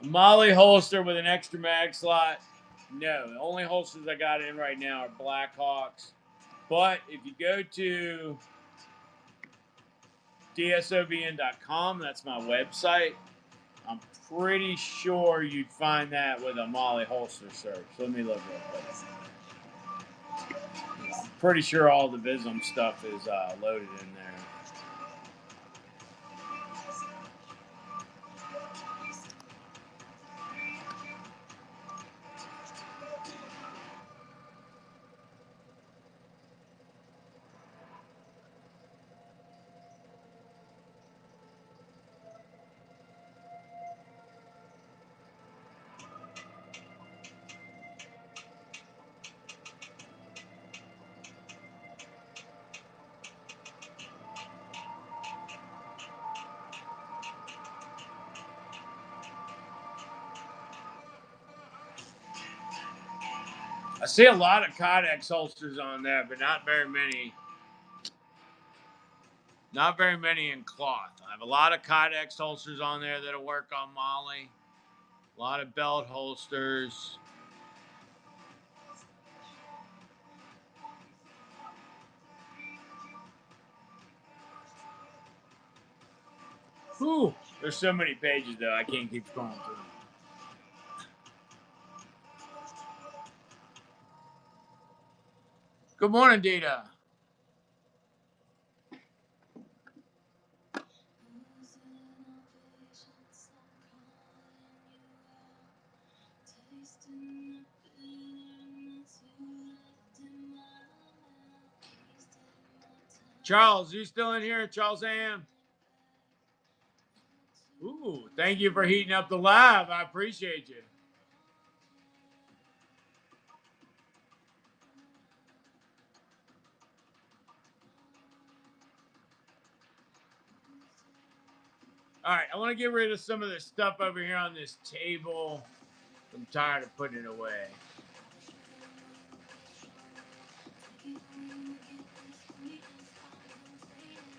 A Molly holster with an extra mag slot. No, the only holsters I got in right now are Blackhawks. But if you go to dsobn.com, that's my website, I'm pretty sure you'd find that with a Molly holster search. Let me look real quick. I'm pretty sure all the Vism stuff is loaded in there. I see a lot of Kydex holsters on there, but not very many. Not very many in cloth. I have a lot of Kydex holsters on there that'll work on Molly. A lot of belt holsters. Whew. There's so many pages, though. I can't keep scrolling through. Good morning, Dita. Charles, you still in here? Charles Am? Ooh, thank you for heating up the live. I appreciate you. All right, I want to get rid of some of the stuff over here on this table. I'm tired of putting it away.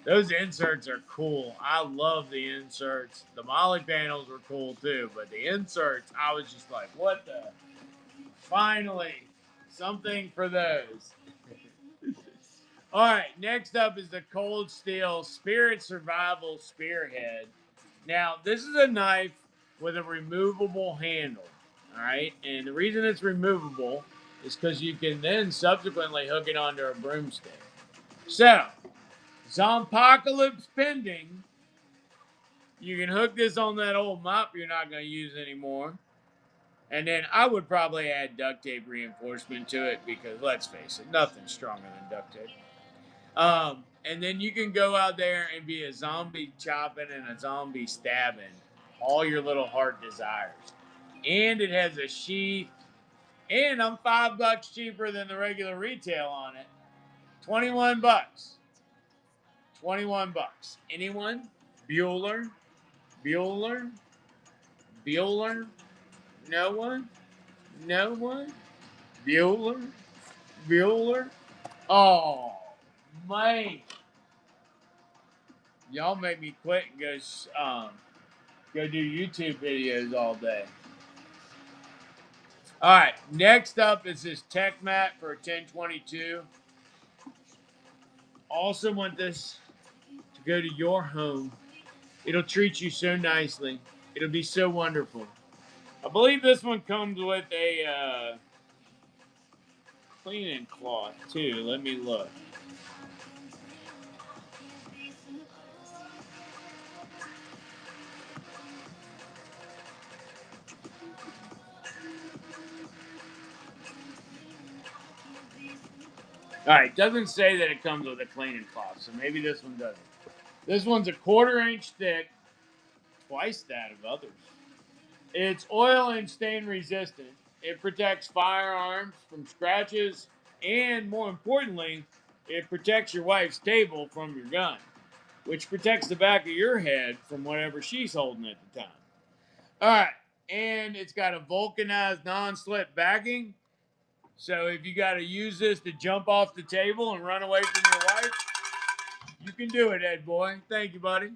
Those inserts are cool. I love the inserts. The Molly panels were cool too, but the inserts, I was just like, what the? Finally, something for those. All right, next up is the Cold Steel Spirit Survival Spearhead. Now, this is a knife with a removable handle. All right, and the reason it's removable is because you can then subsequently hook it onto a broomstick. So, Zompocalypse pending. You can hook this on that old mop you're not going to use anymore. And then I would probably add duct tape reinforcement to it because, let's face it, nothing's stronger than duct tape. And then you can go out there and be a zombie chopping and a zombie stabbing all your little heart desires. And it has a sheath. And I'm $5 cheaper than the regular retail on it. 21 bucks. 21 bucks. Anyone? Bueller? Bueller? Bueller? No one? No one? Bueller? Bueller? Oh, man. Y'all make me quit and go do YouTube videos all day. All right, next up is this tech mat for a 1022. Also want this to go to your home. It'll treat you so nicely. It'll be so wonderful. I believe this one comes with a cleaning cloth too. Let me look. All right, doesn't say that it comes with a cleaning cloth, so maybe this one doesn't. This one's a 1/4 inch thick, twice that of others. It's oil and stain resistant. It protects firearms from scratches, and more importantly, it protects your wife's table from your gun, which protects the back of your head from whatever she's holding at the time. All right, and it's got a vulcanized non-slip backing. So if you got to use this to jump off the table and run away from your wife, you can do it, Ed boy. Thank you, buddy.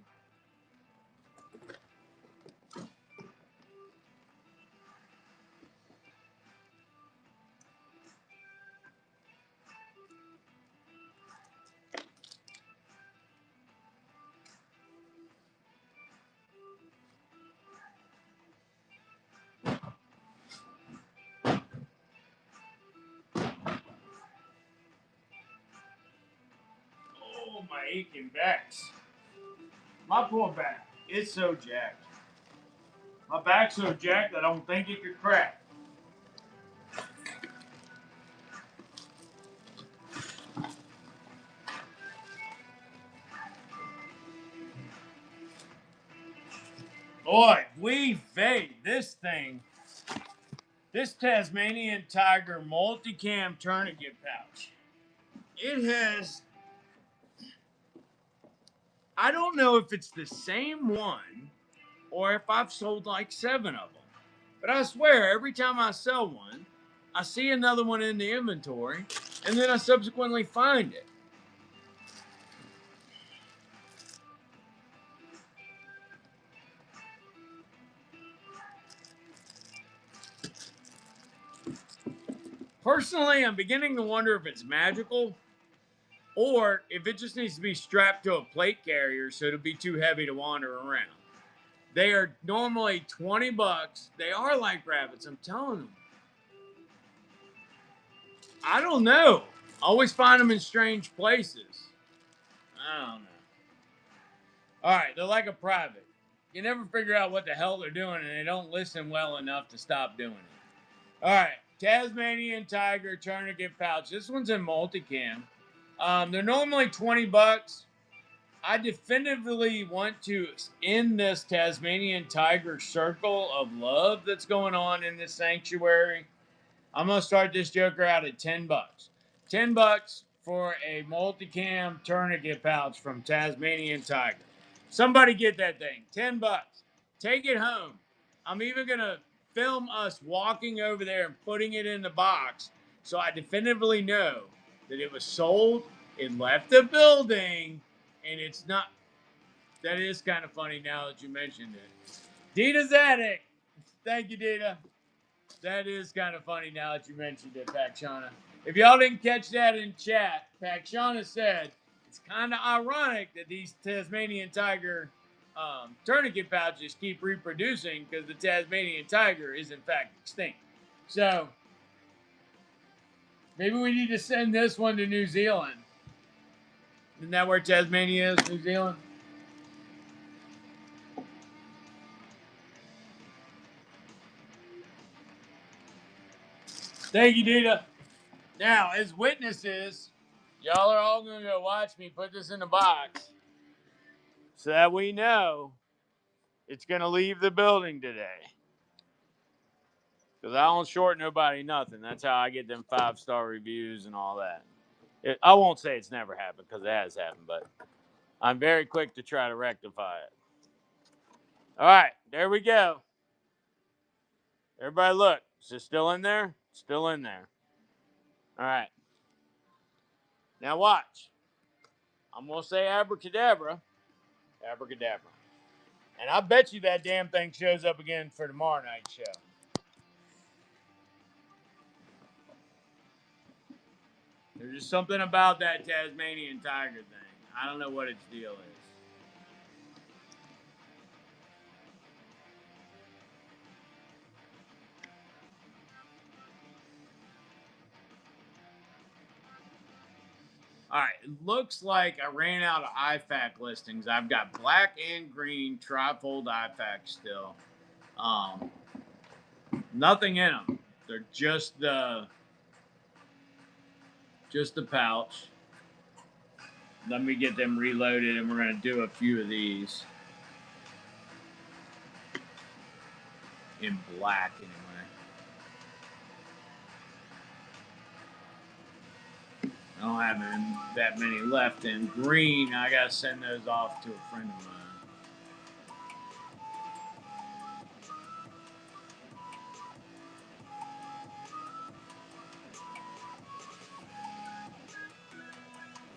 Oh, my aching backs. My poor back. It's so jacked. My back's so jacked I don't think it could crack. Boy, we fade this thing. This Tasmanian Tiger multicam tourniquet pouch. It has. I don't know if it's the same one or if I've sold like 7 of them. But I swear, every time I sell one, I see another one in the inventory, and then I subsequently find it. Personally, I'm beginning to wonder if it's magical or if it just needs to be strapped to a plate carrier so it'll be too heavy to wander around. They are normally 20 bucks. They are like rabbits, I'm telling them. I don't know. I always find them in strange places. I don't know. All right, they're like a private. You never figure out what the hell they're doing, and they don't listen well enough to stop doing it. All right, Tasmanian Tiger tourniquet pouch. This one's in multicam. They're normally 20 bucks. I definitively want to end this Tasmanian Tiger circle of love that's going on in this sanctuary. I'm gonna start this joker out at 10 bucks. 10 bucks for a multicam tourniquet pouch from Tasmanian Tiger. Somebody get that thing. 10 bucks. Take it home. I'm even gonna film us walking over there and putting it in the box so I definitively know that it was sold, it left the building, and it's not. That is kind of funny now that you mentioned it. Dita's Attic. Thank you, Dita. That is kind of funny now that you mentioned it, Pakshana. If y'all didn't catch that in chat, Pakshana said it's kind of ironic that these Tasmanian Tiger tourniquet pouches keep reproducing because the Tasmanian Tiger is in fact extinct. So maybe we need to send this one to New Zealand. Isn't that where Tasmania is, New Zealand? Thank you, Dita. Now, as witnesses, Y'all are all going to go watch me put this in the box so that we know it's going to leave the building today. Because I don't short nobody nothing. That's how I get them 5-star reviews and all that. I won't say it's never happened because it has happened, but I'm very quick to try to rectify it. All right, there we go. Everybody look. Is it still in there? Still in there. All right. Now watch. I'm going to say abracadabra. Abracadabra. And I bet you that damn thing shows up again for tomorrow night's show. There's just something about that Tasmanian tiger thing. I don't know what its deal is. All right, it looks like I ran out of IFAC listings. I've got black and green trifold IFAC still. Nothing in them. They're just the pouch. Let me get them reloaded, and we're gonna do a few of these in black anyway. I don't have that many left in green. I gotta send those off to a friend of mine.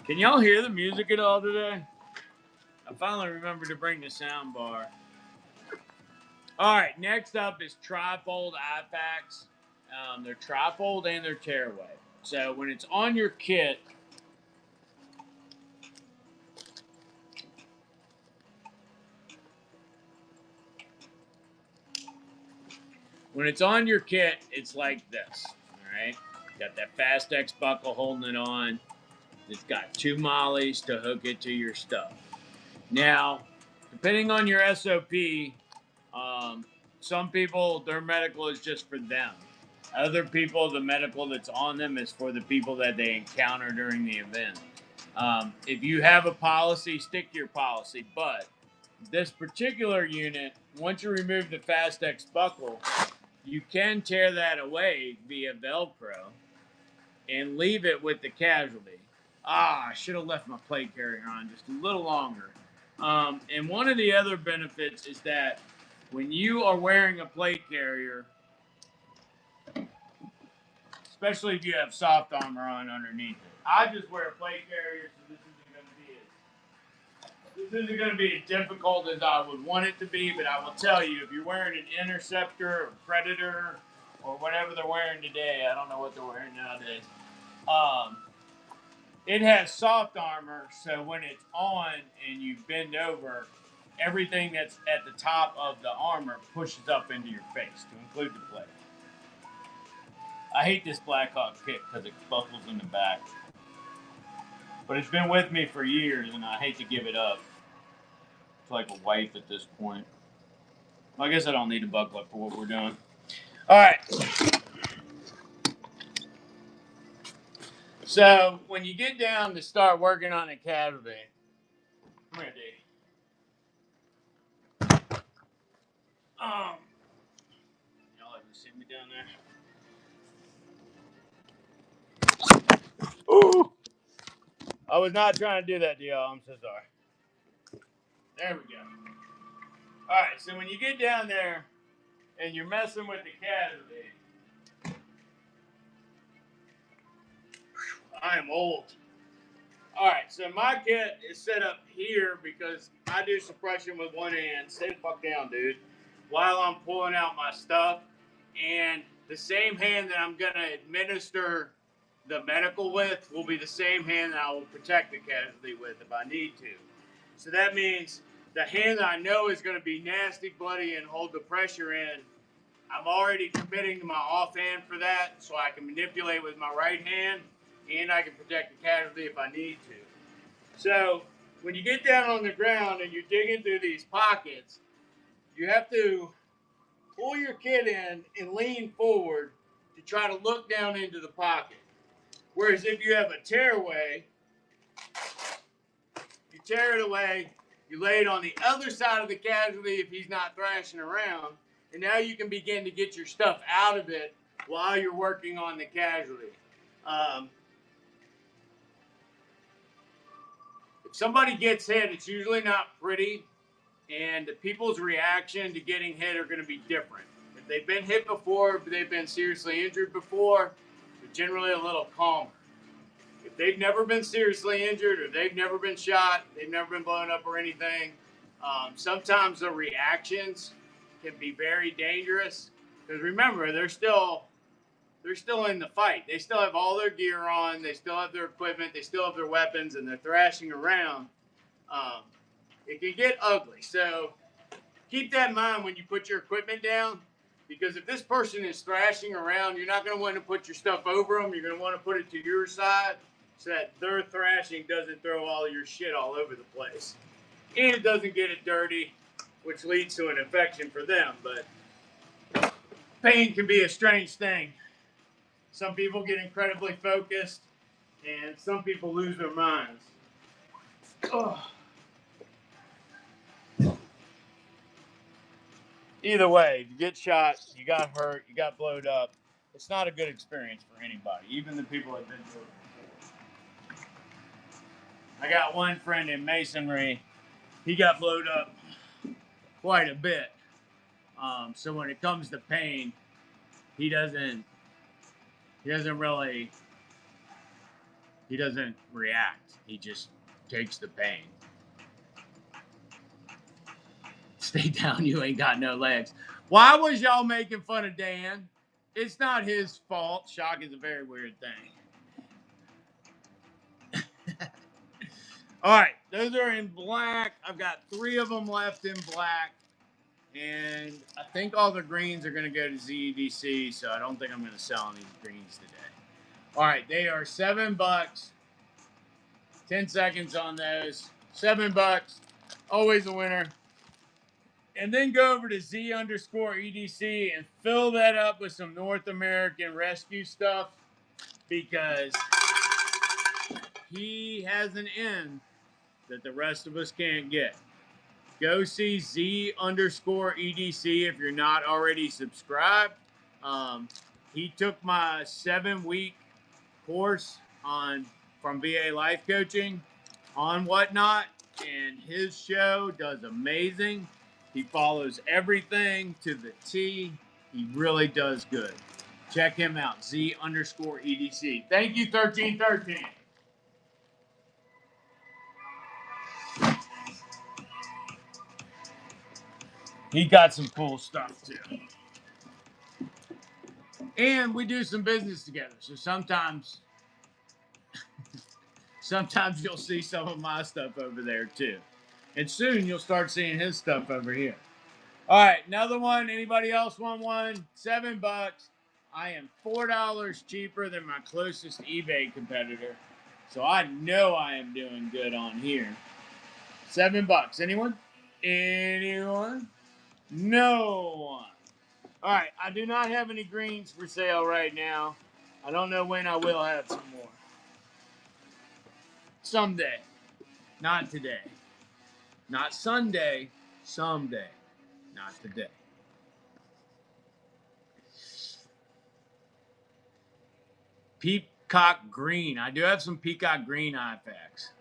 Can y'all hear the music at all today? I finally remembered to bring the sound bar. All right, next up is trifold IFACs. They're trifold and they're tearaway. So when it's on your kit, it's like this. All right, got that Fast X buckle holding it on. It's got 2 mollies to hook it to your stuff. Now, depending on your SOP, some people, their medical is just for them. Other people, the medical that's on them is for the people that they encounter during the event. If you have a policy, stick to your policy. But this particular unit, once you remove the Fast X buckle, you can tear that away via Velcro and leave it with the casualty. I should have left my plate carrier on just a little longer. And one of the other benefits is that when you are wearing a plate carrier, especially if you have soft armor on underneath it, I just wear a plate carrier, so this isn't going to be as difficult as I would want it to be. But I will tell you, if you're wearing an Interceptor or Predator or whatever they're wearing today, I don't know what they're wearing nowadays. It has soft armor, so when it's on and you bend over, everything that's at the top of the armor pushes up into your face, to include the plate. I hate this Blackhawk kit because it buckles in the back. But it's been with me for years, and I hate to give it up. It's like a wife at this point. Well, I guess I don't need a buckle up for what we're doing. All right. So when you get down to start working on a casualty, come here, Dave. Y'all haven't seen me down there. Ooh! I was not trying to do that to y'all. I'm so sorry. There we go. All right, so when you get down there and you're messing with the casualty, I am old. All right, so my kit is set up here because I do suppression with one hand. Stay the fuck down, dude. While I'm pulling out my stuff, and the same hand that I'm gonna administer the medical with will be the same hand that I will protect the casualty with if I need to. So that means the hand that I know is going to be nasty, bloody, and hold the pressure in, I'm already committing to my offhand for that, so I can manipulate with my right hand, and I can protect the casualty if I need to. So when you get down on the ground and you're digging through these pockets, you have to pull your kit in and lean forward to try to look down into the pocket. Whereas if you have a tearaway, tear it away, you lay it on the other side of the casualty if he's not thrashing around, and now you can begin to get your stuff out of it while you're working on the casualty. If somebody gets hit, it's usually not pretty, and the people's reaction to getting hit are going to be different. If they've been hit before, if they've been seriously injured before, they're generally a little calmer. If they've never been seriously injured or they've never been shot, they've never been blown up or anything, sometimes the reactions can be very dangerous. Because remember, they're still in the fight. They still have all their gear on. They still have their equipment. They still have their weapons, and they're thrashing around. It can get ugly. So keep that in mind when you put your equipment down, because if this person is thrashing around, you're not going to want to put your stuff over them. You're going to want to put it to your side so that their thrashing doesn't throw all your shit all over the place. And it doesn't get it dirty, which leads to an infection for them. But pain can be a strange thing. Some people get incredibly focused, and some people lose their minds. Ugh. Either way, you get shot, you got hurt, you got blowed up. It's not a good experience for anybody, even the people that have been through it before. I got one friend in masonry. He got blowed up quite a bit. So when it comes to pain, he doesn't react. He just takes the pain. Stay down, you ain't got no legs. Why was y'all making fun of Dan? It's not his fault. Shock is a very weird thing. All right, those are in black. I've got 3 of them left in black. And I think all the greens are going to go to ZEDC, so I don't think I'm going to sell any greens today. All right, they are $7. 10 seconds on those. $7. Always a winner. And then go over to Z_EDC and fill that up with some North American rescue stuff, because he has an end that the rest of us can't get. Go see Z_EDC if you're not already subscribed. He took my 7-week course from VA Life Coaching on Whatnot, and his show does amazing. He follows everything to the T. He really does good. Check him out, Z_EDC. Thank you, 1313. He got some cool stuff too. And we do some business together. So sometimes you'll see some of my stuff over there too. And soon you'll start seeing his stuff over here. All right, another one. Anybody else want one? $7. I am $4 cheaper than my closest eBay competitor. So I know I am doing good on here. $7. Anyone? Anyone? No one. All right, I do not have any greens for sale right now. I don't know when I will have some more. Someday. Not today. Not Sunday. Someday. Not today. Peacock green. I do have some peacock green IFACs.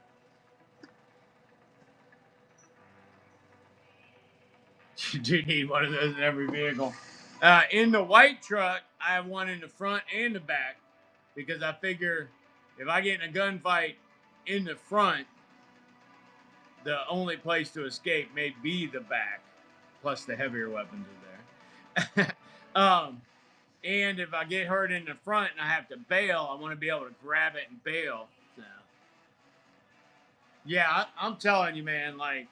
You do need one of those in every vehicle. In the white truck, I have one in the front and the back, because I figure if I get in a gunfight in the front, the only place to escape may be the back, plus the heavier weapons are there. And if I get hurt in the front and I have to bail, I want to be able to grab it and bail. So, yeah, I'm telling you, man, like,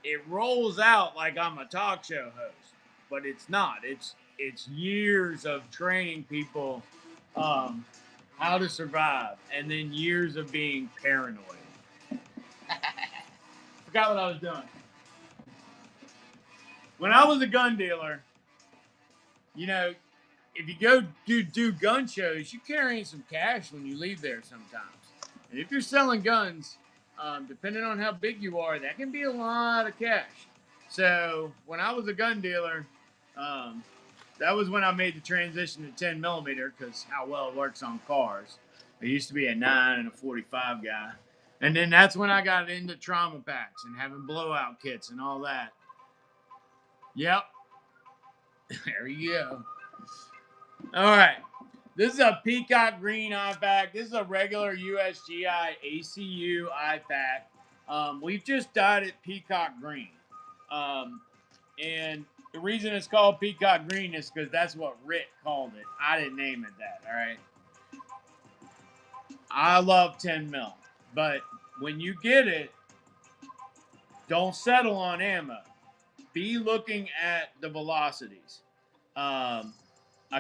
it rolls out like I'm a talk show host, but it's not. It's years of training people how to survive, and then years of being paranoid. Forgot what I was doing. When I was a gun dealer, you know, if you go do gun shows, you're carrying some cash when you leave there sometimes. And if you're selling guns, depending on how big you are, that can be a lot of cash. So when I was a gun dealer, um, that was when I made the transition to 10 millimeter because how well it works on cars. I used to be a 9 and a 45 guy. And then that's when I got into trauma packs and having blowout kits and all that. Yep. There you go. All right. This is a peacock green IFAC. This is a regular USGI ACU IFAC. We've just dyed it peacock green. And the reason it's called peacock green is because that's what Rick called it. I didn't name it that, all right? I love 10 mil. But when you get it, don't settle on ammo. Be looking at the velocities. I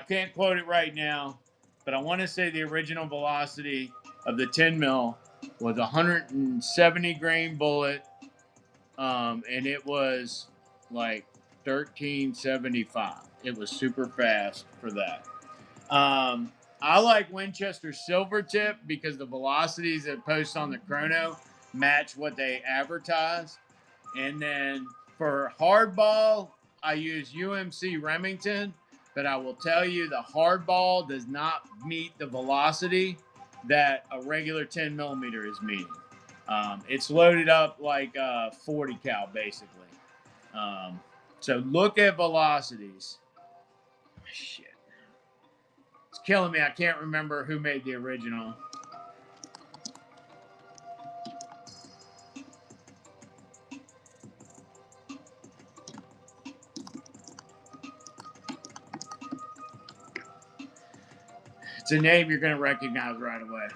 can't quote it right now, but I want to say the original velocity of the 10 mil was 170 grain bullet, and it was like 1375. It was super fast for that. I like Winchester Silvertip because the velocities that post on the chrono match what they advertise. And then for hardball, I use UMC Remington, but I will tell you the hardball does not meet the velocity that a regular 10 millimeter is meeting. It's loaded up like 40 cal basically. So look at velocities. Shit. It's killing me. I can't remember who made the original. It's a name you're going to recognize right away.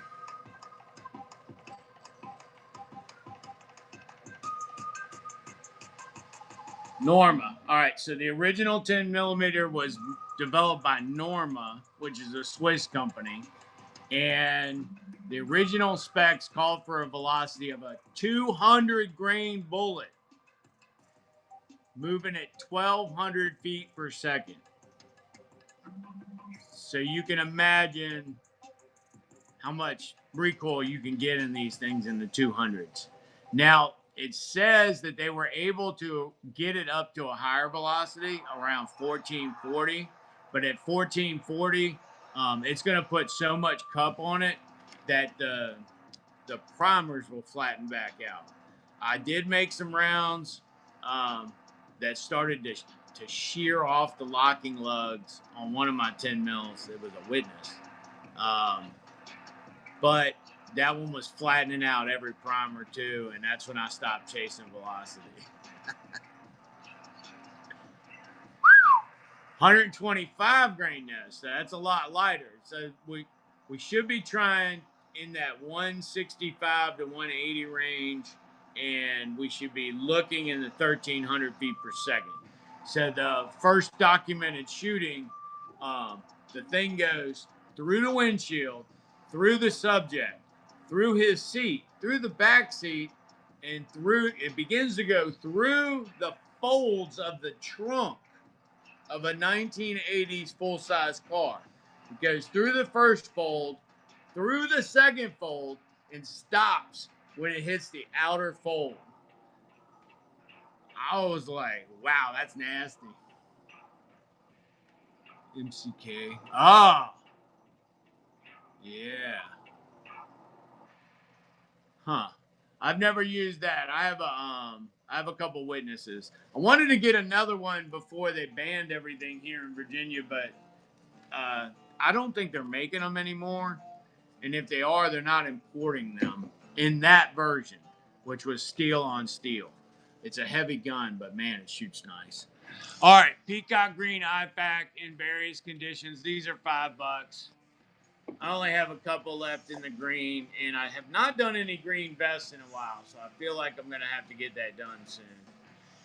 Norma. All right, so the original 10 millimeter was developed by Norma, which is a Swiss company. And the original specs called for a velocity of a 200 grain bullet moving at 1,200 feet per second. So you can imagine how much recoil you can get in these things in the 200s. Now, it says that they were able to get it up to a higher velocity, around 1440. But at 1440, it's going to put so much cup on it that the primers will flatten back out. I did make some rounds that started to shear off the locking lugs on one of my 10 mils. It was a witness. But that one was flattening out every primer too, and that's when I stopped chasing velocity. 125 grain nose, so that's a lot lighter. So we should be trying in that 165 to 180 range, and we should be looking in the 1,300 feet per second. So the first documented shooting, the thing goes through the windshield, through the subject, through his seat, through the back seat, and through, it begins to go through the folds of the trunk of a 1980s full-size car. It goes through the first fold, through the second fold, and stops when it hits the outer fold. I was like, wow, that's nasty. MCK. Ah. Yeah. Huh. I've never used that. I have a couple witnesses. I wanted to get another one before they banned everything here in Virginia, but I don't think they're making them anymore. And if they are, they're not importing them in that version, which was steel on steel. It's a heavy gun, but man, it shoots nice. All right, peacock green IFAC in various conditions. These are $5. I only have a couple left in the green, and I have not done any green vests in a while, so I feel like I'm going to have to get that done soon.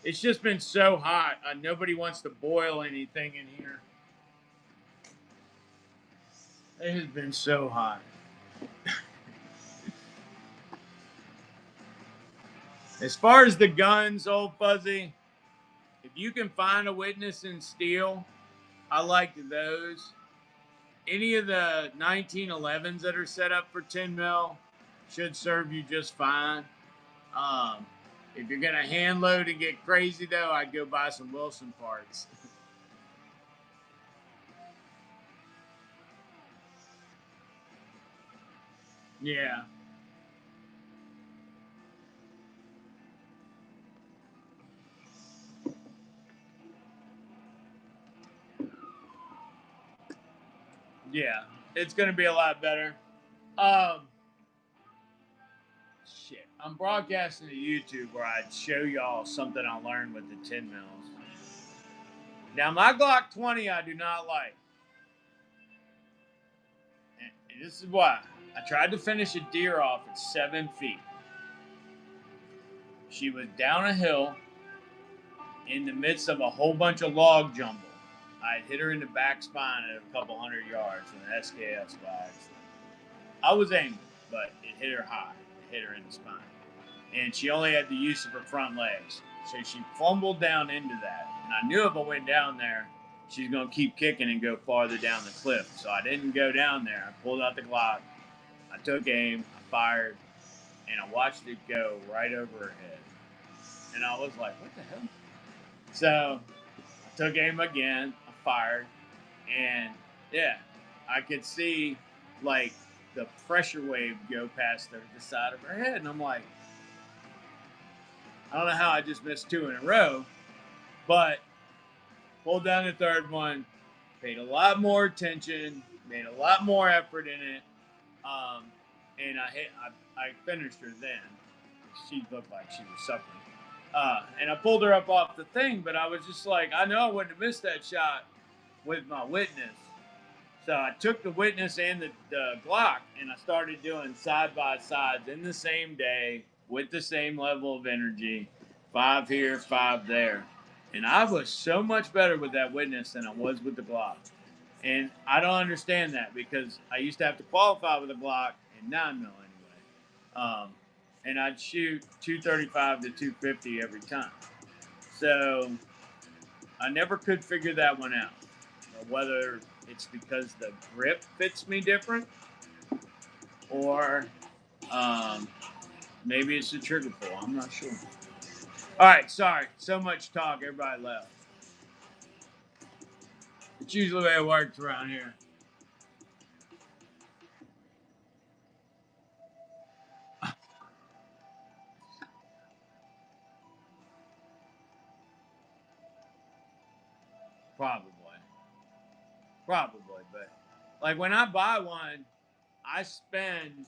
It's just been so hot. Nobody wants to boil anything in here. It has been so hot. As far as the guns, Old Fuzzy, if you can find a witness in steel, I like those. Any of the 1911s that are set up for 10 mil should serve you just fine. If you're gonna hand load and get crazy though, I'd go buy some Wilson parts. Yeah. Yeah. It's gonna be a lot better. Um Shit. I'm broadcasting to YouTube where I'd show y'all something I learned with the 10 mils. Now my Glock 20 I do not like. And this is why. I tried to finish a deer off at 7 feet. She was down a hill in the midst of a whole bunch of log jumble. I hit her in the back spine at a couple hundred yards from an SKS by accident. I was aiming, but it hit her high. It hit her in the spine. And she only had the use of her front legs. So she fumbled down into that. And I knew if I went down there, she's going to keep kicking and go farther down the cliff. So I didn't go down there. I pulled out the Glock. I took aim. I fired. And I watched it go right over her head. And I was like, what the hell? So I took aim again. I fired. And yeah, I could see like the pressure wave go past the side of her head. And I'm like, I don't know how I just missed two in a row, but pulled down the third one, paid a lot more attention, made a lot more effort in it, and I finished her then. She looked like she was suffering. And I pulled her up off the thing, but I was just like, I know I wouldn't have missed that shot with my witness. So I took the witness and the Glock, and I started doing side-by-sides in the same day with the same level of energy, 5 here, 5 there. And I was so much better with that witness than I was with the Glock. And I don't understand that because I used to have to qualify with a Glock in 9 mil anyway. And I'd shoot 235 to 250 every time. So I never could figure that one out. Whether it's because the grip fits me different or maybe it's the trigger pull. I'm not sure. All right, sorry. So much talk. Everybody left. It's usually the way it works around here. Probably. But like when I buy one, I spend,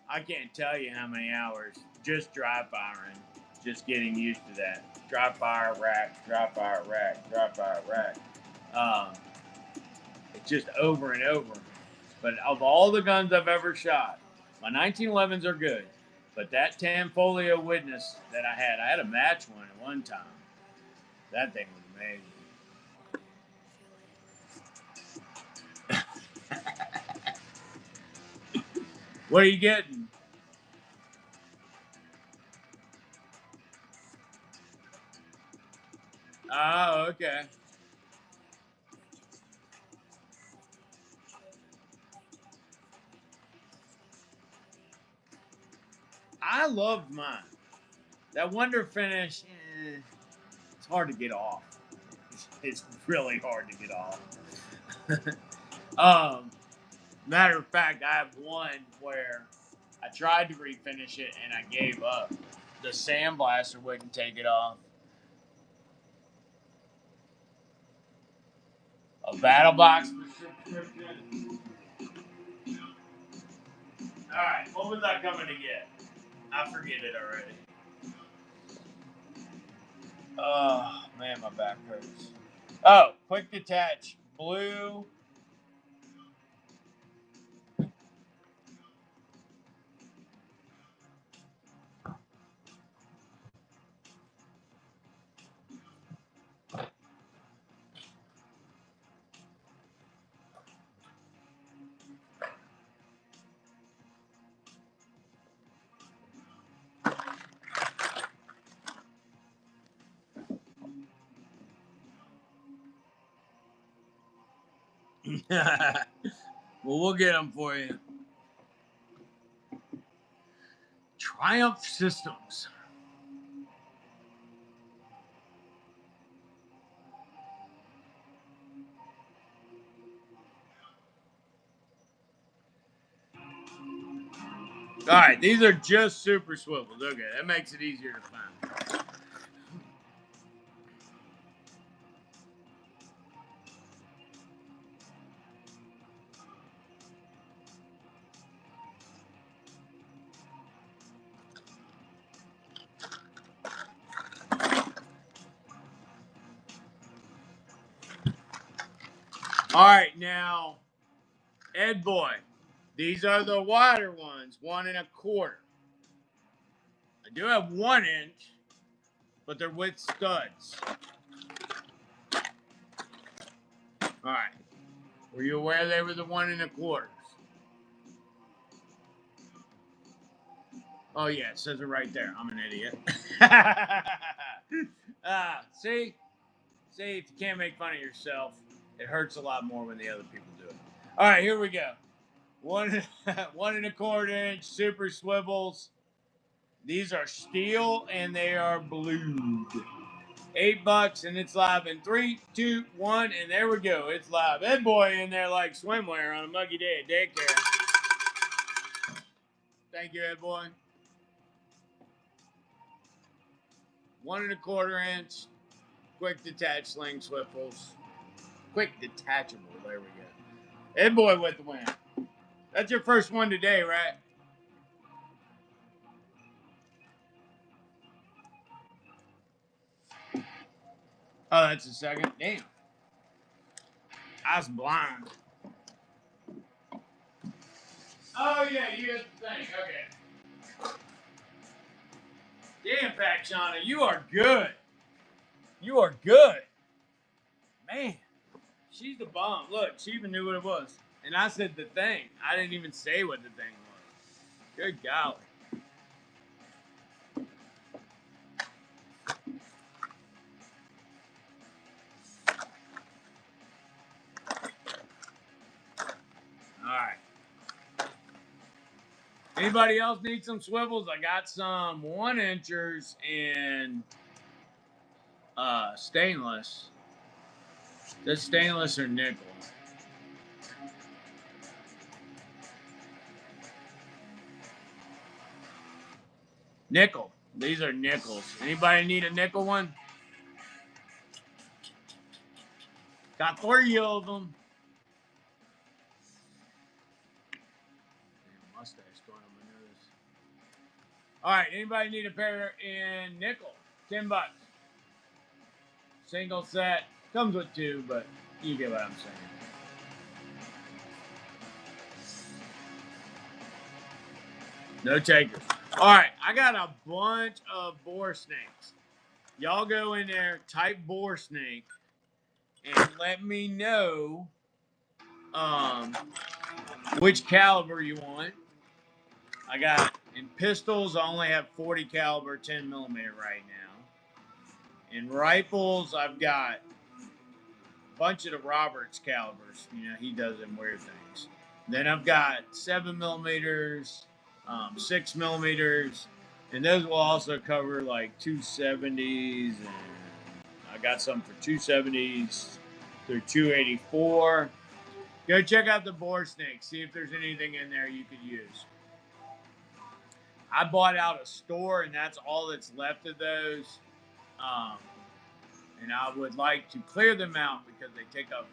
I can't tell you how many hours just dry firing, just getting used to that. Dry fire rack, dry fire rack, dry fire rack. Um, it's just over and over. But of all the guns I've ever shot, my 1911s are good. But that Tanfolio Witness that I had a match one at one time. That thing was amazing. What are you getting? Oh, okay. I loved mine. That Wonder Finish, it's hard to get off. It's really hard to get off. Matter of fact, I have one where I tried to refinish it and I gave up. The sandblaster wouldn't take it off. A battle box subscription. All right, what was I coming to get? I forget it already. Oh man, my back hurts. Oh, quick detach blue. Well, we'll get them for you. Triumph Systems. All right, these are just super swivels. Okay, that makes it easier to find. All right, now, Ed Boy, these are the wider ones, 1 1/4. I do have 1 inch, but they're with studs. All right. Were you aware they were the 1 1/4? Oh yeah, it says it right there. I'm an idiot. See, if you can't make fun of yourself, it hurts a lot more when the other people do it. All right, here we go. 1 1/4 inch super swivels. These are steel and they are blued. $8 and it's live in 3, 2, 1, and there we go. It's live. Ed Boy in there like swimwear on a muggy day at daycare. Thank you, Ed Boy. 1 1/4 inch, quick detach sling swivels. Quick detachable. There we go. Ed Boy with the win. That's your first one today, right? Oh, that's the second. Damn. I was blind. Oh, yeah, you have the thing. Okay. Damn, Shauna, you are good. You are good. Man, she's the bomb. Look, she even knew what it was. And I said the thing. I didn't even say what the thing was. Good golly. All right. Anybody else need some swivels? I got some 1 inchers in stainless. This stainless or nickel? Nickel. These are nickels. Anybody need a nickel one? Got 3 of them. Damn, mustache going on my nose. All right, anybody need a pair in nickel? $10. Single set. Comes with 2, but you get what I'm saying. No takers. All right, I got a bunch of boar snakes. Y'all go in there, type boar snake, and let me know which caliber you want. I got in pistols, I only have 40 caliber 10 millimeter right now. In rifles, I've got a bunch of the Roberts calibers. You know, he does them weird things. Then I've got 7 millimeters, 6 millimeters, and those will also cover like 270s, and I got some for 270s through 284. Go check out the boar snake. See if there's anything in there you could use. I bought out a store, and that's all that's left of those. And I would like to clear them out because they take up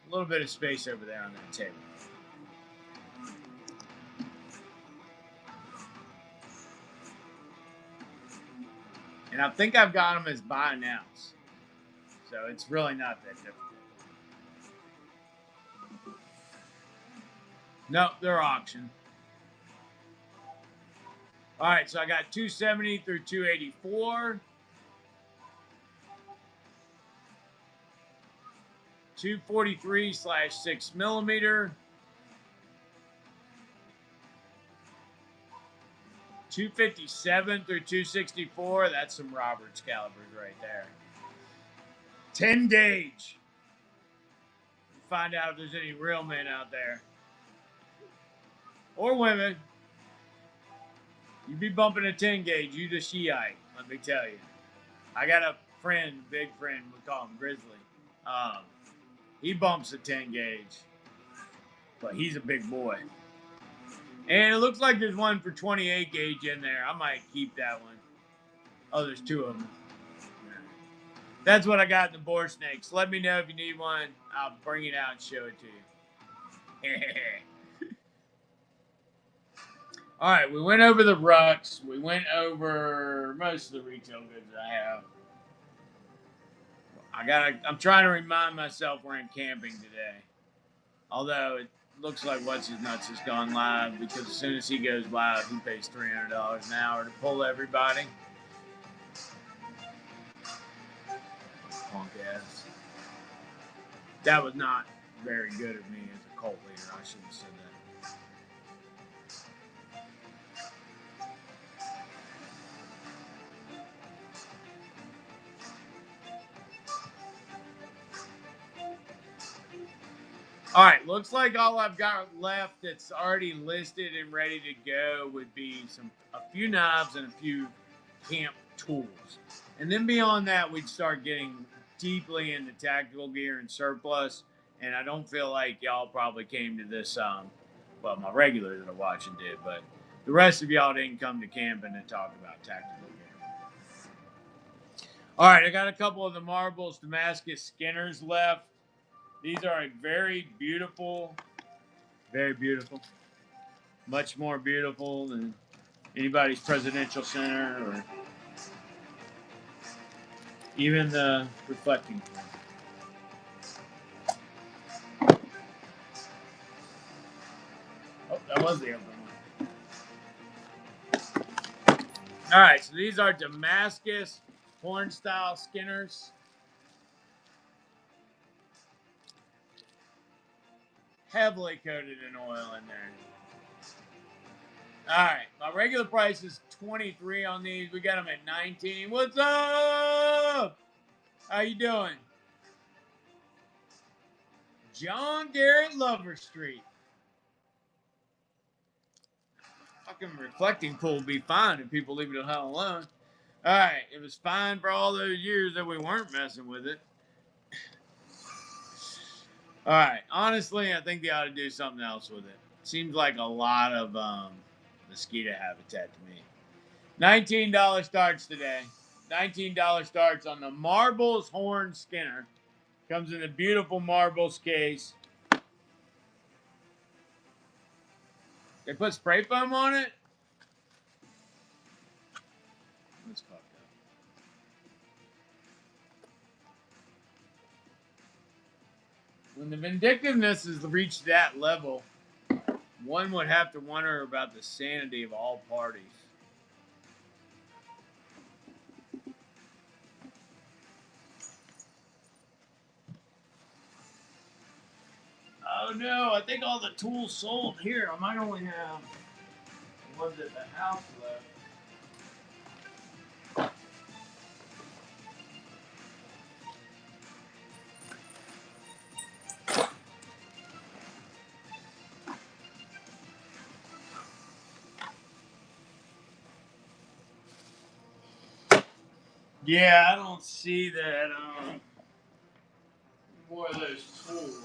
a little bit of space over there on that table. And I think I've got them as buy nows. So it's really not that difficult. No, they're auction. All right, so I got 270 through 284. 243/6 millimeter. 257 through 264. That's some Roberts calibers right there. 10 gauge. Find out if there's any real men out there. Or women. You be bumping a 10 gauge, you the Shiite, let me tell you. I got a friend, big friend, we call him Grizzly. Um, he bumps a 10 gauge, but he's a big boy. And it looks like there's one for 28 gauge in there. I might keep that one. Oh, there's two of them. That's what I got in the boar snakes. Let me know if you need one. I'll bring it out and show it to you. All right, we went over the rucks. We went over most of the retail goods I have. I'm trying to remind myself we're in camping today. Although it looks like What's His Nuts has gone live because as soon as he goes live, he pays $300 an hour to pull everybody. Punk ass. That was not very good of me as a cult leader. I shouldn't have said that. All right, looks like all I've got left that's already listed and ready to go would be a few knives and a few camp tools. And then beyond that, we'd start getting deeply into tactical gear and surplus. And I don't feel like y'all probably came to this, well, my regulars that are watching did, but the rest of y'all didn't come to camping to talk about tactical gear. All right, I got a couple of the Marbles Damascus Skinners left. These are a very beautiful, much more beautiful than anybody's presidential center or even the reflecting point. Oh, that was the open one. All right, so these are Damascus horn style Skinners. Heavily coated in oil in there. All right, my regular price is $23 on these. We got them at $19. What's up? How you doing? John Garrett Lover Street. Fucking reflecting pool would be fine if people leave it the hell alone. All right, it was fine for all those years that we weren't messing with it. All right, honestly, I think they ought to do something else with it. Seems like a lot of mosquito habitat to me. $19 starts today. $19 starts on the Marbles Horn Skinner. Comes in a beautiful marbles case. They put spray foam on it? That's fucked up. When the vindictiveness has reached that level, one would have to wonder about the sanity of all parties. Oh no, I think all the tools sold here. I might only have the ones at the house left. Yeah, I don't see that more of those tools.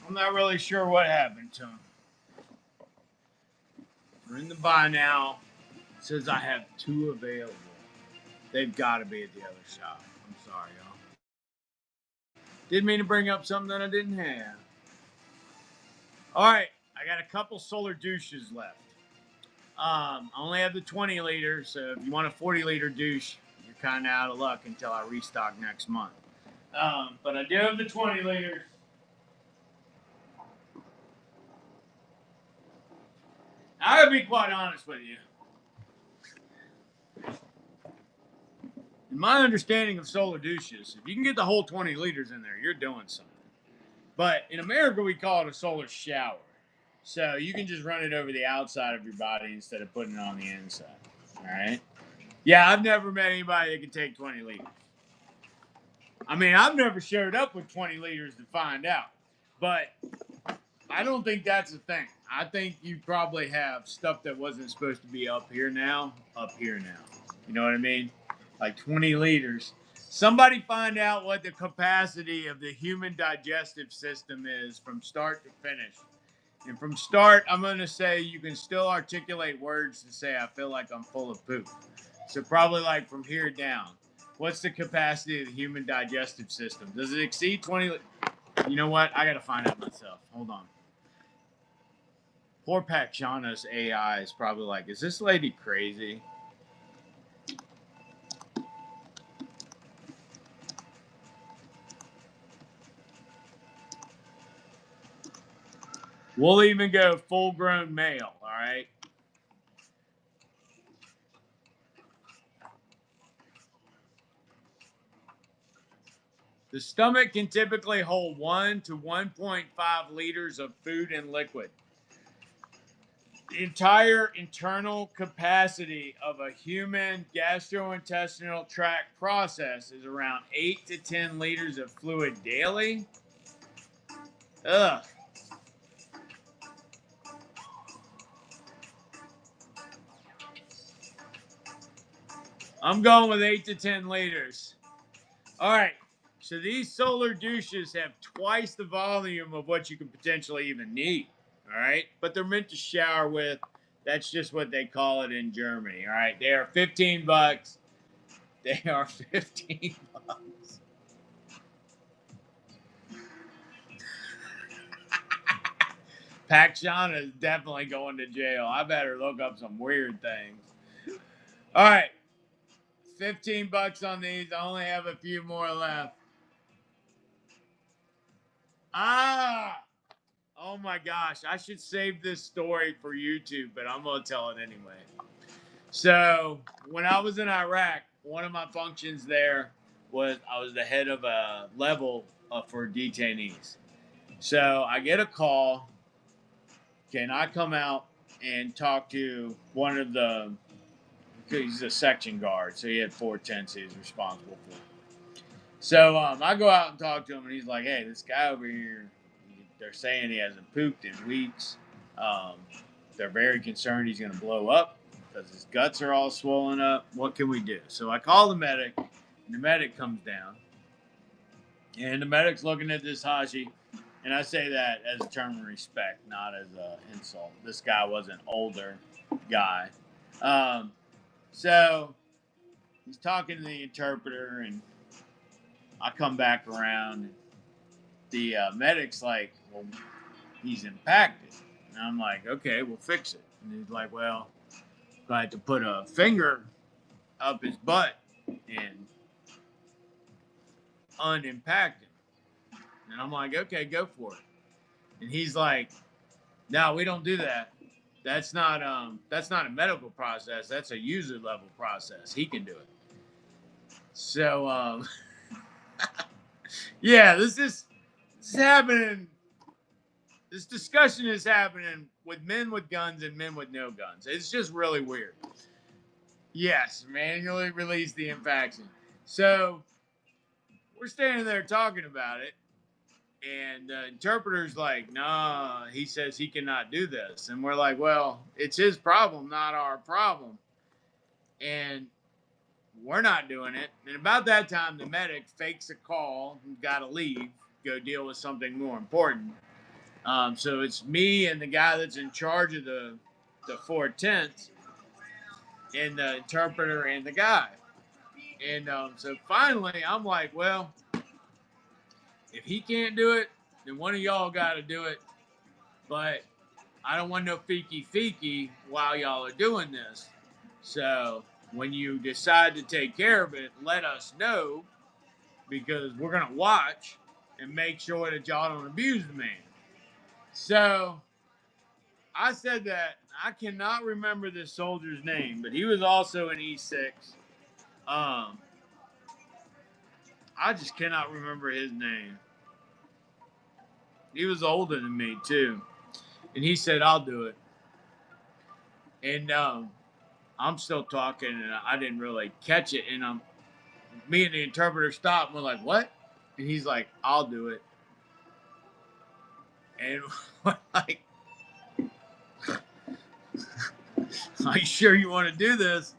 I'm not really sure what happened to them. We're in the buy now. It says I have 2 available. They've got to be at the other shop. I'm sorry, y'all. Didn't mean to bring up something that I didn't have. All right, I got a couple solar douches left. I only have the 20 liter, so if you want a 40 liter douche, you're kind of out of luck until I restock next month. But I do have the 20 liters. I gotta be quite honest with you. in my understanding of solar douches, if you can get the whole 20 liters in there, you're doing something. But in America, we call it a solar shower. So you can just run it over the outside of your body instead of putting it on the inside. All right. Yeah, I've never met anybody that can take 20 liters. I mean, I've never showed up with 20 liters to find out. But I don't think that's a thing. I think you probably have stuff that wasn't supposed to be up here now. You know what I mean? Like 20 liters. Somebody find out what the capacity of the human digestive system is from start to finish. And from start, I'm going to say you can still articulate words to say, I feel like I'm full of poop. So probably like from here down. What's the capacity of the human digestive system? Does it exceed 20? You know what? I got to find out myself. Hold on. Poor Pakshana's AI is probably like, is this lady crazy? We'll even go full-grown male, all right? The stomach can typically hold 1 to 1.5 liters of food and liquid. The entire internal capacity of a human gastrointestinal tract process is around 8 to 10 liters of fluid daily. Ugh. I'm going with 8 to 10 liters. All right. So these solar douches have twice the volume of what you could potentially even need. All right. But they're meant to shower with. That's just what they call it in Germany. All right. They are 15 bucks. They are 15 bucks. Pakshana is definitely going to jail. I better look up some weird things. All right. 15 bucks on these. I only have a few more left. Ah! Oh my gosh. I should save this story for YouTube, but I'm going to tell it anyway. So, when I was in Iraq, one of my functions there was I was the head of a level for detainees. So, I get a call. Can I come out and talk to one of the, he's a section guard, so he had 4 tents he was responsible for. So I go out and talk to him, and he's like, hey, this guy over here, they're saying he hasn't pooped in weeks. They're very concerned he's going to blow up because his guts are all swollen up. What can we do? So I call the medic, and the medic comes down, and the medic's looking at this Haji, and I say that as a term of respect, not as an insult. This guy was an older guy. So he's talking to the interpreter, and I come back around. And the medic's like, well, he's impacted. And I'm like, okay, we'll fix it. And he's like, well, I had to put a finger up his butt and unimpact him. And I'm like, okay, go for it. And he's like, no, we don't do that. That's not a medical process. That's a user level process. He can do it. So yeah, this is happening. This discussion is happening with men with guns and men with no guns. It's just really weird. Yes, manually release the infection. So we're standing there talking about it, and the interpreter's like, nah, he says he cannot do this. And we're like, well, it's his problem, not our problem. And we're not doing it. And about that time, the medic fakes a call and got to leave, go deal with something more important. So it's me and the guy that's in charge of the 4 tents, and the interpreter and the guy. And so finally, I'm like, well, if he can't do it, then one of y'all got to do it. But I don't want no feaky while y'all are doing this. So when you decide to take care of it, let us know, because we're going to watch and make sure that y'all don't abuse the man. So I said that. I cannot remember this soldier's name, but he was also an E6. I just cannot remember his name. He was older than me too, and he said, "I'll do it." And I'm still talking, and I didn't really catch it. And me and the interpreter stopped, and we're like, "What?" And he's like, "I'll do it." And we're like, "Are you sure you want to do this?"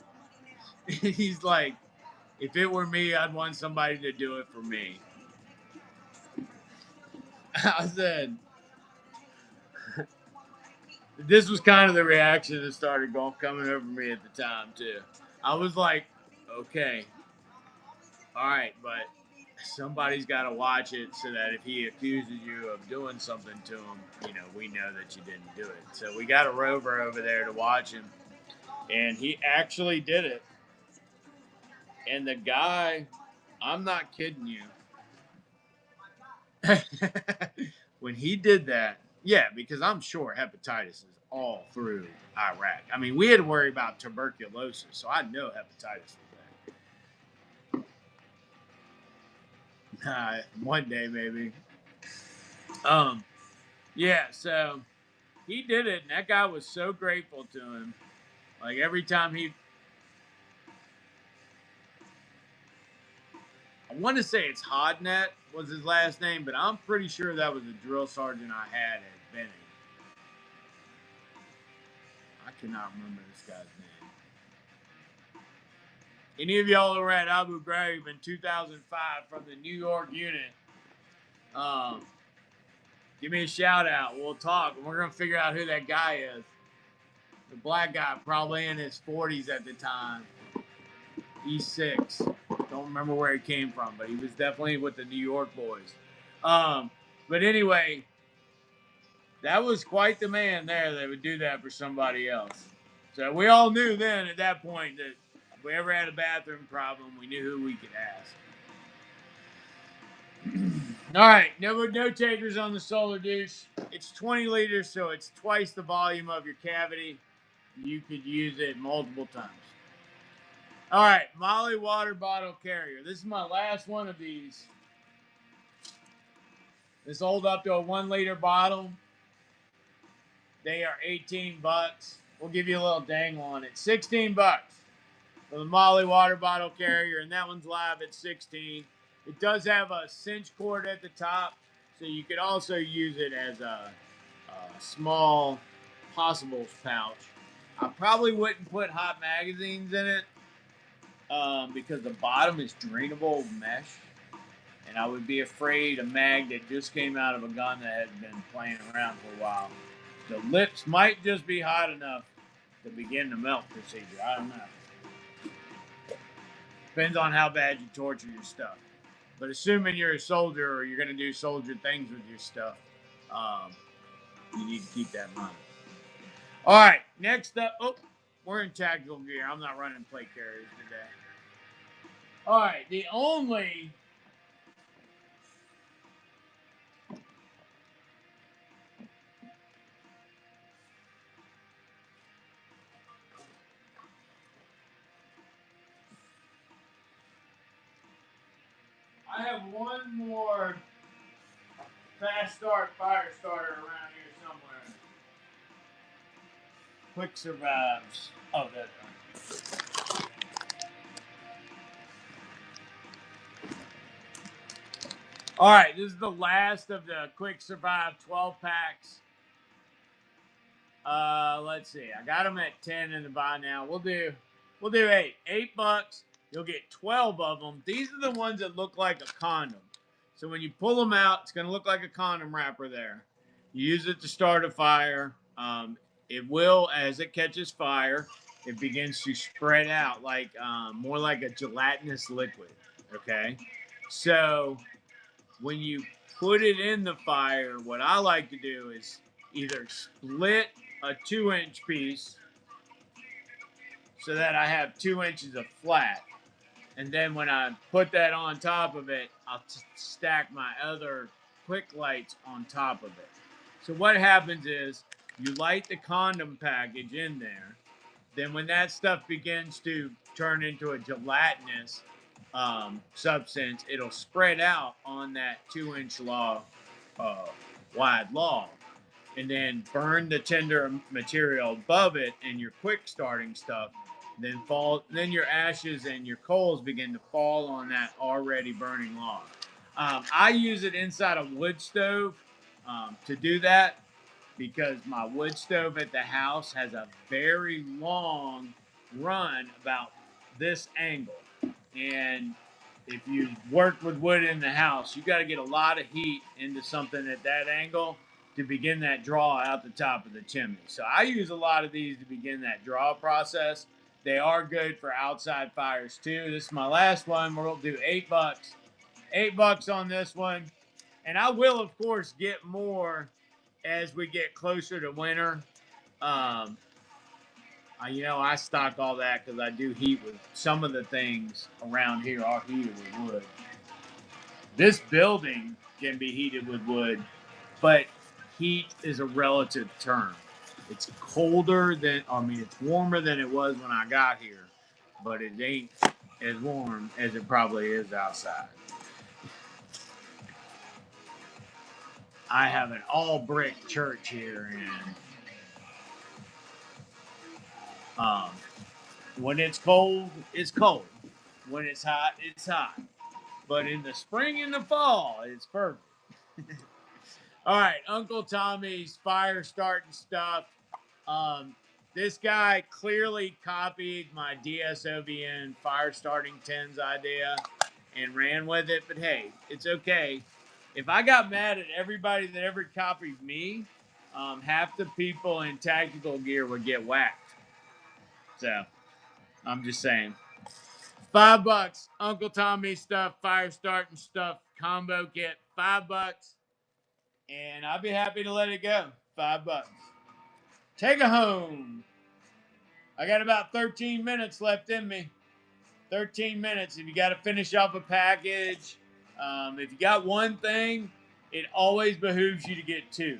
And he's like, "If it were me, I'd want somebody to do it for me." I said, this was kind of the reaction that started coming over me at the time too. I was like, okay, all right, but somebody's got to watch it so that if he accuses you of doing something to him, we know that you didn't do it. So we got a rover over there to watch him, and he actually did it. And the guy, I'm not kidding you. When he did that, yeah, because I'm sure hepatitis is all through Iraq. I mean, we had to worry about tuberculosis, so I know hepatitis is there. One day maybe. Yeah, so he did it, and that guy was so grateful to him. Like every time I want to say it's Hodnet was his last name, but I'm pretty sure that was the drill sergeant I had at Benning. I cannot remember this guy's name. Any of y'all who were at Abu Ghraib in 2005 from the New York unit, give me a shout out. We'll talk. We're going to figure out who that guy is. The black guy, probably in his 40s at the time. E6. Don't remember where he came from, but he was definitely with the New York boys. But anyway, that was quite the man there that would do that for somebody else. So we all knew then at that point that if we ever had a bathroom problem, we knew who we could ask. All right, no takers on the solar douche. It's 20 liters, so it's twice the volume of your cavity. You could use it multiple times. All right, Molly water bottle carrier. This is my last one of these. This holds up to a 1 liter bottle. They are $18. We'll give you a little dangle on it. $16 for the Molly water bottle carrier, and that one's live at 16. It does have a cinch cord at the top, so you could also use it as a small possibles pouch. I probably wouldn't put hot magazines in it because the bottom is drainable mesh, and I would be afraid a mag that just came out of a gun that had been playing around for a while. The lips might just be hot enough to begin the melt procedure. I don't know. Depends on how bad you torture your stuff. But assuming you're a soldier or you're going to do soldier things with your stuff, you need to keep that in mind. All right, next up. Oh, we're in tactical gear. I'm not running plate carriers today. All right, the only I have one more fast start fire starter around here somewhere. Quick survives. Oh, that's right. All right, this is the last of the quick survive 12 packs. Let's see. I got them at 10 in the buy now. We'll do 8. $8. You'll get 12 of them. These are the ones that look like a condom. So when you pull them out, it's going to look like a condom wrapper there. You use it to start a fire. It will, as it catches fire, it begins to spread out like more like a gelatinous liquid. Okay, so when you put it in the fire, what I like to do is either split a 2-inch piece so that I have 2 inches of flat. And then when I put that on top of it, I'll stack my other quick lights on top of it. So what happens is you light the condom package in there. Then when that stuff begins to turn into a gelatinous, substance, it'll spread out on that 2-inch uh, wide log, and then burn the tinder material above it and your quick starting stuff. Then your ashes and your coals begin to fall on that already burning log. I use it inside a wood stove to do that because my wood stove at the house has a very long run about this angle. And if you work with wood in the house, you got to get a lot of heat into something at that angle to begin that draw out the top of the chimney. So I use a lot of these to begin that draw process. They are good for outside fires too. This is my last one. We'll do $8. $8 on this one. And I will, of course, get more as we get closer to winter. I stock all that because I do heat with some of the things around here are heated with wood. This building can be heated with wood, but heat is a relative term. It's it's warmer than it was when I got here, but it ain't as warm as it probably is outside. I have an all brick church here, and when it's cold, it's cold. When it's hot, it's hot. But in the spring and the fall, it's perfect. All right, Uncle Tommy's fire starting stuff. This guy clearly copied my DSOVN fire starting tins idea and ran with it. But hey, it's okay. If I got mad at everybody that ever copied me, half the people in tactical gear would get whacked. So I'm just saying. $5. Uncle Tommy stuff, fire starting stuff, combo kit. $5. And I'll be happy to let it go. $5. Take it home. I got about 13 minutes left in me. 13 minutes. If you got to finish off a package, if you got one thing, it always behooves you to get two.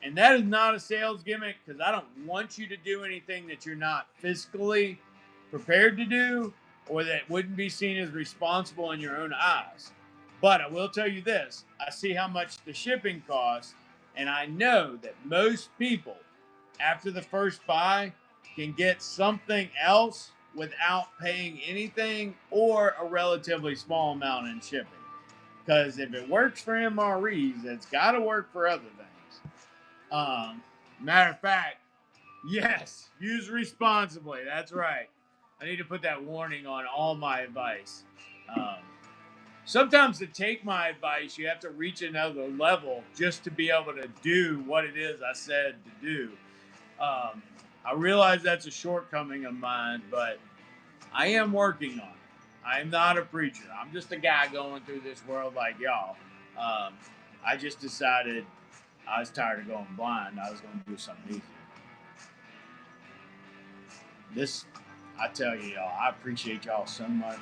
And that is not a sales gimmick because I don't want you to do anything that you're not fiscally prepared to do or that wouldn't be seen as responsible in your own eyes. But I will tell you this, I see how much the shipping costs, and I know that most people, after the first buy, can get something else without paying anything or a relatively small amount in shipping. Because if it works for MREs, it's got to work for other things. Matter of fact, yes, use responsibly. That's right. I need to put that warning on all my advice. Sometimes to take my advice, you have to reach another level just to be able to do what it is I said to do. I realize that's a shortcoming of mine, but I am working on it. I am not a preacher. I'm just a guy going through this world like y'all. I just decided I was tired of going blind. I was going to do something easy. I tell you, y'all, I appreciate y'all so much.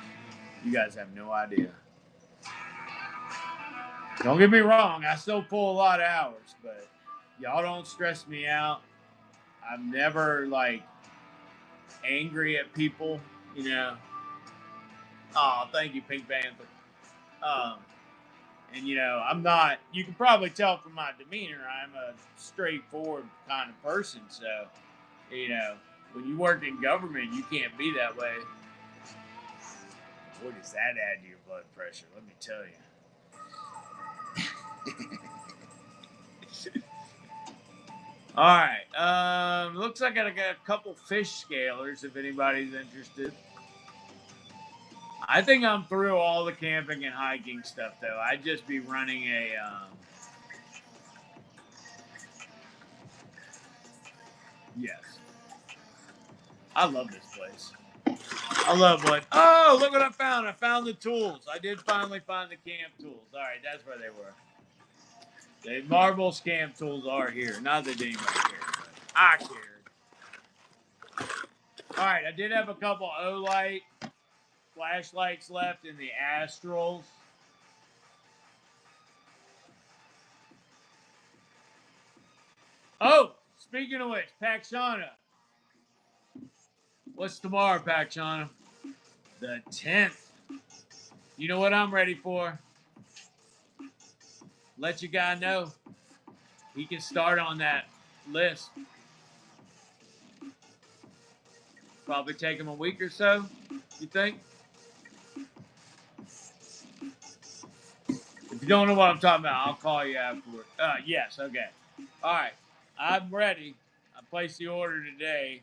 You guys have no idea. Don't get me wrong, I still pull a lot of hours, but y'all don't stress me out. I'm never angry at people, Oh, thank you, Pink Panther. And I'm not. You can probably tell from my demeanor, I'm a straightforward kind of person. So, when you work in government, you can't be that way. What does that add to your blood pressure? Let me tell you. All right. Looks like I got a couple fish scalers if anybody's interested. I think I'm through all the camping and hiking stuff, though. I'd just be running a. Yes. I love this place. I love what. Oh, look what I found. I found the tools. I did finally find the camp tools. All right, that's where they were. The marble camp tools are here. Not that anybody cares, but I cared. All right, I did have a couple Olight flashlights left in the Astrals. Oh, speaking of which, Pakshana. What's tomorrow, Pakshana? The 10th. You know what I'm ready for? Let your guy know he can start on that list. Probably take him a week or so, you think? If you don't know what I'm talking about, I'll call you afterward. Yes, okay. All right. I'm ready. I placed the order today.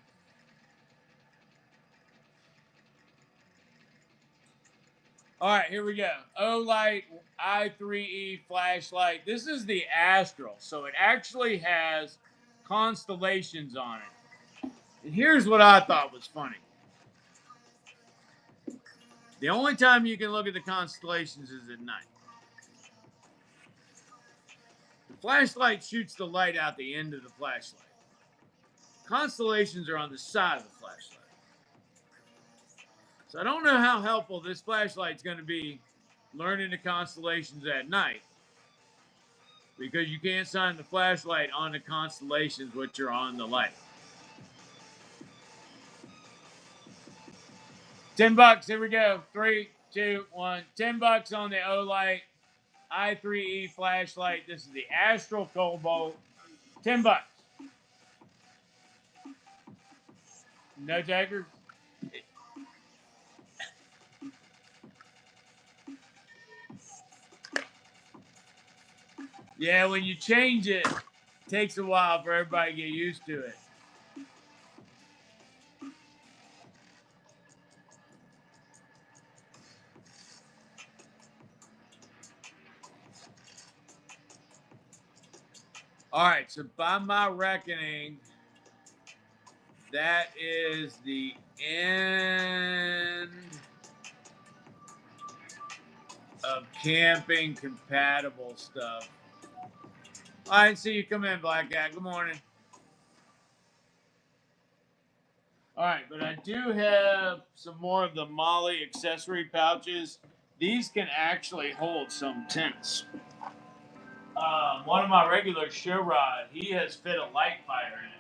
All right, here we go. Olight i3E flashlight. This is the Astral, so it actually has constellations on it. And here's what I thought was funny. The only time you can look at the constellations is at night. The flashlight shoots the light out the end of the flashlight. Constellations are on the side of the flashlight. So I don't know how helpful this flashlight's going to be learning the constellations at night, because you can't shine the flashlight on the constellations which are on the light. $10. Here we go. 3, 2, 1. $10 on the Olight i3E flashlight. This is the Astral Cobalt. $10. No takers? Yeah, when you change it, it takes a while for everybody to get used to it. All right, so by my reckoning, that is the end of camping compatible stuff. I didn't see you come in, Black Cat. Good morning. All right, but I do have some more of the Molly accessory pouches. These can actually hold some tents. One of my regular show rod, he has fit a light fire in it.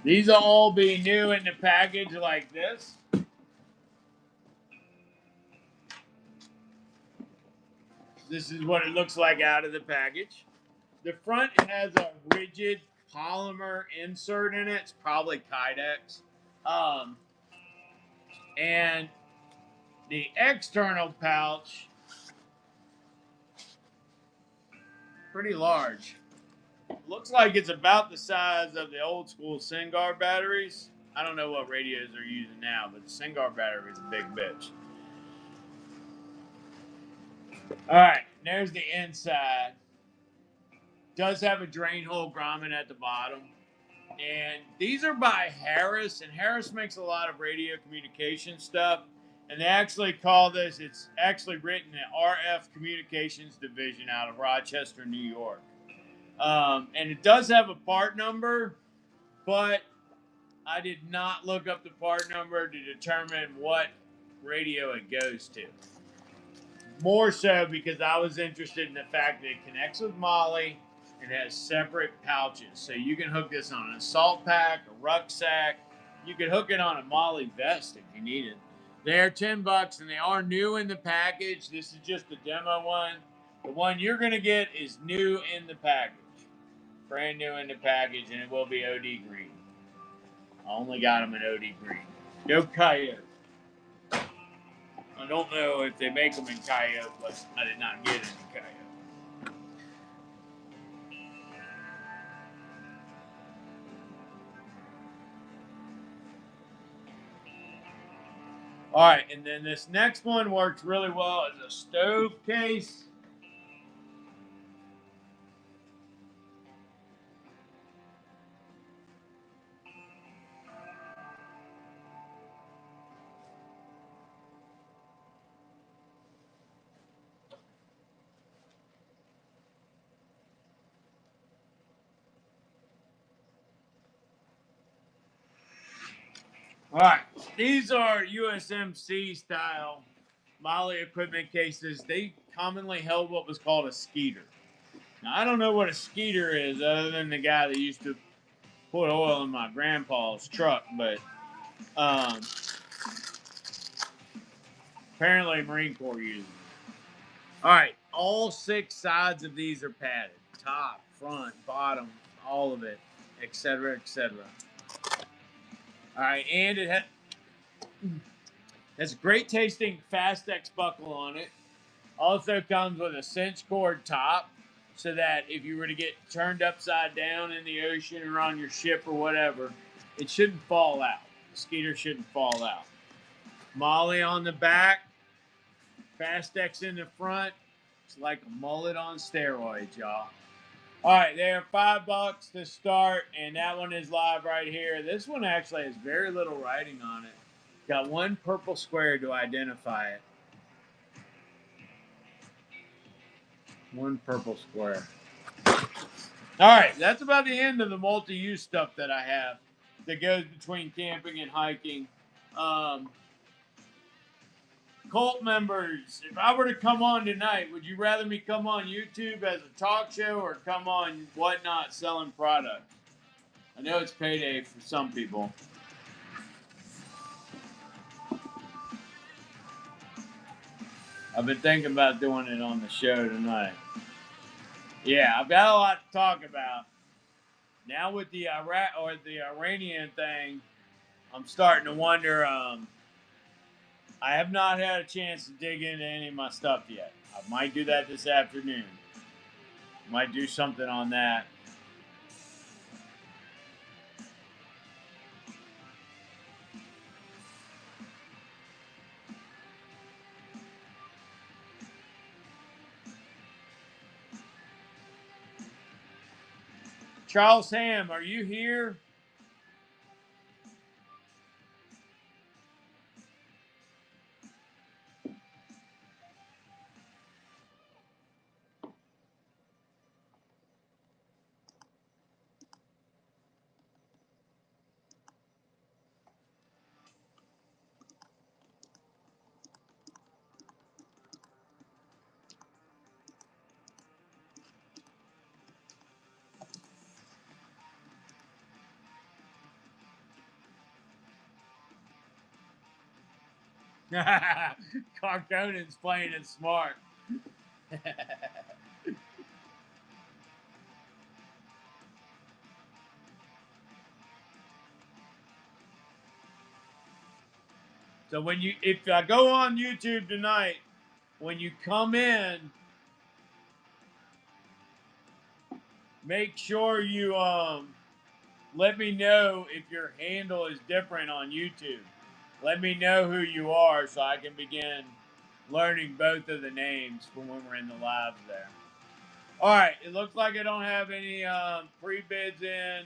These will all be new in the package like this. This is what it looks like out of the package. The front has a rigid polymer insert in it. It's probably Kydex. And the external pouch, pretty large. Looks like it's about the size of the old school Singar batteries. I don't know what radios they're using now, but the Singar battery is a big bitch. All right, there's the inside. Does have a drain hole grommet at the bottom. And these are by Harris, and Harris makes a lot of radio communication stuff. And they actually call this, it's actually written at RF Communications Division out of Rochester, New York. And it does have a part number, but I did not look up the part number to determine what radio it goes to. More so because I was interested in the fact that it connects with Molly and has separate pouches. So you can hook this on an assault pack, a rucksack. You can hook it on a Molly vest if you need it. They're $10 and they are new in the package. This is just the demo one. The one you're going to get is new in the package. Brand new in the package, and it will be OD green. I only got them in OD green. No coyote. I don't know if they make them in coyote, but I did not get it in coyote. All right, and then this next one works really well as a stove case. All right, these are USMC style Molly equipment cases. They commonly held what was called a skeeter. Now, I don't know what a skeeter is other than the guy that used to put oil in my grandpa's truck, but um, apparently Marine Corps uses it. All right, all 6 sides of these are padded. Top, front, bottom, all of it, etc., etc. All right, and it has a great tasting Fast X buckle on it. Also comes with a cinch cord top so that if you were to get turned upside down in the ocean or on your ship or whatever, it shouldn't fall out. The skeeter shouldn't fall out. Molly on the back, Fast X in the front. It's like a mullet on steroids, y'all. All right, they are $5 to start, and that one is live right here. This one actually has very little writing on it. Got one purple square to identify it. One purple square. All right, that's about the end of the multi-use stuff that I have that goes between camping and hiking. Um, Cult members, if I were to come on tonight, would you rather me come on YouTube as a talk show or come on Whatnot selling product? I know it's payday for some people. I've been thinking about doing it on the show tonight. Yeah, I've got a lot to talk about. Now with the Iranian thing, I'm starting to wonder. I have not had a chance to dig into any of my stuff yet. I might do that this afternoon. Might do something on that. Charles Ham, are you here? Carconen's playing it smart. So if I go on YouTube tonight, when you come in, make sure you let me know if your handle is different on YouTube. Let me know who you are so I can begin learning both of the names from when we're in the lives there. All right, it looks like I don't have any pre-bids in.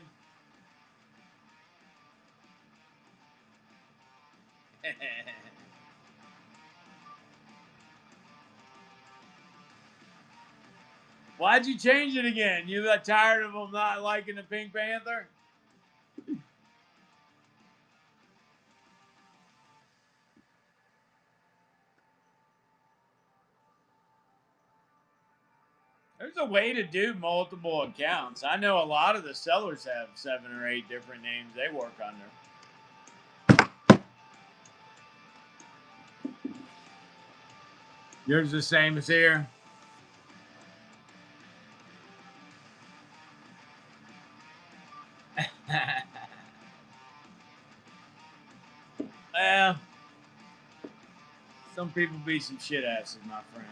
Why'd you change it again? You got tired of them not liking the Pink Panther? There's a way to do multiple accounts. I know a lot of the sellers have 7 or 8 different names they work under. Yours the same as here? Well, some people be some shit asses, my friend.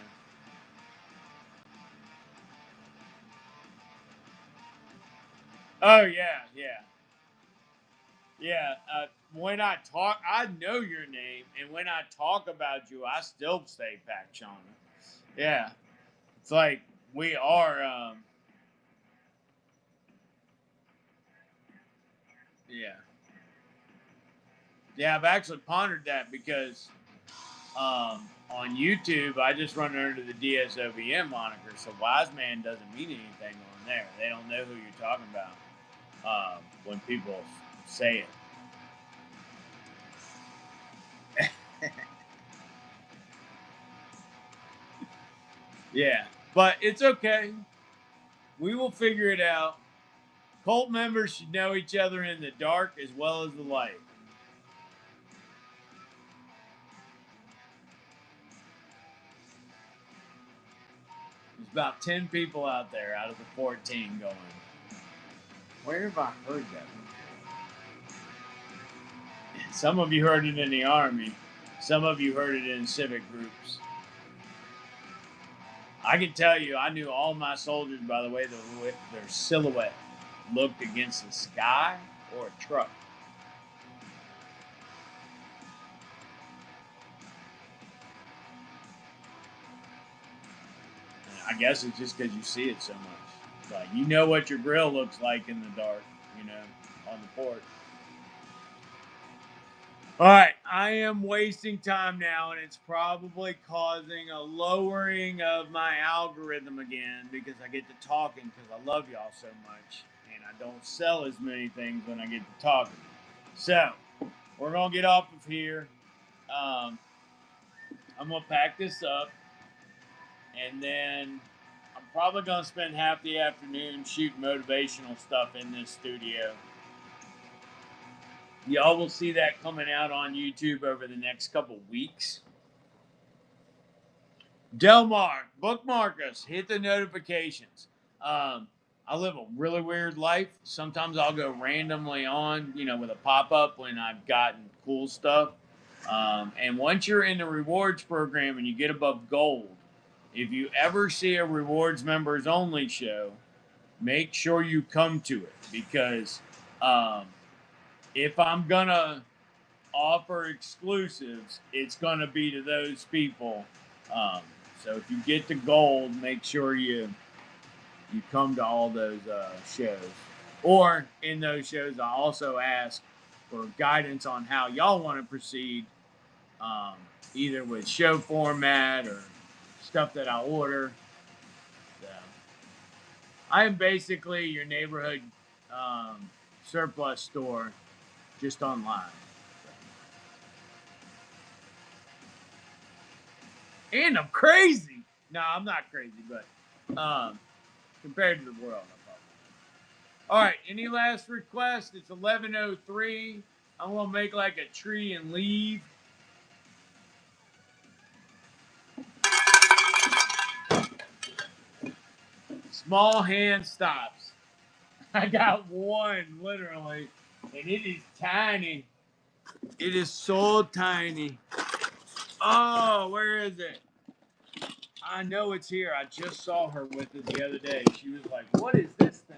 Oh, yeah, yeah. Yeah, when I talk, I know your name, and when I talk about you, I still say Pat Shauna. Yeah, it's like we are. Yeah, yeah. I've actually pondered that because on YouTube, I just run under the DSOVM moniker, so Wise Man doesn't mean anything on there. They don't know who you're talking about when people say it. Yeah, but it's okay. We will figure it out. Cult members should know each other in the dark as well as the light. There's about 10 people out there out of the 14 going, where have I heard that before? Some of you heard it in the army. Some of you heard it in civic groups. I can tell you, I knew all my soldiers by the way their silhouette looked against the sky or a truck. And I guess it's just because you see it so much. Like, you know what your grill looks like in the dark, on the porch. All right, I am wasting time now, and it's probably causing a lowering of my algorithm again because I get to talking because I love y'all so much, and I don't sell as many things when I get to talking. So, we're going to get off of here. I'm going to pack this up, and then I'm probably going to spend half the afternoon shooting motivational stuff in this studio. Y'all will see that coming out on YouTube over the next couple weeks. Delmar, bookmark us, hit the notifications. I live a really weird life. Sometimes I'll go randomly on, with a pop up when I've gotten cool stuff. And once you're in the rewards program and you get above gold, if you ever see a rewards members only show, make sure you come to it because if I'm gonna offer exclusives, it's gonna be to those people. So if you get to gold, make sure you come to all those shows. Or in those shows, I also ask for guidance on how y'all want to proceed, um, either with show format or stuff that I order. So, I am basically your neighborhood surplus store, just online. And I'm crazy. No, I'm not crazy, but compared to the world, I'm probably. All right. Any last requests? It's 11:03. I'm gonna make like a tree and leave. Small hand stops. I got one literally, and it is tiny. It is so tiny. Oh, where is it? I know it's here. I just saw her with it the other day. She was like, "What is this thing?"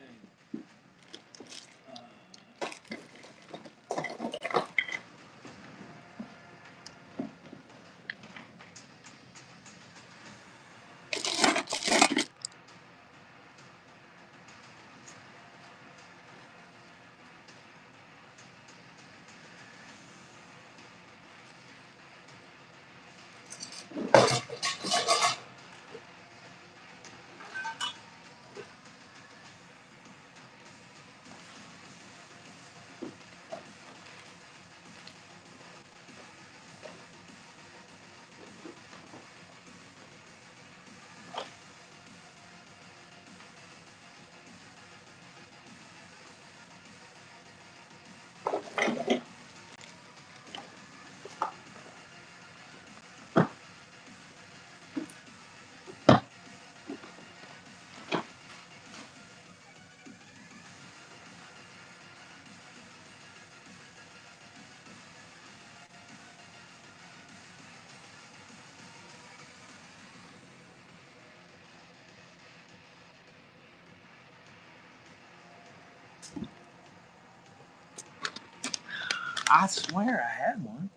I swear I had one.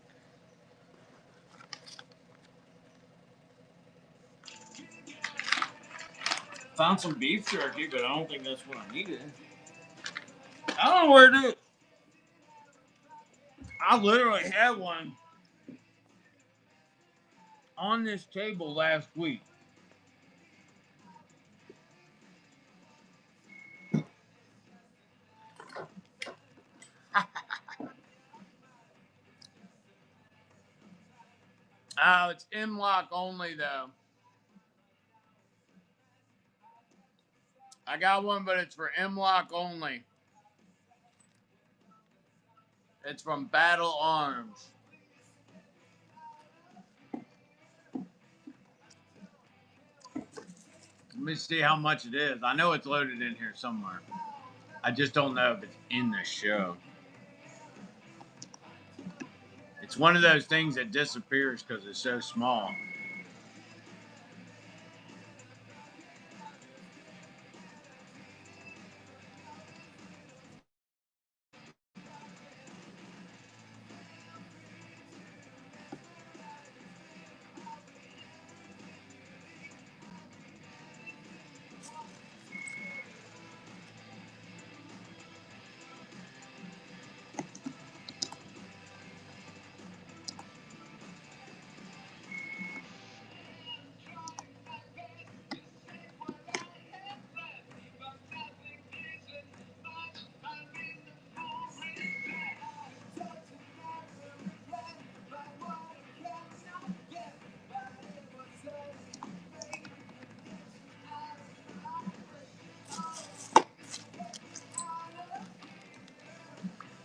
Found some beef jerky, but I don't think that's what I needed. I don't know where it is. I literally had one on this table last week. Oh, it's M-Lock only though. I got one, but it's for M-Lock only. It's from Battle Arms. Let me see how much it is. I know it's loaded in here somewhere. I just don't know if it's in the show. It's one of those things that disappears because it's so small.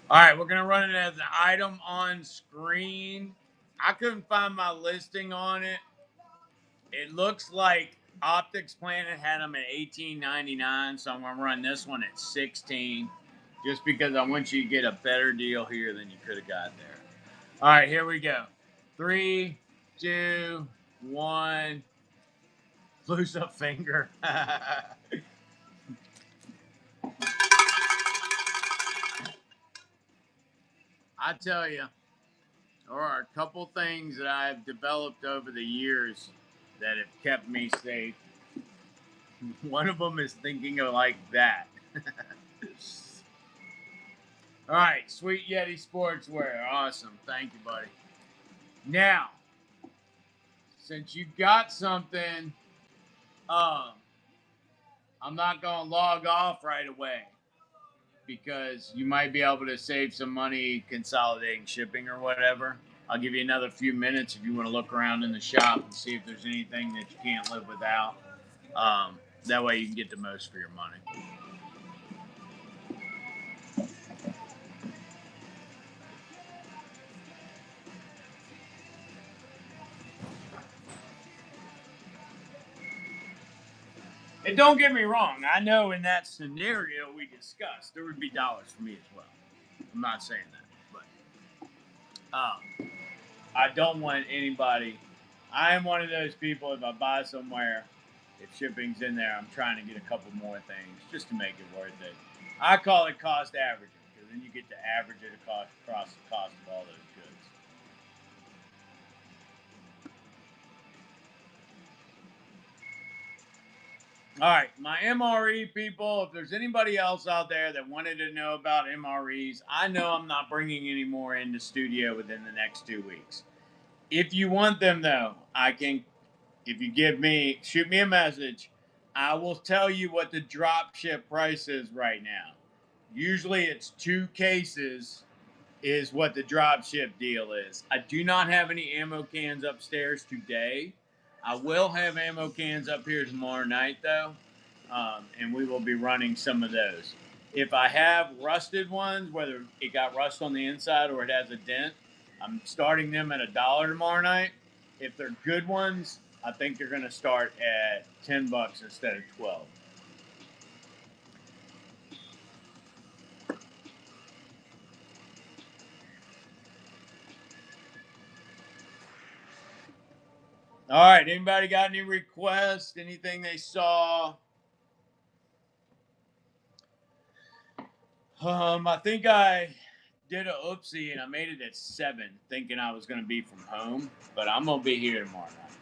All right, we're going to run it as an item on screen. I couldn't find my listing on it. It looks like Optics Planet had them at $18.99, so I'm going to run this one at $16 just because I want you to get a better deal here than you could have got there. All right, here we go. 3, 2, 1. Loose a finger. I tell you, there are a couple things that I've developed over the years that have kept me safe. One of them is thinking of like that. All right, Sweet Yeti Sportswear. Awesome. Thank you, buddy. Now, since you got something, I'm not going to log off right away because you might be able to save some money consolidating shipping or whatever. I'll give you another few minutes if you want to look around in the shop and see if there's anything that you can't live without. That way you can get the most for your money. And don't get me wrong, I know in that scenario we discussed, there would be dollars for me as well. I'm not saying that, but I don't want anybody. I am one of those people, if I buy somewhere, if shipping's in there, I'm trying to get a couple more things just to make it worth it. I call it cost averaging because then you get to average it across the cost of all those goods. All right, my MRE people, if there's anybody else out there that wanted to know about MREs, I know I'm not bringing any more into studio within the next 2 weeks. If you want them, though, I can, if you shoot me a message, I will tell you what the drop ship price is right now. Usually it's 2 cases is what the drop ship deal is. I do not have any ammo cans upstairs today. I will have ammo cans up here tomorrow night, though, and we will be running some of those. If I have rusted ones, whether it got rust on the inside or it has a dent, I'm starting them at $1 tomorrow night. If they're good ones, I think they're going to start at $10 instead of 12. All right. Anybody got any requests? Anything they saw? I think I did a oopsie and I made it at 7, thinking I was going to be from home, but I'm going to be here tomorrow night.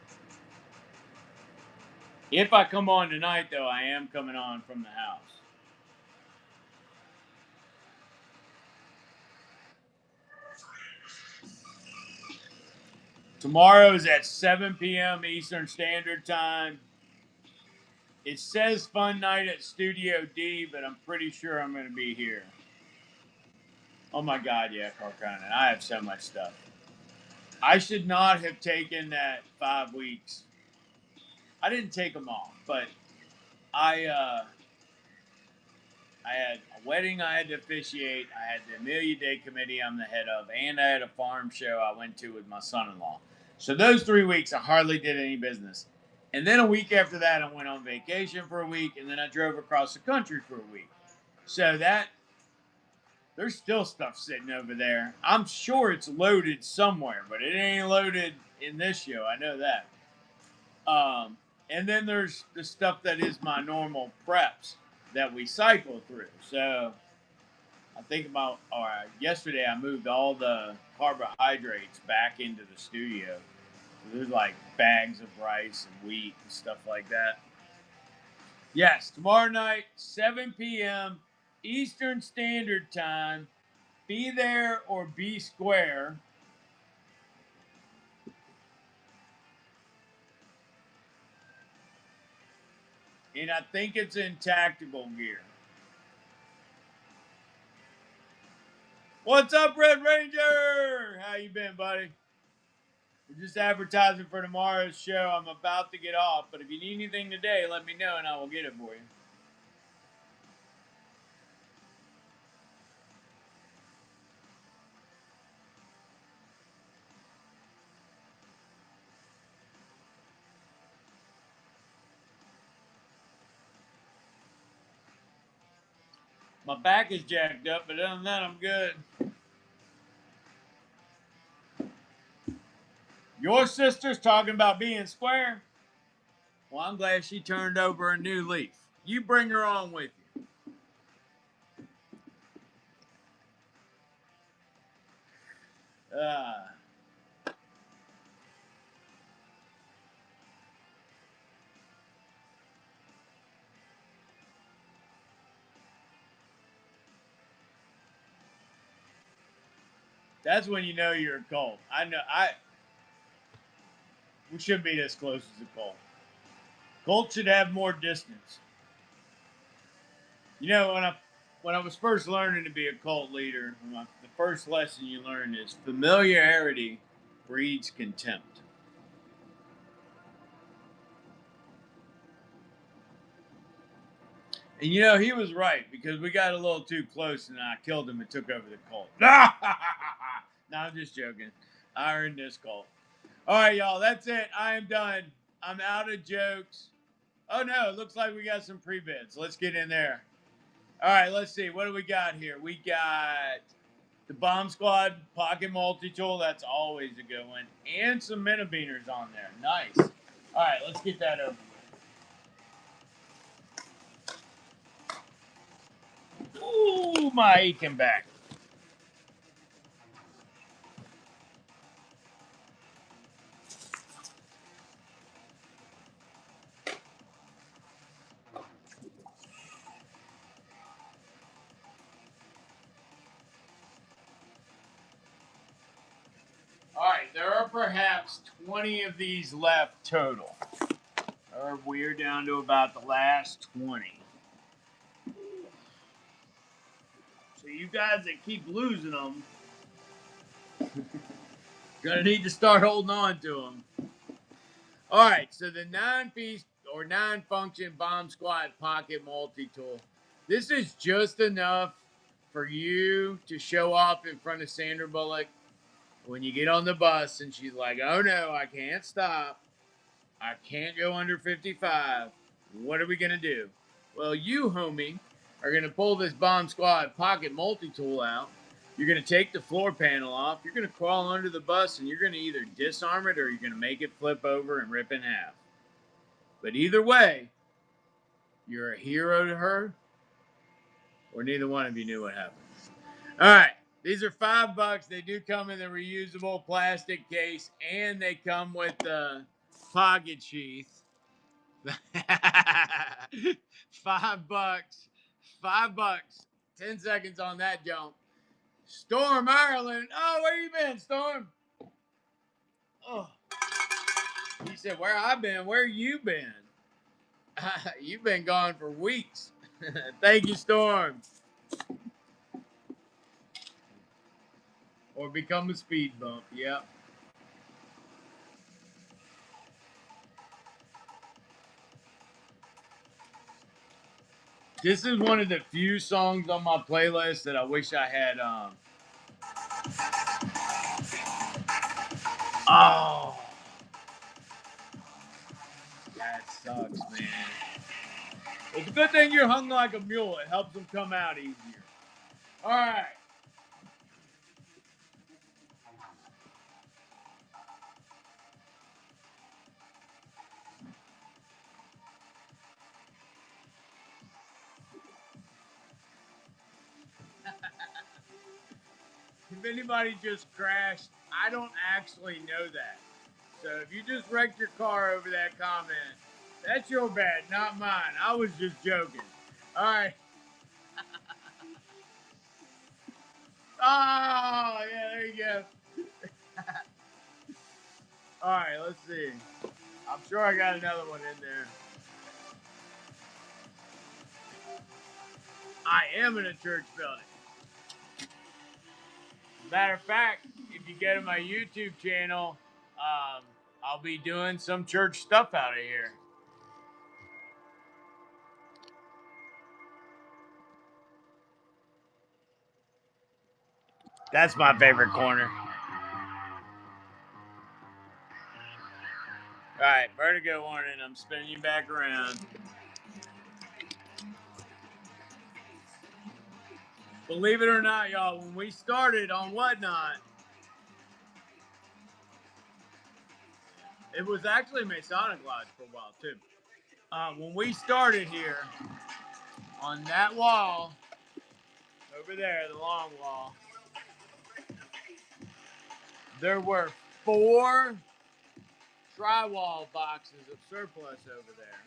If I come on tonight, though, I am coming on from the house. Tomorrow's at 7 p.m. Eastern Standard Time. It says fun night at Studio D, but I'm pretty sure I'm going to be here. Oh my God, yeah, Carconan. I have so much stuff. I should not have taken that 5 weeks. I didn't take them all, but I I had a wedding I had to officiate. I had the Amelia Day committee I'm the head of, and I had a farm show I went to with my son-in-law. So those 3 weeks, I hardly did any business. And then a week after that, I went on vacation for a week, and then I drove across the country for a week. So that there's still stuff sitting over there. I'm sure it's loaded somewhere, but it ain't loaded in this show. I know that. And then there's the stuff that is my normal preps that we cycle through. So I think about, all right, yesterday I moved all the carbohydrates back into the studio. So there's like bags of rice and wheat and stuff like that. Yes, tomorrow night, 7 p.m. Eastern Standard Time. Be there or be square. And I think it's in tactical gear. What's up, Red Ranger? How you been, buddy? We're just advertising for tomorrow's show. I'm about to get off, but if you need anything today, let me know and I will get it for you. My back is jacked up, but other than that, I'm good. Your sister's talking about being square? Well, I'm glad she turned over a new leaf. You bring her on with you. That's when you know you're a cult. We shouldn't be this close as a cult. Cult should have more distance. You know, when I was first learning to be a cult leader, the first lesson you learn is familiarity breeds contempt. And you know, he was right because we got a little too close and I killed him and took over the cult. No, I'm just joking. I earned this cult. All right, y'all, that's it. I am done. I'm out of jokes. Oh, no, it looks like we got some pre-bids. Let's get in there. All right, let's see. What do we got here? We got the Bomb Squad Pocket Multi-Tool. That's always a good one. And some Minibeaners on there. Nice. All right, let's get that over with. Ooh, my aching back. All right, there are perhaps 20 of these left total. We're down to about the last 20. So you guys that keep losing them, gonna need to start holding on to them. All right, so the 9-piece or 9-function Bomb Squad Pocket Multi-Tool. This is just enough for you to show off in front of Sandra Bullock when you get on the bus and she's like, oh no, I can't stop. I can't go under 55. What are we going to do? Well, you, homie, are going to pull this Bomb Squad Pocket Multi-Tool out. You're going to take the floor panel off. You're going to crawl under the bus, and you're going to either disarm it or you're going to make it flip over and rip in half. But either way, you're a hero to her, or neither one of you knew what happened. All right. These are $5. They do come in the reusable plastic case, and they come with the pocket sheath. $5. $5. 10 seconds on that jump. Storm, Ireland. Oh, where you been, Storm? Oh. He said, where I been? Where you been? You've been gone for weeks. Thank you, Storm. Or become a speed bump. Yep. This is one of the few songs on my playlist that I wish I had. Oh, that sucks, man. It's a good thing you're hung like a mule. It helps them come out easier. All right. If anybody just crashed, I don't actually know that. So if you just wrecked your car over that comment, that's your bad, not mine. I was just joking. All right. Oh, yeah, there you go. All right, let's see. I'm sure I got another one in there. I am in a church building. Matter of fact, if you go to my YouTube channel, I'll be doing some church stuff out of here. That's my favorite corner. All right, vertigo warning. I'm spinning you back around. Believe it or not, y'all, when we started on Whatnot, it was actually Masonic Lodge for a while, too. When we started here, on that wall, over there, the long wall, there were 4 drywall boxes of surplus over there.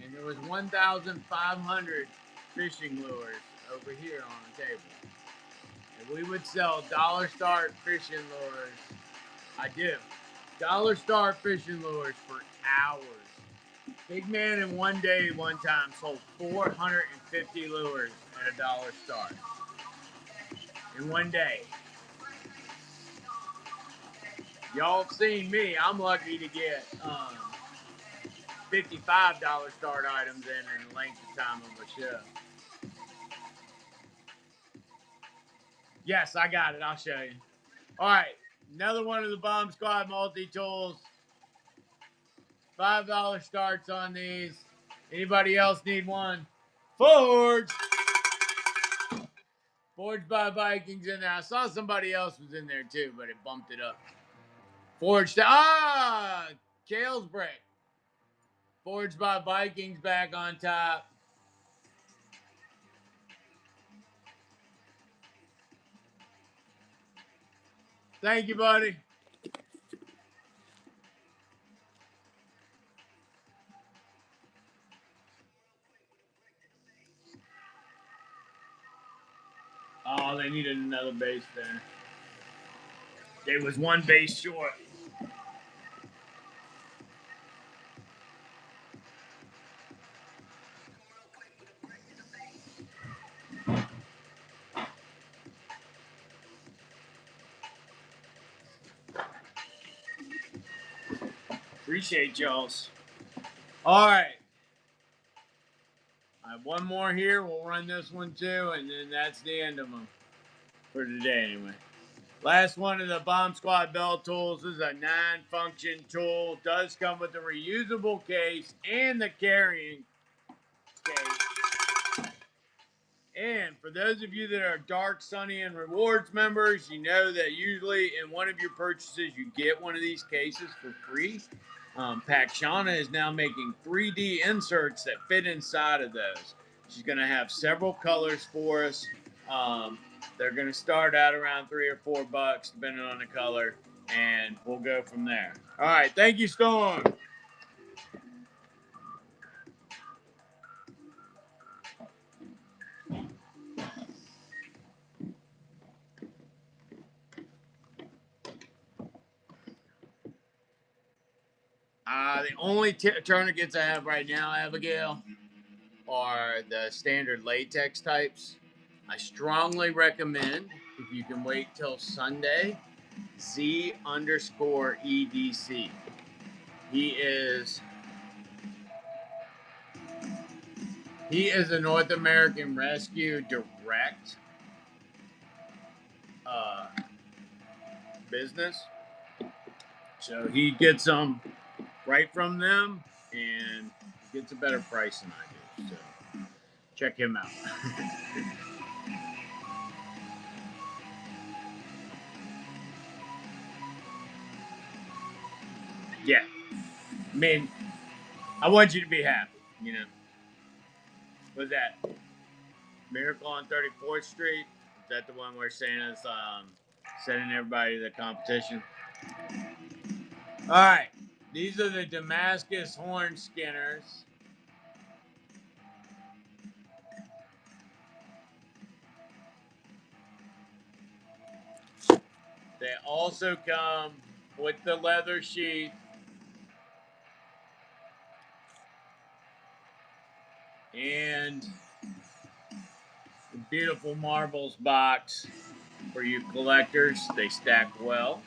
And there was 1,500 fishing lures over here on the table. And we would sell dollar start fishing lures. I do. Dollar Star fishing lures for hours. Big man in one day, one time, sold 450 lures at a Dollar Star. In one day. Y'all have seen me. I'm lucky to get 55 Dollar Star items in the length of time of a show. Yes, I got it. I'll show you. All right. Another one of the Bomb Squad multi-tools. $5 starts on these. Anybody else need one? Forged. Forged by Vikings in there. I saw somebody else was in there too, but it bumped it up. Forged. Kale's break. Forged by Vikings back on top. Thank you, buddy. Oh, they needed another base there. It was one base short. Appreciate y'all's. All right. I have one more here. We'll run this one too, and then that's the end of them for today anyway. Last one of the Bomb Squad belt tools. This is a 9-function tool. Does come with a reusable case and the carrying case. And for those of you that are Dark Sunny and Rewards members, you know that usually in one of your purchases you get one of these cases for free. Pakshana is now making 3D inserts that fit inside of those. She's going to have several colors for us. They're going to start out around $3 or $4, depending on the color, and we'll go from there. All right, thank you, Storm. The only tourniquets I have right now, Abigail, are the standard latex types. I strongly recommend, if you can wait till Sunday, Z_EDC. He He is a North American Rescue Direct business. So he gets them right from them and gets a better price than I do. So check him out. Yeah. I mean, I want you to be happy, you know. What's that? Miracle on 34th Street? Is that the one where Santa's sending everybody to the competition? All right. These are the Damascus horn skinners. They also come with the leather sheath and the beautiful marbles box for you collectors. They stack well.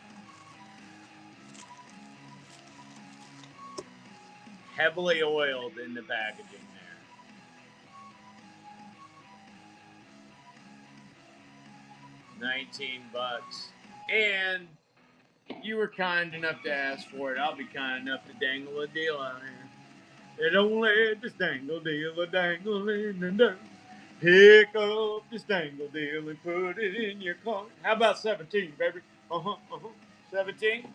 Heavily oiled in the packaging there. $19. And you were kind enough to ask for it. I'll be kind enough to dangle a deal out here. It don't let this dangle deal a dangle in the dirt. Pick up this dangle deal and put it in your car. How about 17, baby? 17.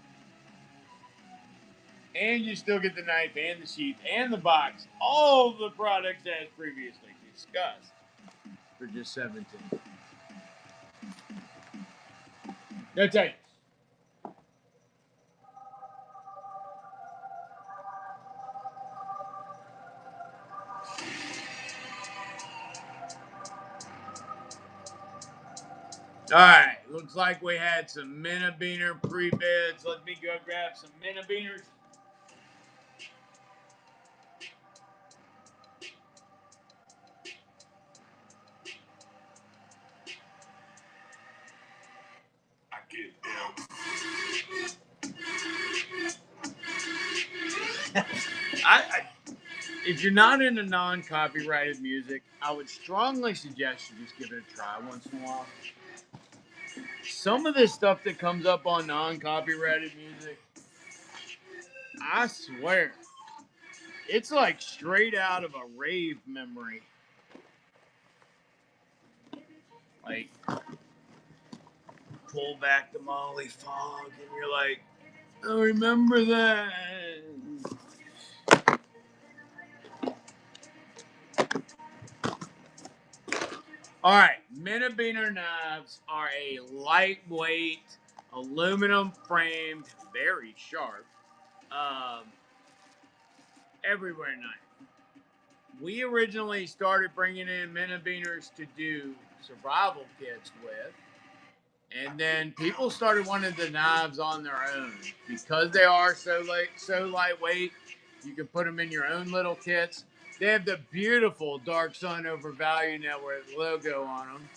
And you still get the knife and the sheath and the box. All the products as previously discussed for just 17. No takers. All right, looks like we had some Minnebeaner pre-bids. Let me go grab some Minnebeaners. If you're not into non-copyrighted music, I would strongly suggest you just give it a try once in a while. Some of this stuff that comes up on non-copyrighted music, I swear, it's like straight out of a rave memory. Like, pull back the Molly Fog, and you're like, I remember that. All right, Minnebeaner knives are a lightweight, aluminum framed, very sharp, um, everywhere knife. We originally started bringing in Minnebeaners to do survival kits with, and then people started wanting the knives on their own because they are so lightweight. You can put them in your own little kits. They have the beautiful Dark Sun Over Value Network logo on them.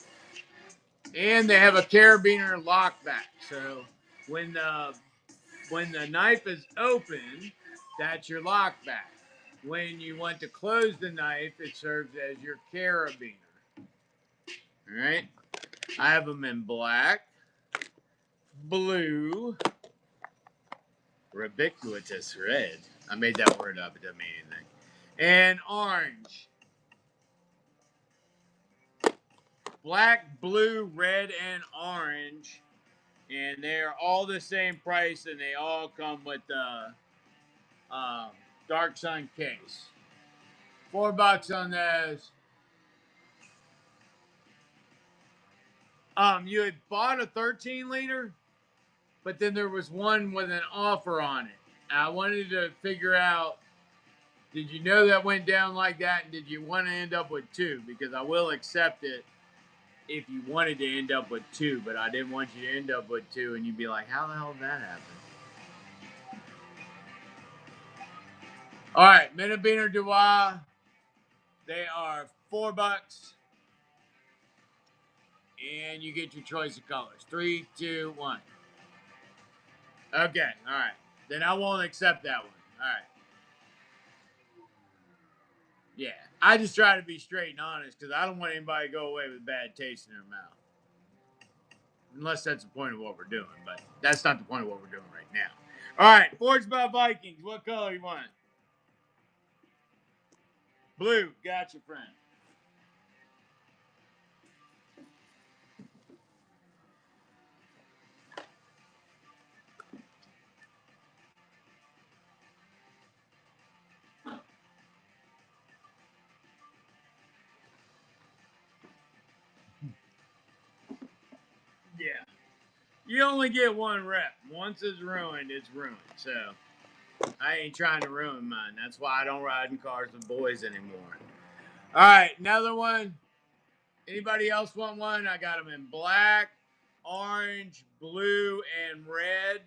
And they have a carabiner lockback. So when the knife is open, that's your lockback. When you want to close the knife, it serves as your carabiner. All right. I have them in black, blue, ubiquitous red. I made that word up. It doesn't mean anything. And orange. Black, blue, red, and orange. And they're all the same price, and they all come with the Dark Sun case. $4 on those. You had bought a 13 liter, but then there was one with an offer on it. I wanted to figure out, did you know that went down like that, and did you want to end up with two? Because I will accept it if you wanted to end up with two, but I didn't want you to end up with two, and you'd be like, how the hell did that happen? All right, Minnebeaner Duai. They are $4, and you get your choice of colors. 3, 2, 1. Okay, all right. Then I won't accept that one. All right. Yeah. I just try to be straight and honest because I don't want anybody to go away with a bad taste in their mouth. Unless that's the point of what we're doing, but that's not the point of what we're doing right now. All right, Forged by Vikings. What color you want? Blue. Gotcha, friend. Yeah. You only get one rep. Once it's ruined, it's ruined. So I ain't trying to ruin mine. That's why I don't ride in cars with boys anymore. All right, another one. Anybody else want one? I got them in black, orange, blue, and red.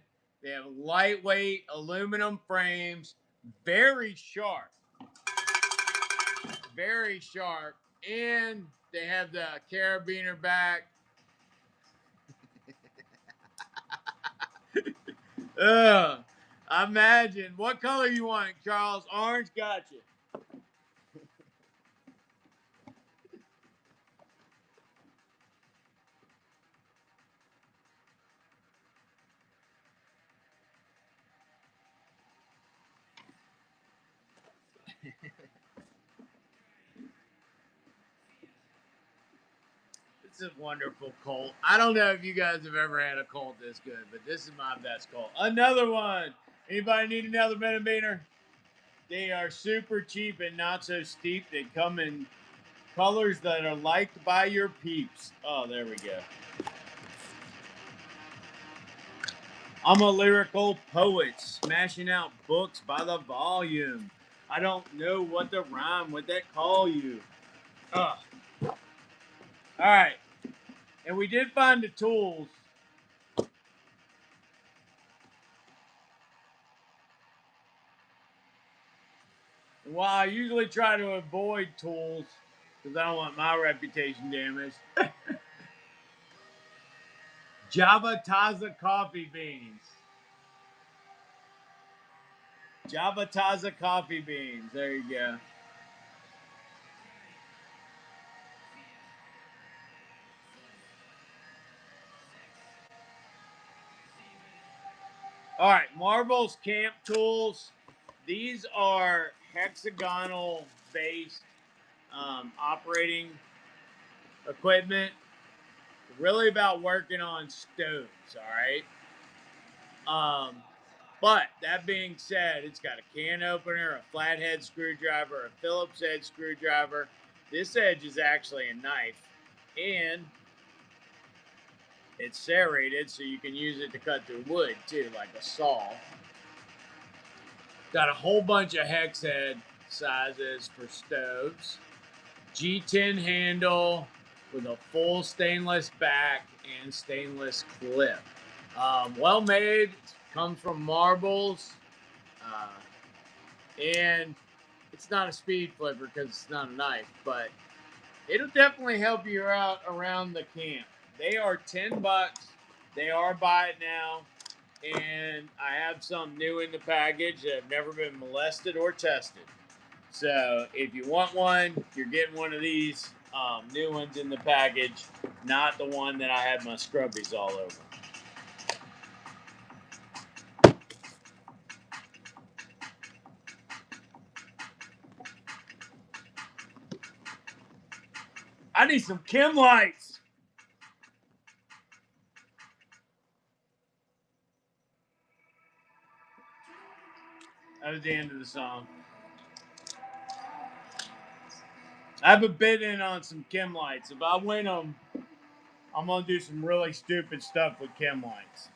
They have lightweight aluminum frames, very sharp, and they have the carabiner back. Imagine. What color you want, Charles? Orange? Gotcha. This is a wonderful Colt. I don't know if you guys have ever had a Colt this good, but this is my best Colt. Another one. Anybody need another Metameter? They are super cheap and not so steep. They come in colors that are liked by your peeps. Oh, there we go. I'm a lyrical poet, smashing out books by the volume. I don't know what to rhyme, what that call you. Ugh. All right. And we did find the tools. And while I usually try to avoid tools, because I don't want my reputation damaged, Java Taza coffee beans. Java Taza coffee beans. There you go. All right, Marvel's Camp Tools. These are hexagonal based operating equipment. Really about working on stoves, all right? But that being said, it's got a can opener, a flathead screwdriver, a Phillips head screwdriver. This edge is actually a knife, and it's serrated, so you can use it to cut through wood too, like a saw. Got a whole bunch of hex head sizes for stoves. G10 handle with a full stainless back and stainless clip. Well made, comes from marbles, and it's not a speed flipper because it's not a knife, but it'll definitely help you out around the camp. They are $10. They are buy it now, and I have some new in the package that have never been molested or tested. So if you want one, you're getting one of these new ones in the package, not the one that I had my scrubbies all over. I need some Kim lights. That was the end of the song. I've been bidding on some Kim lights. If I win them, I'm gonna do some really stupid stuff with Kim lights.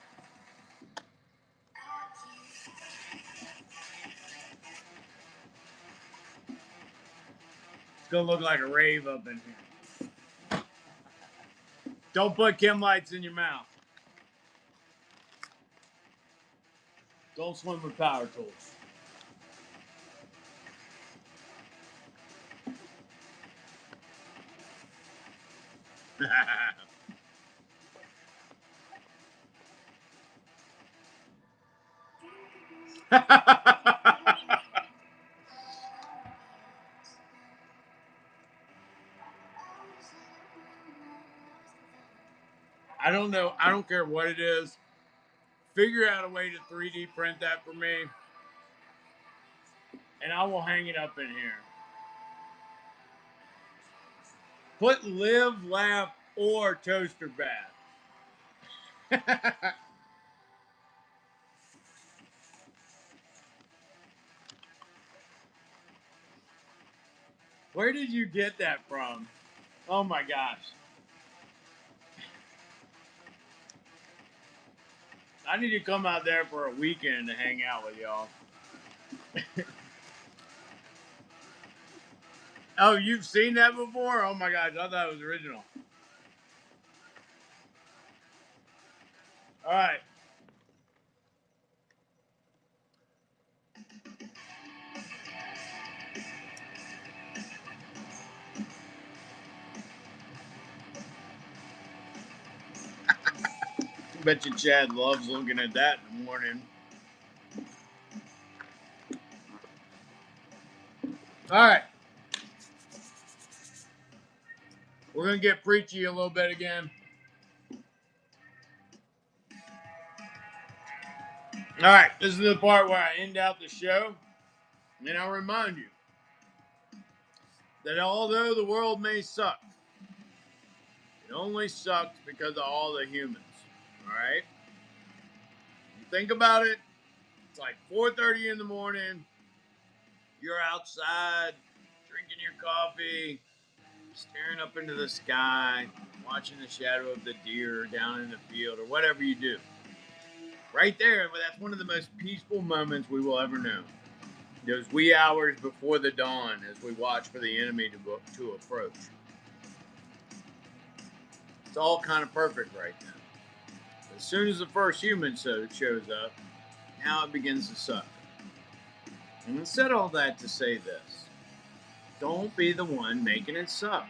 It's gonna look like a rave up in here. Don't put Kim lights in your mouth. Don't swim with power tools. I don't know. I don't care what it is. Figure out a way to 3D print that for me, and I will hang it up in here. Put live, laugh, or toaster bath. Where did you get that from? Oh my gosh. I need to come out there for a weekend to hang out with y'all. Oh, you've seen that before? Oh my gosh, I thought it was original. All right. Bet you Chad loves looking at that in the morning. All right. We're going to get preachy a little bit again. All right. This is the part where I end out the show. And I'll remind you that although the world may suck, it only sucks because of all the humans. All right? You think about it. It's like 4:30 in the morning. You're outside drinking your coffee, staring up into the sky, watching the shadow of the deer down in the field or whatever you do. Right there, that's one of the most peaceful moments we will ever know. Those wee hours before the dawn as we watch for the enemy to approach. It's all kind of perfect right now. As soon as the first human shows up, now it begins to suck. And I said all that to say this. Don't be the one making it suck.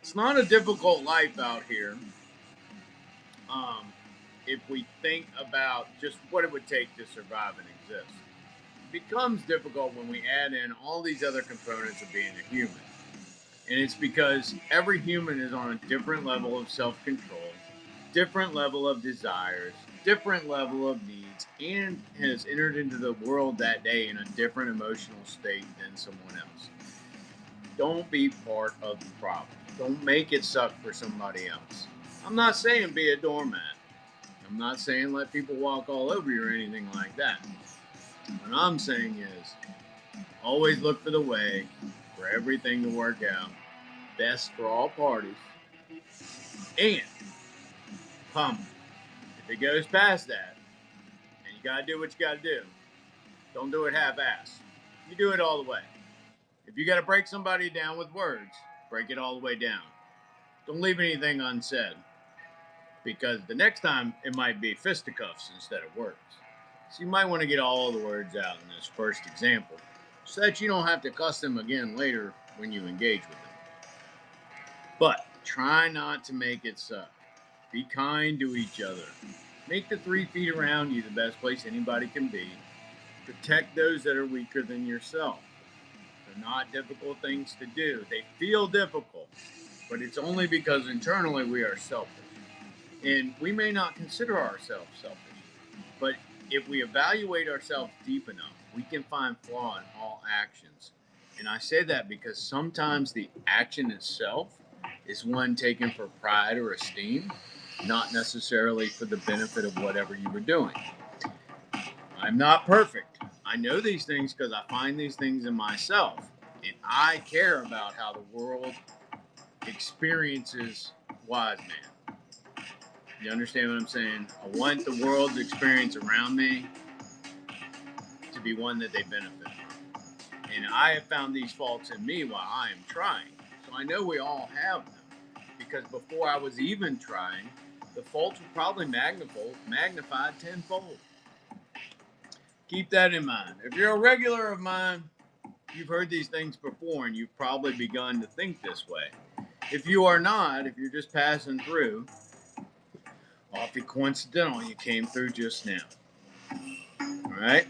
It's not a difficult life out here. If we think about just what it would take to survive and exist. It becomes difficult when we add in all these other components of being a human. And it's because every human is on a different level of self-control, different level of desires, different level of needs, and has entered into the world that day in a different emotional state than someone else. Don't be part of the problem. Don't make it suck for somebody else. I'm not saying be a doormat. I'm not saying let people walk all over you or anything like that. What I'm saying is always look for the way for everything to work out best for all parties. And if it goes past that, and you gotta do what you gotta do, don't do it half-ass. You do it all the way. If you gotta break somebody down with words, break it all the way down. Don't leave anything unsaid. Because the next time it might be fisticuffs instead of words. So you might want to get all the words out in this first example so that you don't have to cuss them again later when you engage with them. But try not to make it suck. Be kind to each other. Make the 3 feet around you the best place anybody can be. Protect those that are weaker than yourself. They're not difficult things to do. They feel difficult, but it's only because internally we are selfish. And we may not consider ourselves selfish, but if we evaluate ourselves deep enough, we can find flaw in all actions. And I say that because sometimes the action itself is one taken for pride or esteem, not necessarily for the benefit of whatever you were doing. I'm not perfect. I know these things because I find these things in myself. And I care about how the world experiences wise man. You understand what I'm saying? I want the world's experience around me to be one that they benefit from. And I have found these faults in me while I am trying. So I know we all have them. Because before I was even trying, the faults were probably magnified tenfold. Keep that in mind. If you're a regular of mine, you've heard these things before and you've probably begun to think this way. If you are not, if you're just passing through, awfully coincidental you came through just now. All right?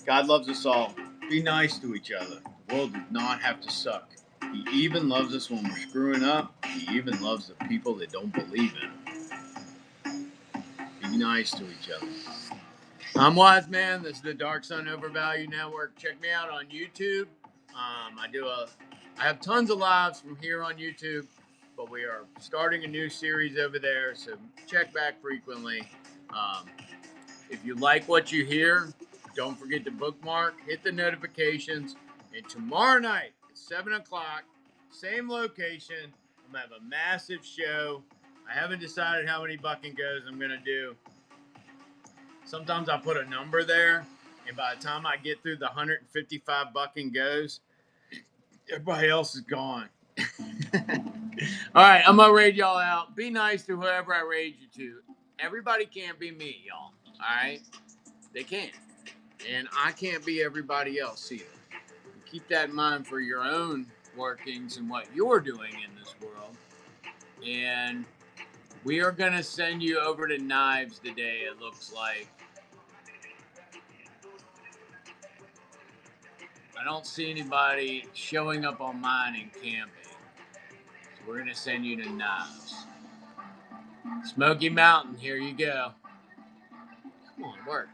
God loves us all. Be nice to each other. The world does not have to suck. He even loves us when we're screwing up, He even loves the people that don't believe in him. Be nice to each other. I'm Wise Man. This is the Dark Sun Overvalue Network. Check me out on YouTube. I have tons of lives from here on YouTube, but we are starting a new series over there, so check back frequently. If you like what you hear, don't forget to bookmark, hit the notifications, and tomorrow night at 7 o'clock, same location, I'm going to have a massive show. I haven't decided how many buck and goes I'm going to do. Sometimes I put a number there, and by the time I get through the 155 buck and goes, everybody else is gone. All right, I'm going to raid y'all out. Be nice to whoever I raid you to. Everybody can't be me, y'all. All right? They can't. And I can't be everybody else either. Keep that in mind for your own workings and what you're doing in this world. And we are going to send you over to Knives today, it looks like. I don't see anybody showing up on mine and camping. So we're going to send you to Knives. Smoky Mountain, here you go. Come on, work.